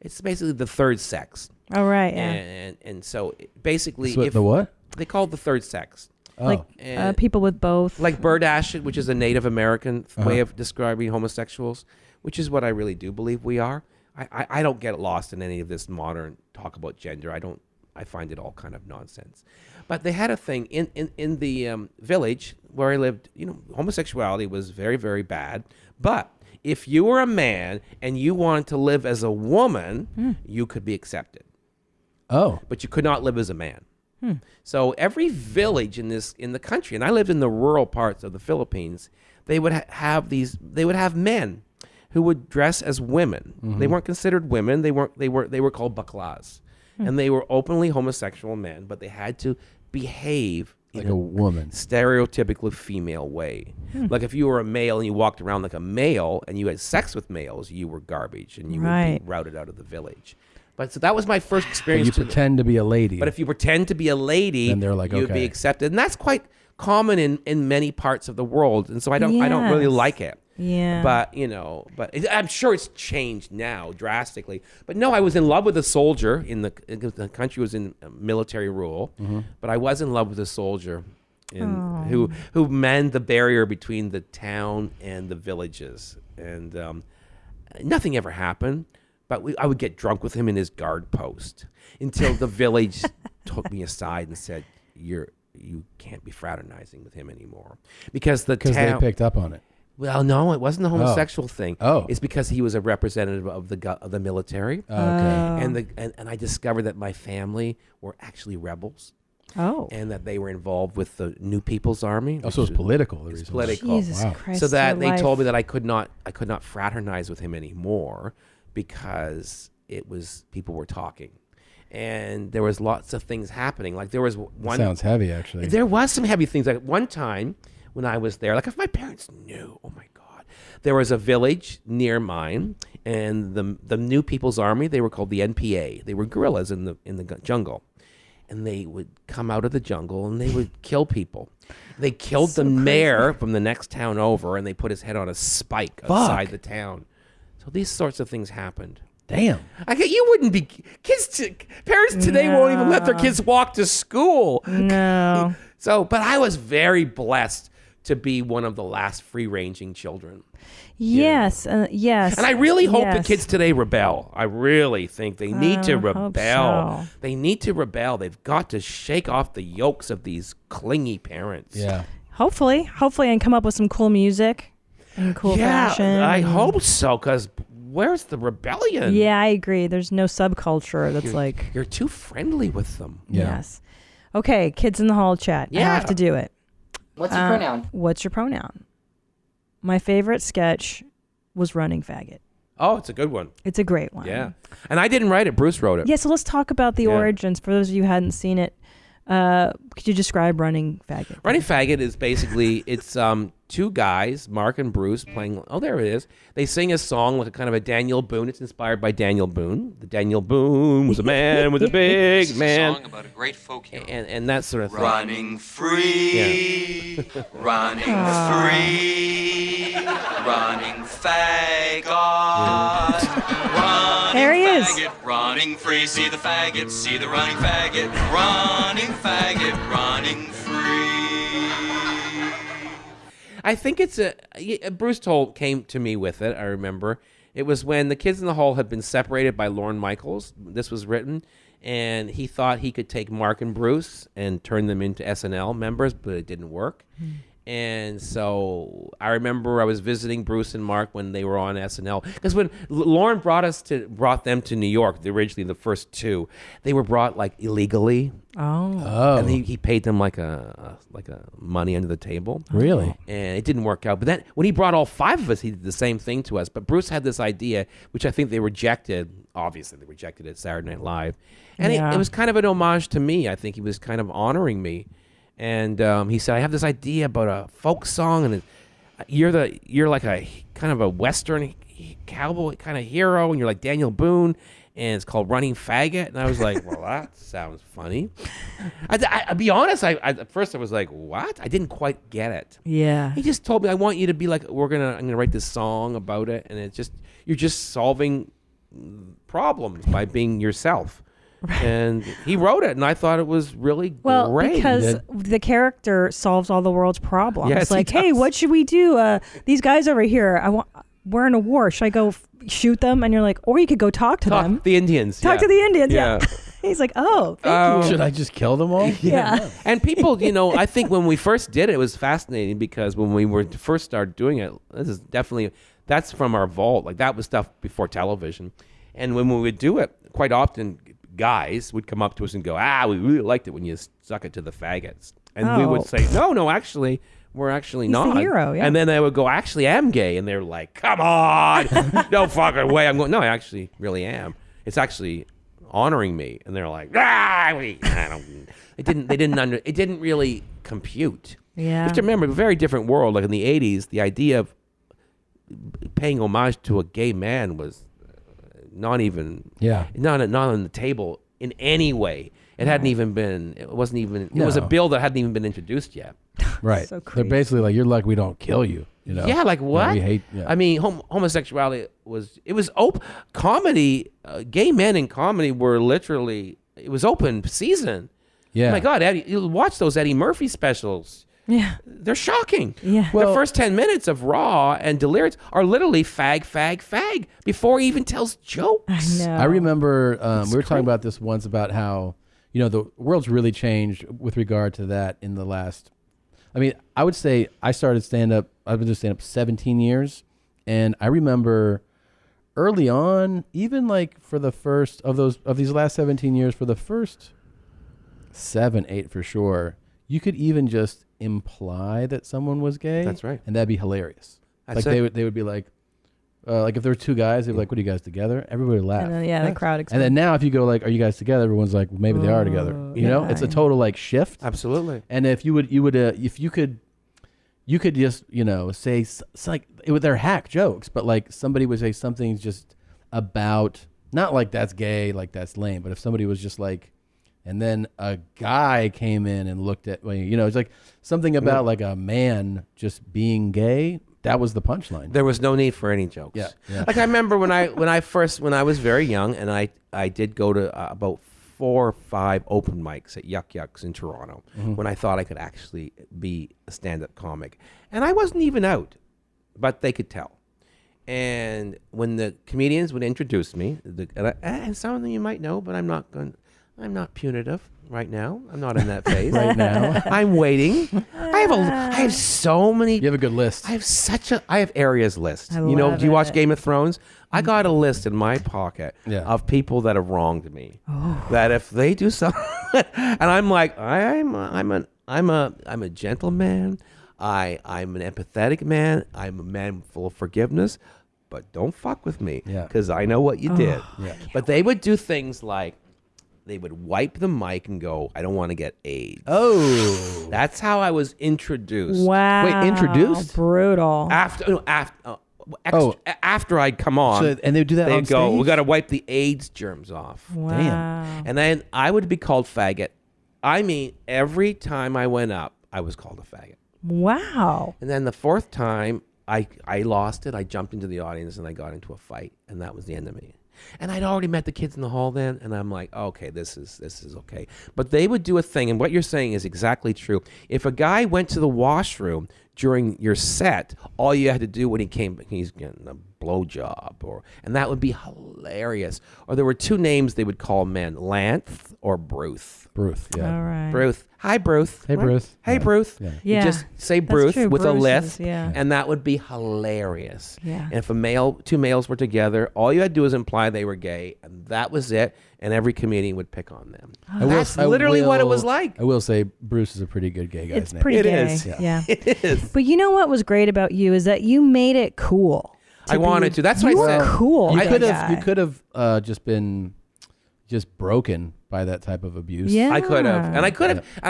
it's basically the third sex. Oh, right, yeah. And so basically, So the what? They call it the third sex. Like And- people with both. like bird acid, which is a Native American way of describing homosexuals, which is what I really do believe we are. I don't get lost in any of this modern talk about gender. I find it all kind of nonsense. But they had a thing in the village where I lived. Homosexuality was very, very bad. But if you were a man and you wanted to live as a woman, you could be accepted. Oh. But you could not live as a man. So every village in the country, and I lived in the rural parts of the Philippines, they would have men who would dress as women. They weren't considered women. They were called baklas, and they were openly homosexual men, but they had to behave Like a woman. stereotypically female way. Like if you were a male and you walked around like a male and you had sex with males, you were garbage and you would be routed out of the village. But so that was my first experience. You pretend to be a lady. But if you pretend to be a lady, then they're like, you'd okay. be accepted, and that's quite common in many parts of the world. And so I don't really like it. Yeah. But I'm sure it's changed now drastically. But no, I was in love with a soldier the country was in military rule, but I was in love with a soldier who manned the barrier between the town and the villages, and nothing ever happened. But I would get drunk with him in his guard post until the village took me aside and said, "You can't be fraternizing with him anymore," because they picked up on it. Well, no, it wasn't the homosexual thing. Oh, it's because he was a representative of the military. Oh, okay. And I discovered that my family were actually rebels. Oh. And that they were involved with the New People's Army. Oh, so it's political. It's political. Jesus Christ, so that your they told me life. that I could not fraternize with him anymore because people were talking. And there was lots of things happening. Like there was one. Sounds heavy, actually. There was some heavy things. Like one time when I was there, like if my parents knew, oh my God, there was a village near mine, and the New People's Army, they were called the NPA. They were guerrillas in the jungle, and they would come out of the jungle and they would kill people. They killed the mayor from the next town over, and they put his head on a spike outside the town. So these sorts of things happened. Damn. You wouldn't be parents today won't even let their kids walk to school. No. So, but I was very blessed to be one of the last free-ranging children. Yes, yes. And I really hope the yes. kids today rebel. I really think they need to hope rebel. so. They need to rebel. They've got to shake off the yokes of these clingy parents. Yeah. Hopefully, and come up with some cool music and cool fashion. I hope so, because where's the rebellion? Yeah, I agree. There's no subculture that's like... You're too friendly with them. Yes. Okay, kids in the hall chat. I have to do it. What's your pronoun? What's your pronoun? My favorite sketch was Running Faggot. Oh, it's a good one. It's a great one. Yeah. And I didn't write it. Bruce wrote it. Yeah, so let's talk about the origins for those of you who hadn't seen it. Could you describe Running Faggot? Running Faggot is basically, it's two guys, Mark and Bruce, playing, oh, there it is. They sing a song like a kind of a Daniel Boone. It's inspired by Daniel Boone. The Daniel Boone was a man with a big man. It's a song about a great folk hero. And that sort of thing. Running free, running free, running faggot. Running there he is. Faggot, running free, see the faggot, see the running faggot, running running free. I think it's Bruce came to me with it, I remember. It was when the Kids in the Hall had been separated by Lorne Michaels. This was written, and he thought he could take Mark and Bruce and turn them into SNL members, but it didn't work. And so I remember I was visiting Bruce and Mark when they were on SNL. Because when Lorne brought them to New York, originally the first two, they were brought like illegally. Oh. And he paid them like a money under the table. Really? And it didn't work out. But then when he brought all five of us, he did the same thing to us. But Bruce had this idea, which I think they rejected. Obviously, they rejected it at Saturday Night Live. And it was kind of an homage to me. I think he was kind of honoring me. And he said, I have this idea about a folk song, and you're like a kind of a Western cowboy kind of hero, and you're like Daniel Boone, and it's called Running Faggot. And I was like, well, that sounds funny. I'll be honest, at first I was like, what? I didn't quite get it. Yeah. He just told me, I want you to be like, I'm gonna write this song about it, and you're just solving problems by being yourself. And he wrote it, and I thought it was really great. Because the character solves all the world's problems. Yes, like, hey, what should we do? These guys over here, we're in a war. Should I go shoot them? And you're like, or you could go talk to them. The Indians. Talk to the Indians. Yeah. He's like, oh, thank you. Should I just kill them all? Yeah. And people, I think when we first did it, it was fascinating because when we first started doing it, that's from our vault. Like that was stuff before television. And when we would do it, quite often guys would come up to us and go, we really liked it when you stuck it to the faggots. And we would say, no, actually, we're actually He's not. the hero, yeah. And then they would go, actually, I'm gay. And they're like, come on, no fucking way. I'm going, no, I actually really am. It's actually honoring me. And they're like, it didn't really compute. Yeah. You have to remember, a very different world. Like in the 80s, the idea of paying homage to a gay man was not on the table in any way. It hadn't even been. It wasn't even. It was a bill that hadn't even been introduced yet. Right. So They're basically like, you're lucky we don't kill you. Yeah, like what? We hate. Yeah. I mean, homosexuality was open. Comedy, gay men in comedy were literally. It was open season. Yeah. Oh my God, Eddie, you watch those Eddie Murphy specials. Yeah. They're shocking. Yeah. The first 10 minutes of Raw and Delirious are literally fag before he even tells jokes. I know. I remember we were talking about this once about how, the world's really changed with regard to that in the last, I would say I started stand-up, I've been doing stand-up 17 years. And I remember early on, even like for the first of these last 17 years, for the first 7, 8 for sure, you could even just imply that someone was gay. That's right. And that'd be hilarious. That's like it. they would be like if there were two guys, they'd be like, what are you guys together? Everybody would laugh. And then, the crowd And then now if you go like, are you guys together? Everyone's like, well, maybe they are together. It's a total like shift. Absolutely. And if you could just, say like they're hack jokes, but like somebody would say something just about, not like that's gay, like that's lame, but if somebody was just like, and then a guy came in and looked at, it's like something about like a man just being gay. That was the punchline. There was no need for any jokes. Yeah. Like I remember when I was very young, and I did go to about 4 or 5 open mics at Yuck Yucks in Toronto when I thought I could actually be a stand-up comic, and I wasn't even out, but they could tell. And when the comedians would introduce me, and some of them you might know, but I'm not punitive right now. I'm not in that phase right now. I'm waiting. I have so many. You have a good list. I have areas list. Do you watch Game of Thrones? I got a list in my pocket of people that have wronged me. Oh. That if they do something, and I'm like, I'm a gentleman. I'm an empathetic man. I'm a man full of forgiveness. But don't fuck with me because I know what you did. Yeah. But they would do things like, they would wipe the mic and go, I don't want to get AIDS. Oh. That's how I was introduced. Wow. Wait, introduced? Brutal. After I'd come on. So, and they would do that on They'd go, stage? we got to wipe the AIDS germs off. Wow. Damn. And then I would be called faggot. I mean, every time I went up, I was called a faggot. Wow. And then the fourth time, I lost it. I jumped into the audience and I got into a fight, and that was the end of me. And I'd already met the kids in the hall then, and I'm like, okay, this is okay. But they would do a thing, and what you're saying is exactly true. If a guy went to the washroom during your set, all you had to do when he came, he's getting a blowjob, and that would be hilarious. Or there were two names they would call men, Lance or Bruce. Bruce, yeah. All right. Bruce. Hi, Bruce. Hey, Bruce. Hey, Bruce. Yeah. You Yeah. just say That's Bruce true. with a Bruce lisp, is- yeah. and that would be hilarious. Yeah. And if two males were together, all you had to do was imply they were gay, and that was it, and every comedian would pick on them. That's literally what it was like. I will say Bruce is a pretty good gay guy's It's name. pretty It gay. is. Yeah. It is. But you know what was great about you is that you made it cool. I wanted to. That's what you I said. were cool. You as could a have. You guy. could have just been broken by that type of abuse. Yeah. I could have, and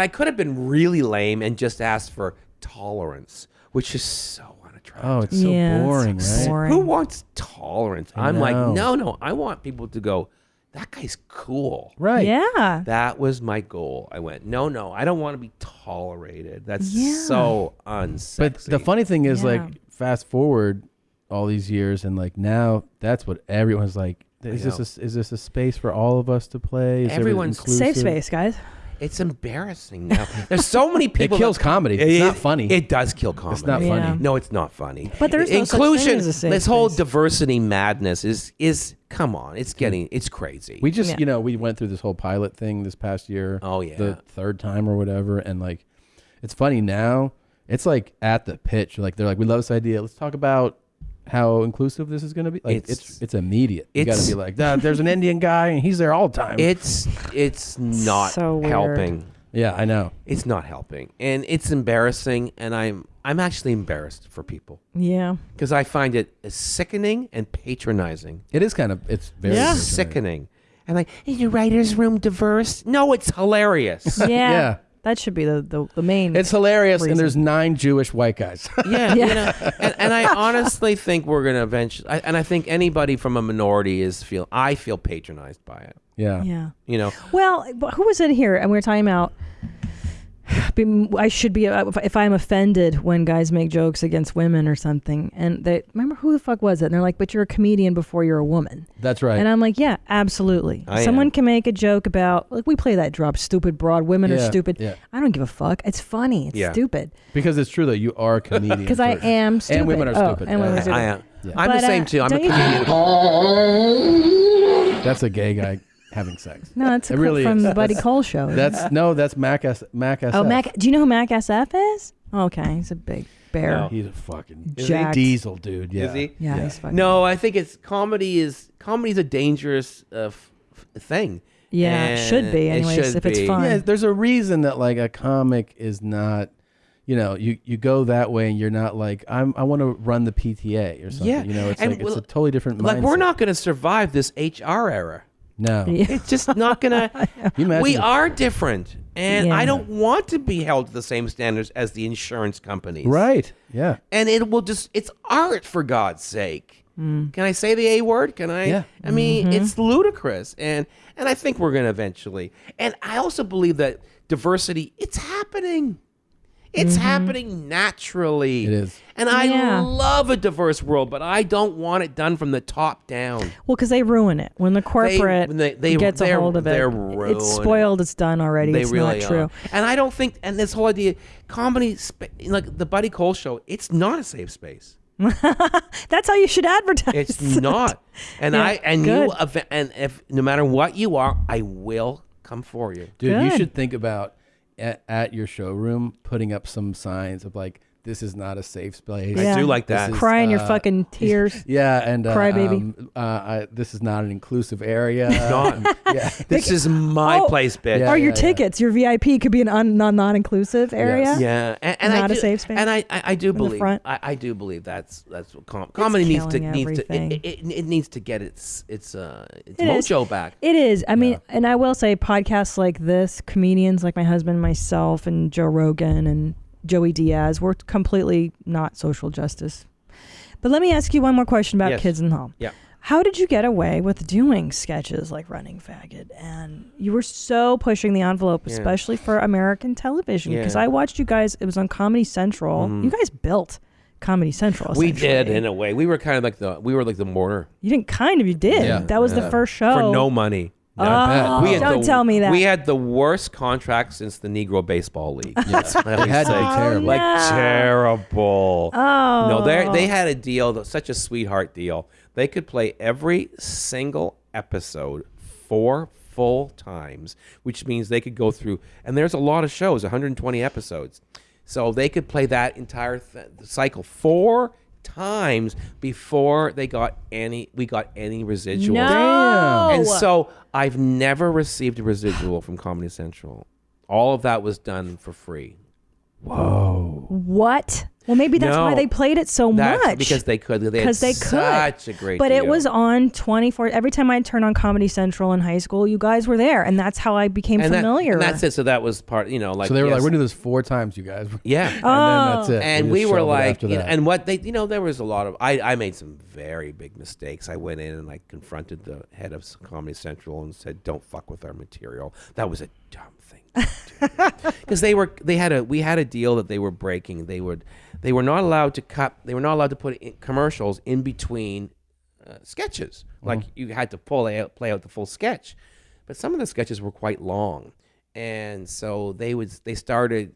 I could have been really lame and just asked for tolerance, which is so unattractive. Oh, it's so boring, right? Who wants tolerance? I I'm like, know. no. I want people to go, that guy's cool. Right. Yeah. That was my goal. I went, no, I don't want to be tolerated. That's Yeah. so unsexy. But the funny thing is, Yeah. like, fast forward all these years, and like now, that's what everyone's like. Is know. this a space for all of us to play? Is Everyone's- inclusive? Safe space, guys. It's embarrassing now. There's so many people. It kills comedy. It's not funny. It does kill comedy. It's not funny. Yeah. No, it's not funny. But there's no such inclusion. thing as a safe This whole space. diversity madness is come on. It's crazy. We just, we went through this whole pilot thing this past year. Oh, yeah. The third time or whatever. And like, it's funny now. It's like at the pitch. Like, they're like, we love this idea. Let's talk about how inclusive this is going to be. Like, it's immediate. You got to be like, there's an Indian guy and he's there all the time. It's not So weird. helping. Yeah, I know. It's not helping, and it's embarrassing. And I'm actually embarrassed for people Yeah. because I find it sickening and patronizing. It is kind of. It's very Yeah. patronizing. Sickening. And like, is your writer's room diverse? No, it's hilarious. Yeah. Yeah. That should be the main. It's hilarious, reason. and there's 9 Jewish white guys. Yeah, you know, and I honestly think we're gonna eventually. I think anybody from a minority I feel patronized by it. Yeah. Yeah. You know. Well, but who was in here? And we were talking about. I should be if I'm offended when guys make jokes against women or something. And they remember who the fuck was it? And they're like, "But you're a comedian before you're a woman." That's right. And I'm like, "Yeah, absolutely. Someone can make a joke about like we play that drop stupid broad. Women are Yeah, stupid. yeah. I don't give a fuck. It's funny. It's Yeah. stupid. Because it's true, though. You are a comedian. Because I am stupid. And women are stupid. And women are stupid. I am. Yeah. I'm the But, same too. I'm a don't you- comedian. That's a gay guy having sex. No, it's It really from is. the Buddy That's- Cole show. That's Mac SF. Oh, Mac. Do you know who Mac SF is? Okay, he's a big bear. No. He's a fucking Jacked. diesel dude. Yeah. Is he? Yeah, he's fucking. No, I think comedy's a dangerous thing. Yeah, it should be, And it anyways, should if it's be. fun. Yeah, there's a reason that like a comic is not, you go that way and you're not like I want to run the PTA or something. Yeah. It's And like it's a totally different Like mindset. we're not going to survive this HR era. No. Yeah. It's just not going to. You imagine We if- are different. And Yeah. I don't want to be held to the same standards as the insurance companies. Right. Yeah. And it's art, for God's sake. Can I say the A word? Can I? Yeah. I mean, Mm-hmm. it's ludicrous. And I think we're going to eventually. And I also believe that diversity, it's happening. It's happening naturally. It is. And I Yeah. love a diverse world, but I don't want it done from the top down. Well, because they ruin it when the corporate when they- gets a they're- hold of it. they're It's ruining spoiled. It's done already. They It's really not true. are. And I don't think, and this whole idea, comedy, like the Buddy Cole show, it's not a safe space. That's how you should advertise. It's not. And Yeah, if no matter what you are, I will come for you. Dude, you Good. should think about at your showroom putting up some signs of like this is not a safe place. I do like that. Cry in your fucking tears. Yeah, and Cry, baby. This is not an inclusive area. This is my place, bitch. Or your tickets, your VIP could be an non-inclusive area. Yeah, and not I a safe space. And I do In the believe front. I do believe that's what comedy needs to everything. it needs to get its It is. mojo back. It is. I mean, and I will say podcasts like this, comedians like my husband, myself, and Joe Rogan and Joey Diaz, we're completely not social justice. But let me ask you one more question about Yes. Kids in the Hall. Yeah. How did you get away with doing sketches like Running Faggot? And you were so pushing the envelope, Yeah. especially for American television. Because Yeah. I watched you guys, it was on Comedy Central. Mhm. You guys built Comedy Central. We essentially. did in a way. We were kind of like the mortar. You didn't you did. Yeah. That was the Yeah. first show. For no money. Oh, don't tell me that. We had the worst contract since the Negro Baseball League. Yes. It had to be terrible. Like terrible. Oh. No, they had a deal, such a sweetheart deal. They could play every single episode 4 full times, which means they could go through, and there's a lot of shows, 120 episodes. So they could play that entire cycle 4 times before we got any residual. No. Damn. And so I've never received a residual from Comedy Central. All of that was done for free. Whoa. What? Well, maybe that's why No. they played it so That's much. because they could. They had Because they such could. a great But it deal. was on 24. Every time I'd turn on Comedy Central in high school, you guys were there. And that's how I became familiar. And that's it. So that was part, like. So they were like, yes. we're going to do this 4 times, you guys. Yeah. And then that's it. And we we just were shelved it like, after that. and what they, there was a lot of, I made some very big mistakes. I went in and I confronted the head of Comedy Central and said, don't fuck with our material. That was a dumb thing. Because we had a deal that they were breaking. They were not allowed to cut. They were not allowed to put in commercials in between sketches. Like you had to play out the full sketch, but some of the sketches were quite long, and so they started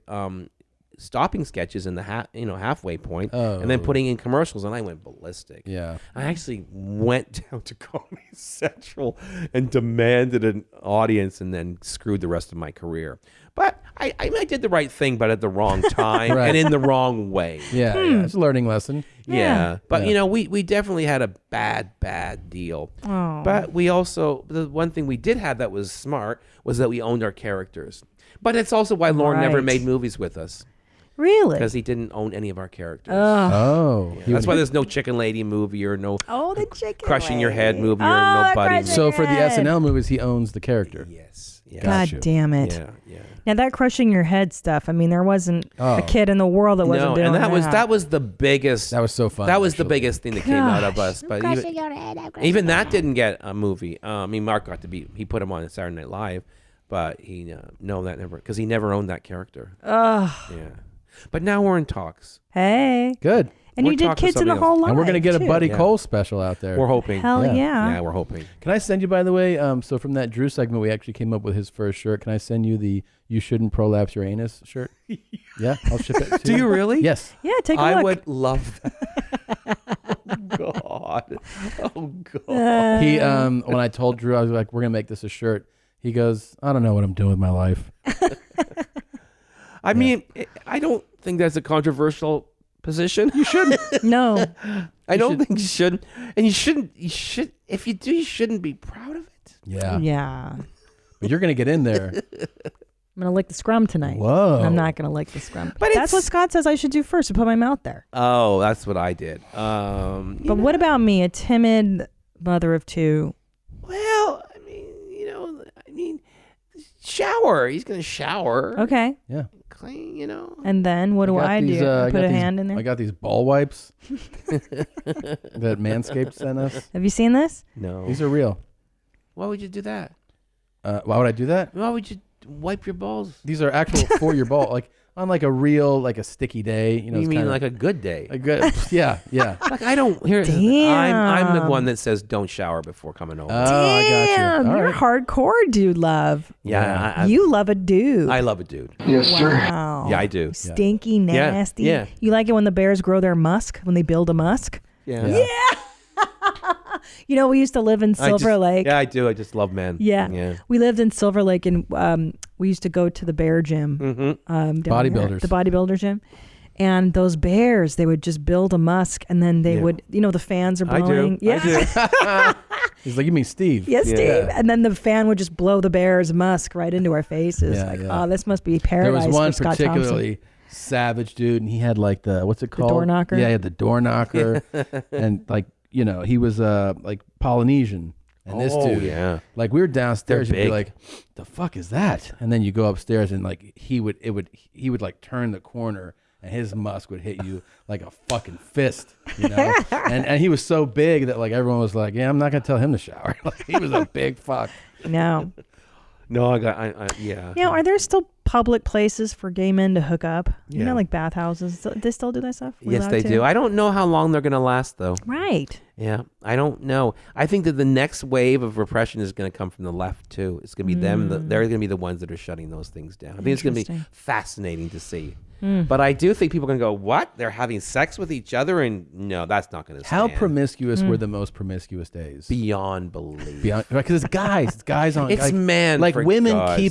stopping sketches in the halfway point, and then putting in commercials, and I went ballistic. Yeah. I actually went down to Comedy Central and demanded an audience, and then screwed the rest of my career. But I did the right thing, but at the wrong time Right. and in the wrong way. Yeah, it's a learning lesson. Yeah. But, Yeah. we definitely had a bad deal. Oh. But we also, the one thing we did have that was smart was that we owned our characters. But it's also why Lauren never Right. made movies with us. Really? Because he didn't own any of our characters. Ugh. Oh. Yeah, that's why there's no Chicken Lady movie or no the Chicken Crushing Your Head movie or Oh, no the Buddy. Crushing So for the Head. SNL movies, he owns the character. Yes. God damn it. Yeah. Now that Crushing Your Head stuff, I mean, there wasn't Oh. a kid in the world that wasn't No, doing and that. that was the biggest. That was so fun. That was the biggest thing that came out of Gosh. us. But even that didn't get a movie. I mean, Mark he put him on Saturday Night Live, but that never, because he never owned that character. Ugh. Yeah. But now we're in talks. Hey. Good. And We're you did talking Kids in the something Hall else. live. And we're going to get a too. Buddy Yeah. Cole special out there. We're hoping. Hell yeah. Yeah, we're hoping. Can I send you, by the way, so from that Drew segment, we actually came up with his first shirt. Can I send you the You Shouldn't Prolapse Your Anus shirt? Yeah, I'll ship it to Do you really? Yes. Yeah, take a I look. would love that. God. Oh, God. He, when I told Drew, I was like, we're going to make this a shirt. He goes, I don't know what I'm doing with my life. I mean, I don't think that's a controversial position. You shouldn't. No. I don't think you should. And you should, if you do, you shouldn't be proud of it. Yeah. Yeah. But you're going to get in there. I'm going to lick the scrum tonight. Whoa. I'm not going to lick the scrum. But that's what Scott says I should do first, to put my mouth there. Oh, that's what I did. But what about me, a timid mother of 2? Well, I mean, shower. He's going to shower. Okay. Yeah. Clean, And then what do I do? Put a hand in there? I got these ball wipes that Manscaped sent us. Have you seen this? No. These are real. Why would you do that? Why would I do that? Why would you wipe your balls? These are actual for your ball, like on like a real, like a sticky day. You know, You it's mean kinda- like a good day? a good, yeah. Like I don't hear. I'm the one that says don't shower before coming over. Oh, I got you. Damn, All you're right. hardcore, dude love. Yeah, you love a dude. I love a dude. Yes, sir. Wow. Yeah, I do. Stinky, nasty. Yeah. You like it when the bears grow their musk, when they build a musk? Yeah. You know, we used to live in Silver Lake. Yeah, I do. I just love men. Yeah. We lived in Silver Lake, and we used to go to the bear gym. Down there, Bodybuilders. the bodybuilder gym. And those bears, they would just build a musk, and then they would, the fans are blowing. He's like, you mean Steve? Yes, Steve. And then the fan would just blow the bear's musk right into our faces. Oh, this must be paradise. There was one for Scott particularly savage dude, and he had like what's it called? door knocker? Yeah, he had the door knocker. And like, he was like Polynesian. And this dude, like we were downstairs, you'd be like, the fuck is that? And then you go upstairs and like he would like turn the corner and his musk would hit you like a fucking fist, and he was so big that like everyone was like, yeah, I'm not gonna tell him to shower. Like he was a big fuck. No. No, yeah. Are there still public places for gay men to hook up? Like bathhouses. They still do that stuff? Yes, they do. I don't know how long they're going to last, though. Right. Yeah, I don't know. I think that the next wave of repression is going to come from the left, too. It's going to be them. They're going to be the ones that are shutting those things down. I think it's going to be fascinating to see. But I do think people are going to go, what? They're having sex with each other? And no, that's not going to stand. How promiscuous were the most promiscuous days? Beyond belief. Because it's guys. It's guys on. It's like, men. Like for women God's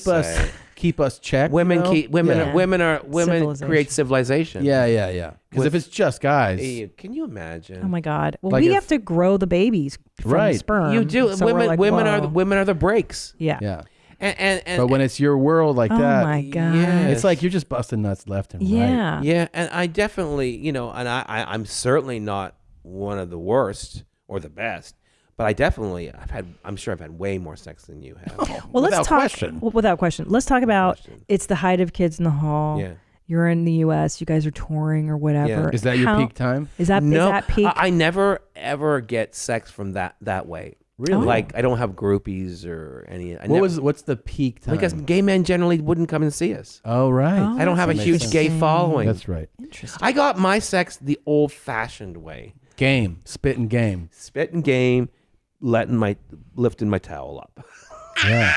keep us checked. Women Civilization. create civilization. Yeah. Because if it's just guys, can you imagine? Oh my God. Well, Like we if- have to grow the babies from the sperm. You do. So we're like, women are the breaks. Yeah. And but when it's your world like Oh that, my God. it's like you're just busting nuts left and right. Yeah, and I definitely, and I'm certainly not one of the worst or the best, but I'm sure I've had way more sex than you have. Well, let's Without talk. question. Well, without question. Let's talk about it's the height of Kids in the Hall. Yeah. You're in the U.S. You guys are touring or whatever. Yeah. Is that your peak time? Is that peak? I never ever get sex from that way. Really? Like I don't have groupies or any. What's the peak time? Because gay men generally wouldn't come and see us. Oh right. I don't have a huge gay following. That's right. Interesting. I got my sex the old-fashioned way. Spit and game, lifting my towel up. Yeah.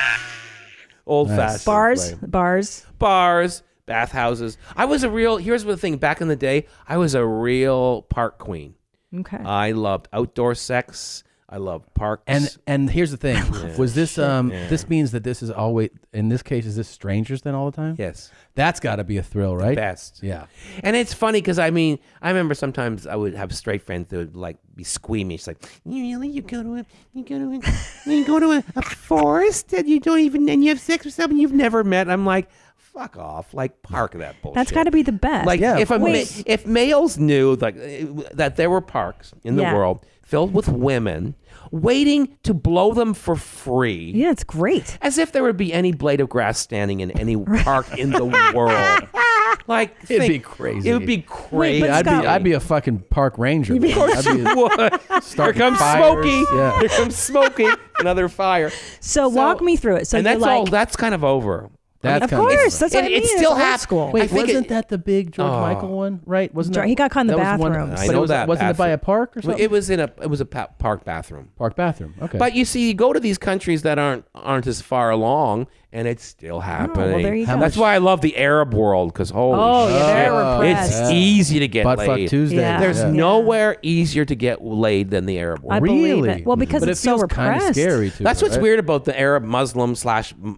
Old-fashioned. Bars. Bathhouses. Here's the thing. Back in the day, I was a real park queen. Okay. I loved outdoor sex. I loved parks. And here's the thing. Was this Yeah. this means that this is always, in this case, is this strangers then all the time? Yes. That's got to be a thrill, right? Best. Yeah. And it's funny because I remember sometimes I would have straight friends that would like be squeamish, like, you go to a forest and you have sex with someone you've never met. I'm like, fuck off, like park that bullshit. That's got to be the best. Like if males knew that there were parks in the world filled with women waiting to blow them for free. Yeah, it's great. As if there would be any blade of grass standing in any park in the world. Like It'd be crazy. It would be crazy. Wait, but I'd be a fucking park ranger. Of course you would. Here comes Smokey. Yeah. Here comes Smokey. Another fire. So walk me through it. So and you're that's like, all. That's kind of over. Of course, that's what I mean. It still It's old happens. school. Wait, wasn't that the big George Michael one? Right? Wasn't that, He got caught in the that was one- bathrooms. I know Wasn't it by a park or something? It was a park bathroom. Park bathroom. Okay. But you see, you go to these countries that aren't as far along, and it's still happening. there you go. That's why I love the Arab world, because holy shit, they're repressed. it's easy to get Butt laid. fuck Tuesday. Yeah. There's Yeah. nowhere easier to get laid than the Arab world. I believe it. Well, because but it's it so feels kind of repressed. scary too. That's though, what's right? weird about the Arab Muslim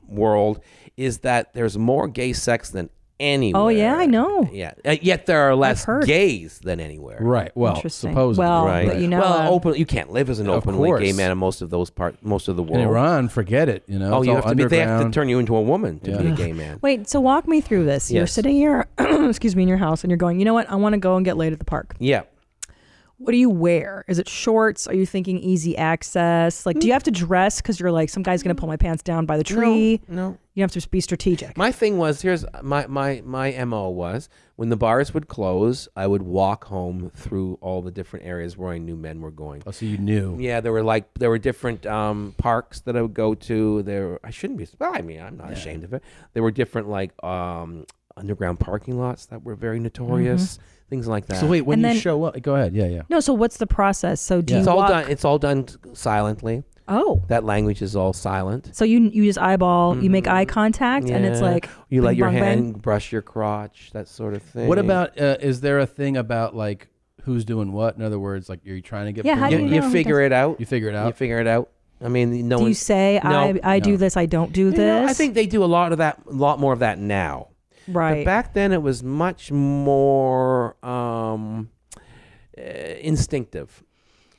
/ world is that there's more gay sex than anywhere. Oh yeah, I know. Yeah, yet there are less heard. gays than anywhere. Right. Well, Interesting. supposedly. Well, Right. but you know, open. You can't live as an Of openly gay course. man in most of the world. In Iran, forget it. You know. Oh, it's you all have to be. They have to underground. turn you into a woman to be Yeah. a gay man. Wait, so walk me through this. You're Yes. sitting here, excuse me, in your house, and you're going, you know what? I want to go and get laid at the park. Yeah. What do you wear? Is it shorts? Are you thinking easy access? Like, do you have to dress because you're like, some guy's going to pull my pants down by the tree? No. You have to be strategic. My thing was, here's my MO was, when the bars would close, I would walk home through all the different areas where I knew men were going. Oh, so you knew. Yeah, there were different parks that I would go to. I shouldn't be. Well, I mean, I'm not ashamed of it. There were different underground parking lots that were very notorious. Things like that. So wait, when And you then- show up, go ahead. Yeah. No, so what's the process? So do It's you all walk? done. It's all done silently. Oh. That language is all silent. So you just eyeball, you make eye contact, and it's Yeah. like you let bing, your bong, hand bang. brush your crotch, that sort of thing. What about? Is there a thing about like who's doing what? In other words, like are you trying to get? Yeah, how do permission? you know who figure it out? You figure it out. You figure it out. I mean, no Do one. you say No. I do this, I don't do this? I think they do a lot more of that now. Right. But back then it was much more instinctive.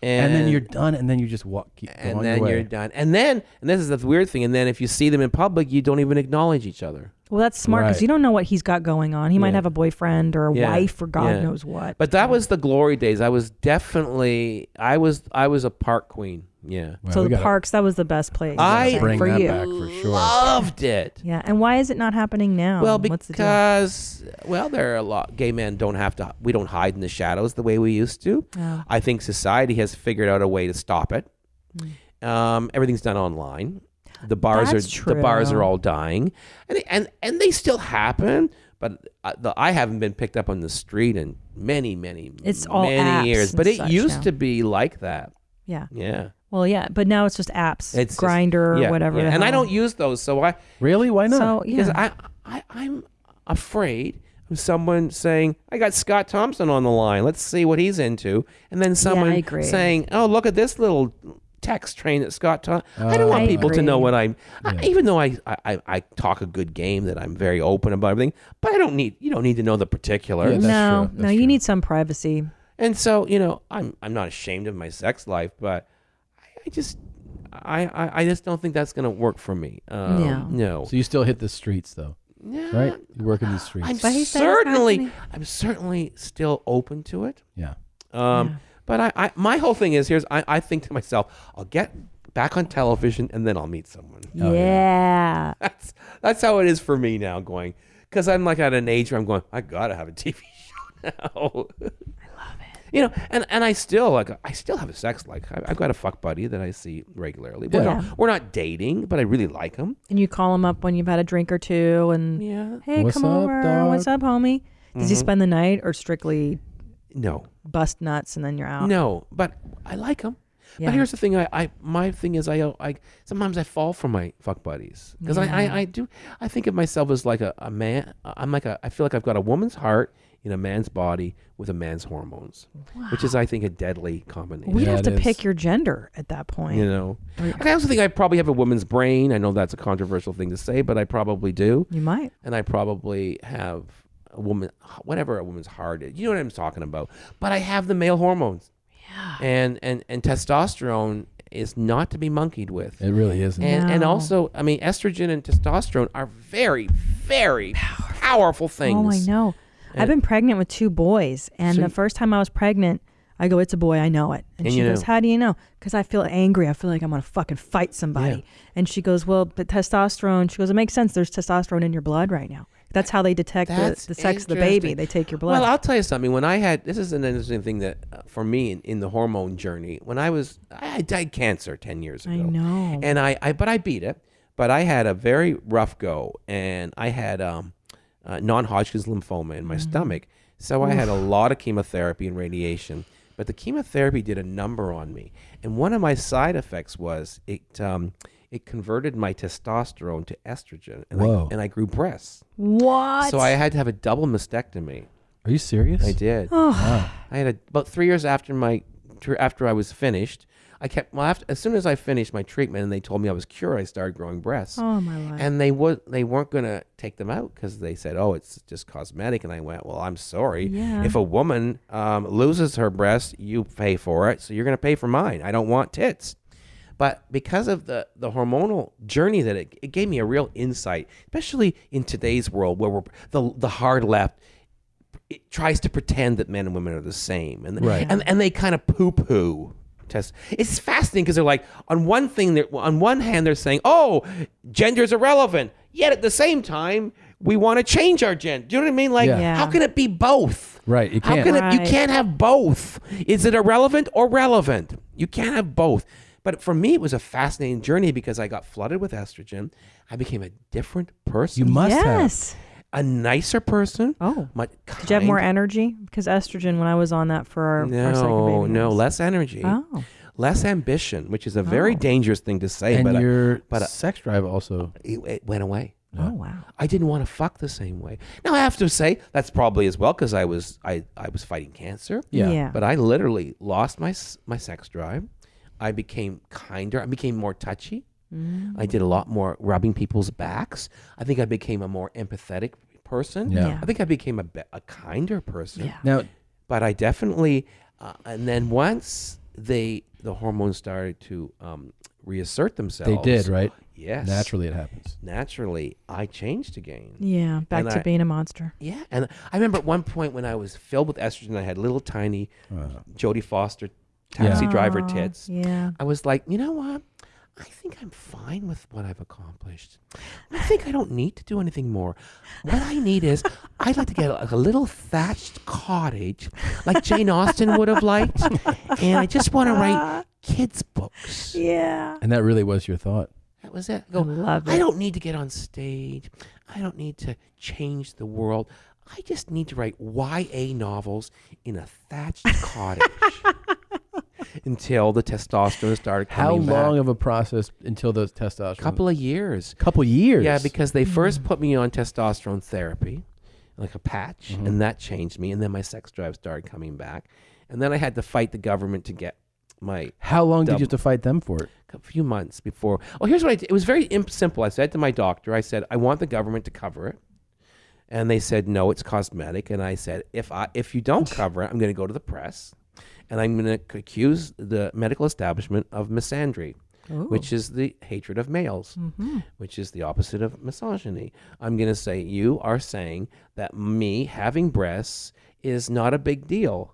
And then you're done, and then you just keep going and then your way. you're done. And this is the weird thing, and then if you see them in public, you don't even acknowledge each other. Well, that's smart because Right. you don't know what he's got going on. He might Yeah. have a boyfriend or a Yeah. wife or God Yeah. knows what. But that was the glory days. I was definitely I was a park queen. Yeah. So the parks, that was the best place. I for you. back for sure. Loved it. Yeah, and why is it not happening now? Well, What's the deal? because there are a lot. Gay men don't have to. We don't hide in the shadows the way we used to. Oh. I think society has figured out a way to stop it. Everything's done online. The bars That's are the bars true. are all dying, and they still happen. But I haven't been picked up on the street in many It's all apps years. and But it such used now. to be like that. Yeah. Yeah. Well, yeah, but now it's just apps, It's just- Grinder or yeah, whatever. yeah. the And I hell. don't use those, so I really. Why not? So because yeah, I'm afraid of someone saying, I got Scott Thompson on the line. Let's see what he's into. And then someone agree. saying, oh, look at this little text train that Scott Thompson. I don't want I people to agree. know what even though I talk a good game, that I'm very open about everything, but you don't need to know the particulars. Yeah, no, you need some privacy. And so, I'm not ashamed of my sex life, but I just don't think that's going to work for me. No. So you still hit the streets, though, right? You work in the streets. I'm But he said it's certainly still open to it. Yeah. But my whole thing is I think to myself, I'll get back on television and then I'll meet someone. Yeah. That's how it is for me now, going, because I'm like at an age where I'm going, I gotta have a TV show now. I love it. And I still have a sex life. I've got a fuck buddy that I see regularly. We're not dating, but I really like him. And you call him up when you've had a drink or two, and hey, What's come up, over. dog? What's up, homie? Does he spend the night or strictly No. bust nuts and then you're out? No, but I like him. Yeah. But here's the thing: my thing is I sometimes I fall for my fuck buddies because I think of myself as like a man. I feel like I've got a woman's heart in a man's body with a man's hormones, which is I think a deadly combination. We'd have to pick your gender at that point. I also think I probably have a woman's brain. I know that's a controversial thing to say, but I probably do. You might. And I probably have a woman, whatever a woman's heart is. You know what I'm talking about. But I have the male hormones. Yeah. And testosterone is not to be monkeyed with. It really isn't. And also, I mean, estrogen and testosterone are very, very powerful things. Oh, I know. I've been pregnant with 2 boys, and the first time I was pregnant, I go, it's a boy, I know it. And she goes, how do you know? Because I feel angry. I feel like I'm going to fucking fight somebody. Yeah. And she goes, well, but testosterone, she goes, it makes sense. There's testosterone in your blood right now. That's how they detect the sex of the baby. They take your blood. Well, I'll tell you something. When this is an interesting thing that for me in the hormone journey, when I died cancer 10 years ago. I know. And but I beat it. But I had a very rough go, and I had non-Hodgkin's lymphoma in my stomach. So I had a lot of chemotherapy and radiation. But the chemotherapy did a number on me. And one of my side effects was it converted my testosterone to estrogen. And I grew breasts. What? So I had to have a double mastectomy. Are you serious? I did. Oh. Wow. I had about 3 years after I was finished. As soon as I finished my treatment and they told me I was cured, I started growing breasts. Oh, my life. And they weren't going to take them out because they said, oh, it's just cosmetic. And I went, well, I'm sorry. Yeah. If a woman loses her breast, you pay for it. So you're going to pay for mine. I don't want tits. But because of the hormonal journey that it gave me a real insight, especially in today's world where the hard left it tries to pretend that men and women are the same. And they kind of poo-poo. It's fascinating because they're like, on one hand they're saying, oh, gender's irrelevant, yet at the same time we want to change our gender. Do you know what I mean? Like, how can it be both? Right, you can't. You can't have both. Is it irrelevant or relevant? You can't have both. But for me, it was a fascinating journey because I got flooded with estrogen. I became a different person. You must have. A nicer person. Oh. Did you have more energy? Because estrogen, when I was on that for our second baby. No, less energy. Oh. Less ambition, which is a very dangerous thing to say. And but your sex drive also. It went away. Oh, wow. I didn't want to fuck the same way. Now, I have to say, that's probably as well because I was fighting cancer. Yeah. But I literally lost my sex drive. I became kinder. I became more touchy. I did a lot more rubbing people's backs. I think I became a more empathetic person. Yeah. I think I became a kinder person. Yeah. Now, but I definitely, and then once the hormones started to reassert themselves. they did, right? Yes. Naturally, it happens. Naturally, I changed again. Yeah, back And to being a monster. Yeah, and I remember at one point when I was filled with estrogen, I had little tiny Jodie Foster taxi driver tits. Yeah. I was like, you know what? I think I'm fine with what I've accomplished. I think I don't need to do anything more. What I need is, I'd like to get a little thatched cottage, like Jane Austen would have liked, and I just want to write kids' books. Yeah. And that really was your thought. That was it. I love it. I don't need to get on stage. I don't need to change the world. I just need to write YA novels in a thatched cottage. Until the testosterone started coming back. How long of a process until the testosterone? Couple of years. Couple years? Yeah, because they first put me on testosterone therapy, like a patch, and that changed me. And then my sex drive started coming back. And then I had to fight the government to get my... How long did you have to fight them for it? A few months before. Oh, here's what I did. It was very simple. I said to my doctor, I said, I want the government to cover it. And they said, no, it's cosmetic. And I said, if you don't cover it, I'm going to go to the press. And I'm going to accuse the medical establishment of misandry, which is the hatred of males, which is the opposite of misogyny. I'm going to say, you are saying that me having breasts is not a big deal.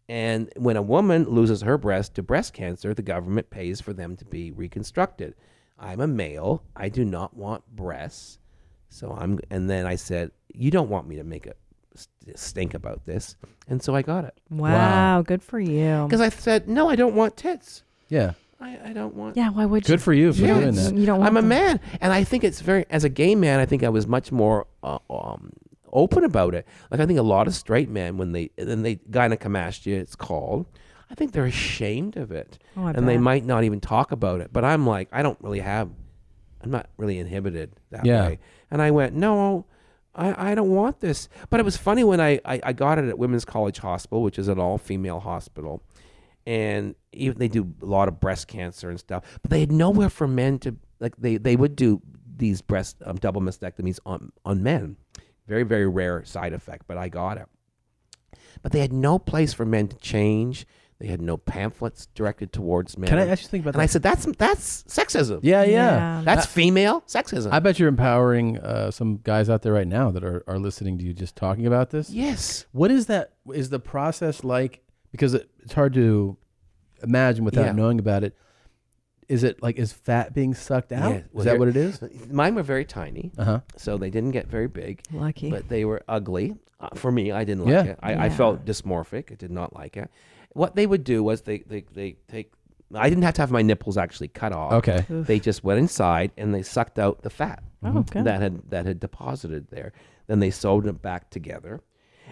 And when a woman loses her breast to breast cancer, the government pays for them to be reconstructed. I'm a male. I do not want breasts. And then I said, you don't want me to make a stink about this, and so I got it. Wow. Good for you. Because I said, no, I don't want tits. Yeah. I don't want. Yeah, why would you? Good for you for doing that. You don't want I'm a them. man, and I think it's as a gay man, I think I was much more open about it. Like I think a lot of straight men, when they gynecomastia, it's called, I think they're ashamed of it, and they might not even talk about it. But I'm like, I'm not really inhibited that way. And I went, no, I don't want this. But it was funny when I got it at Women's College Hospital, which is an all-female hospital. And even they do a lot of breast cancer and stuff. But they had nowhere for men to, like, they would do these breast double mastectomies on men. Very, very rare side effect, but I got it. But they had no place for men to change. They had no pamphlets directed towards men. Can I actually think about that? And I said, that's sexism. Yeah. That's female sexism. I bet you're empowering some guys out there right now that are listening to you just talking about this. Yes. What is that? Is the process like, because it's hard to imagine without knowing about it. Is it like, is fat being sucked out? Yeah. Is that what it is? Mine were very tiny. So they didn't get very big. Lucky. But they were ugly. For me, I didn't like it. I felt dysmorphic. I did not like it. What they would do was they take, I didn't have to have my nipples actually cut off. Okay. Oof. They just went inside and they sucked out the fat okay. that had deposited there. Then they sewed it back together.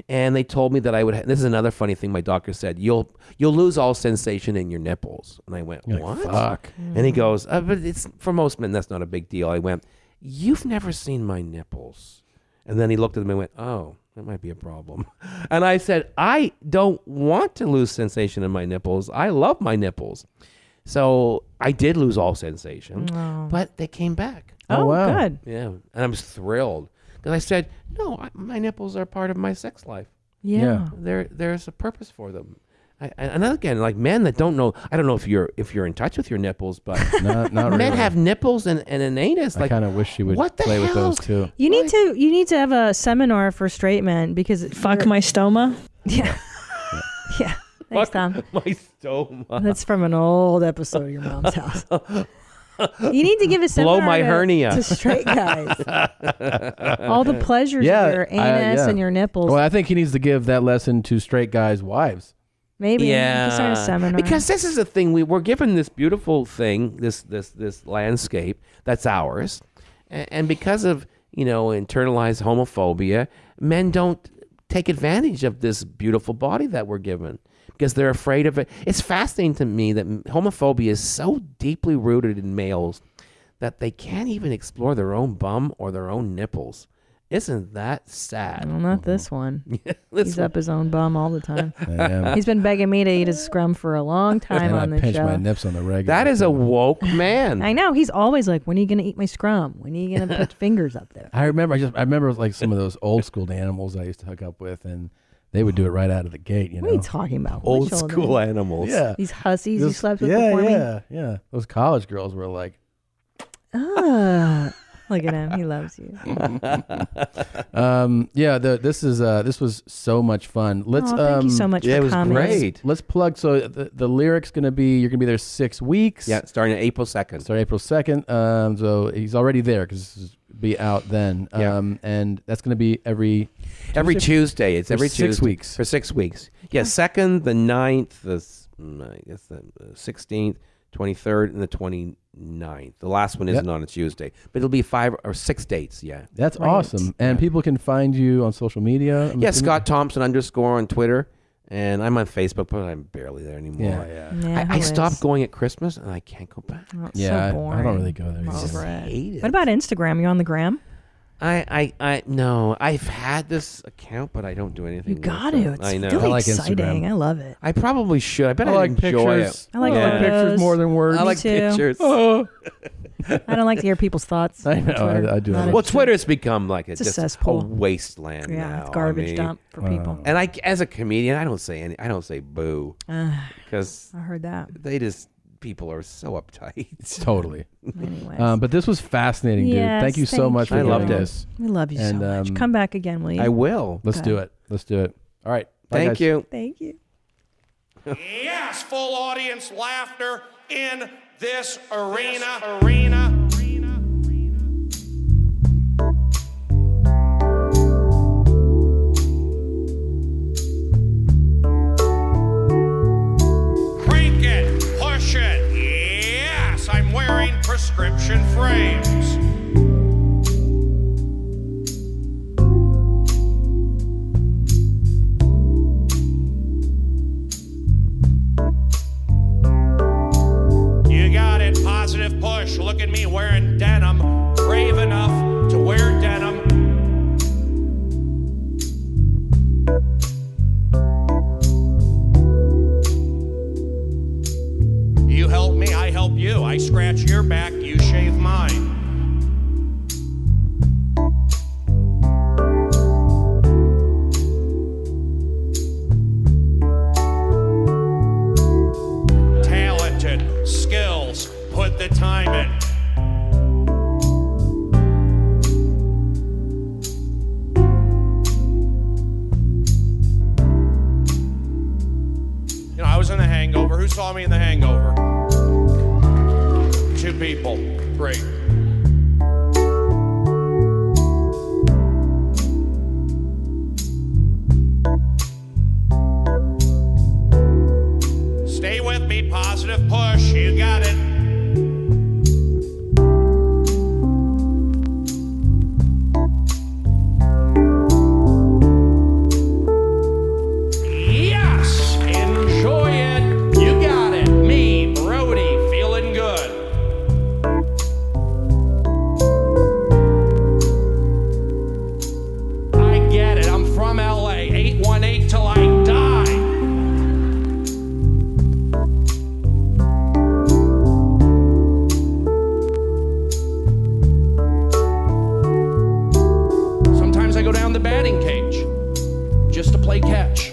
And they told me that I would, this is another funny thing my doctor said, you'll lose all sensation in your nipples. And I went, You're what? like, fuck. And he goes, but it's, for most men, that's not a big deal. I went, you've never seen my nipples. And then he looked at them and went, oh, that might be a problem. And I said, I don't want to lose sensation in my nipples. I love my nipples. So I did lose all sensation, but they came back. Oh, wow. Good. Yeah. And I was thrilled. Because I said, no, my nipples are part of my sex life. Yeah. There's a purpose for them. And again, like men that don't know, I don't know if you're in touch with your nipples, but not men really. have nipples and an anus. I Like, kind of wish you would what the play with hell? those too. You need to have a seminar for straight men because Fuck my stoma. Yeah. Yeah. Thanks, Tom. My stoma. That's from an old episode of Your Mom's House. You need to give a seminar Blow my hernia. to straight guys. All the pleasures of your anus and your nipples. Well, I think he needs to give that lesson to straight guys' wives. Maybe. Just start a seminar. Because this is the thing, we're given this beautiful thing, this landscape that's ours, and because of internalized homophobia, men don't take advantage of this beautiful body that we're given because they're afraid of it. It's fascinating to me that homophobia is so deeply rooted in males that they can't even explore their own bum or their own nipples. Isn't that sad? Well, not this one. He's one. up his own bum all the time. I am. He's been begging me to eat his scrum for a long time And on I this pinch show. my nips on the regular. That is a woke man. I know. He's always like, when are you going to eat my scrum? When are you going to put fingers up there? I remember like some of those old school animals I used to hook up with, and they would do it right out of the gate. You know, What are you talking about? Old Which school animals. Yeah, These hussies you slept with yeah, before me? yeah. Those college girls were like, Look at him. He loves you. This was so much fun. Let's thank you so much for coming. Great. Let's plug. So the lyric's gonna be, you're gonna be there 6 weeks. Yeah, starting April 2nd. Starting April 2nd. So he's already there because this is be out then. And that's gonna be every Tuesday. It's for every 6 Tuesday. weeks. For 6 weeks. Yeah, 2nd, the 9th, the 16th, 23rd, and the 29th. The last one isn't on a Tuesday, but it'll be 5 or 6 dates. Yeah, That's awesome. And people can find you on social media. I'm yeah, assuming? Scott Thompson _ on Twitter, and I'm on Facebook, but I'm barely there anymore. I stopped going at Christmas, and I can't go back. Oh, it's so boring. I don't really go there. I'm either. over it. hate it. What about Instagram? You on the gram? No, I've had this account, but I don't do anything. You got with to. it. It's I know. really I like exciting. Instagram. I love it. I probably should. I bet I I like enjoy pictures. it. I like pictures photos. more than words. I like too. pictures. I don't like to hear people's thoughts. I know. on Twitter. I do. Not Well, Twitter's become like It's a just cesspool. a wasteland Yeah, now. it's garbage I mean, dump for people. And as a comedian, I don't say boo because I heard that. people are so uptight. Totally. Anyways. But this was fascinating, dude. Yes, Thank you so much for I doing loved it. this. We love you And, so much. Come back again, will you? I will. Let's Okay. do it. Let's do it. All right. Bye, Thank guys. you. Thank you. Yes, full audience laughter in this arena. Crank it, push it. Yes, I'm wearing prescription frames. You got it, positive push. Look at me wearing denim, brave enough to wear denim. You help me, I help you. I scratch your back, you shave mine. Talented, skills, put the time in. You know, I was in The Hangover. Who saw me in The Hangover? 2 people. Great. Stay with me, positive push. You got it. Yes, enjoy it. You got it. Me, Brody, feeling good. I get it. I'm from LA. 818 till I die. Sometimes I go down the batting cage just to play catch.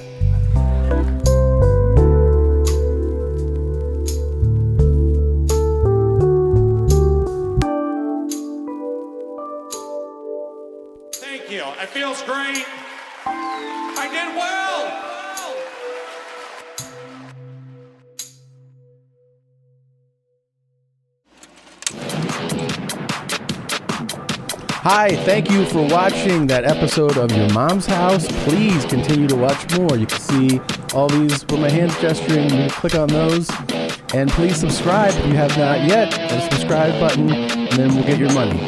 Thank you. It feels great. I did well. Hi, thank you for watching that episode of Your Mom's House. Please continue to watch more. You can see all these with my hands gesturing. You can click on those. And please subscribe if you have not yet. Hit the subscribe button, and then we'll get your money.